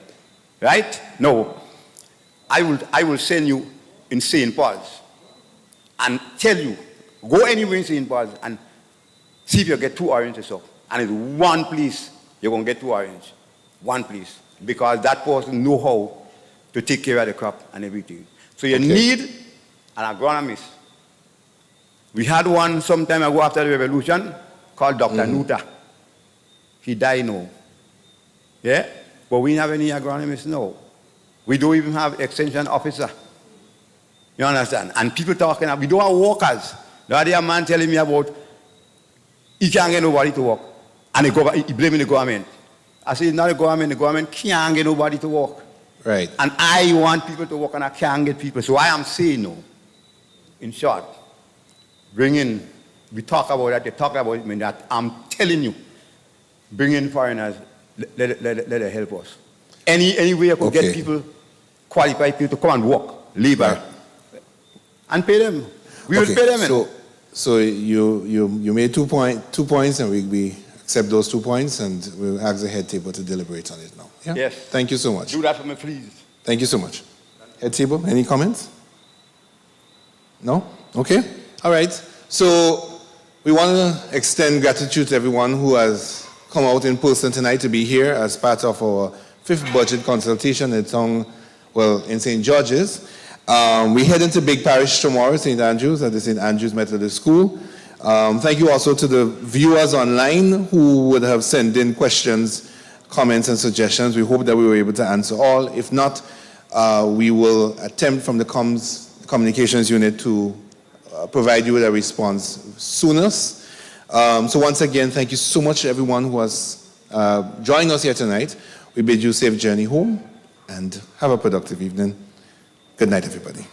Right? No. I will send you in St. Paul's and tell you, go anywhere in St. Paul's and see if you get 2 oranges up. And it's one place you're going to get 2 oranges. One place. Because that person knows how to take care of the crop and everything. So you need an agronomist. We had one some time ago after the revolution called Dr. Nuta. He died now. Yeah? But we don't have any agronomists now. We don't even have extension officer. You understand? And people talking, we don't have workers. The other day a man telling me about, he can't get nobody to work. And he blaming the government. I say, it's not the government can't get nobody to work. Right. And I want people to work and I can't get people. So I am saying no. In short, we talk about that, they talk about it, mean that I'm telling you, bring in foreigners, let it help us. Any way I could get people, qualified people to come and work, labor, and pay them. We will pay them. So you made 2 points, and we accept those 2 points, and we'll ask the head table to deliberate on it now. Yeah? Yes. Thank you so much. Do that for me, please. Thank you so much. Head table, any comments? No? Okay. All right. So we want to extend gratitude to everyone who has come out in person tonight to be here as part of our 5th budget consultation in St. George's. We head into Big Parish tomorrow, St. Andrews, at the St. Andrews Methodist School. Thank you also to the viewers online who would have sent in questions, comments, and suggestions. We hope that we were able to answer all. If not, we will attempt from the communications unit to provide you with a response soonest. So once again, thank you so much to everyone who has joined us here tonight. We bid you a safe journey home and have a productive evening. Good night, everybody.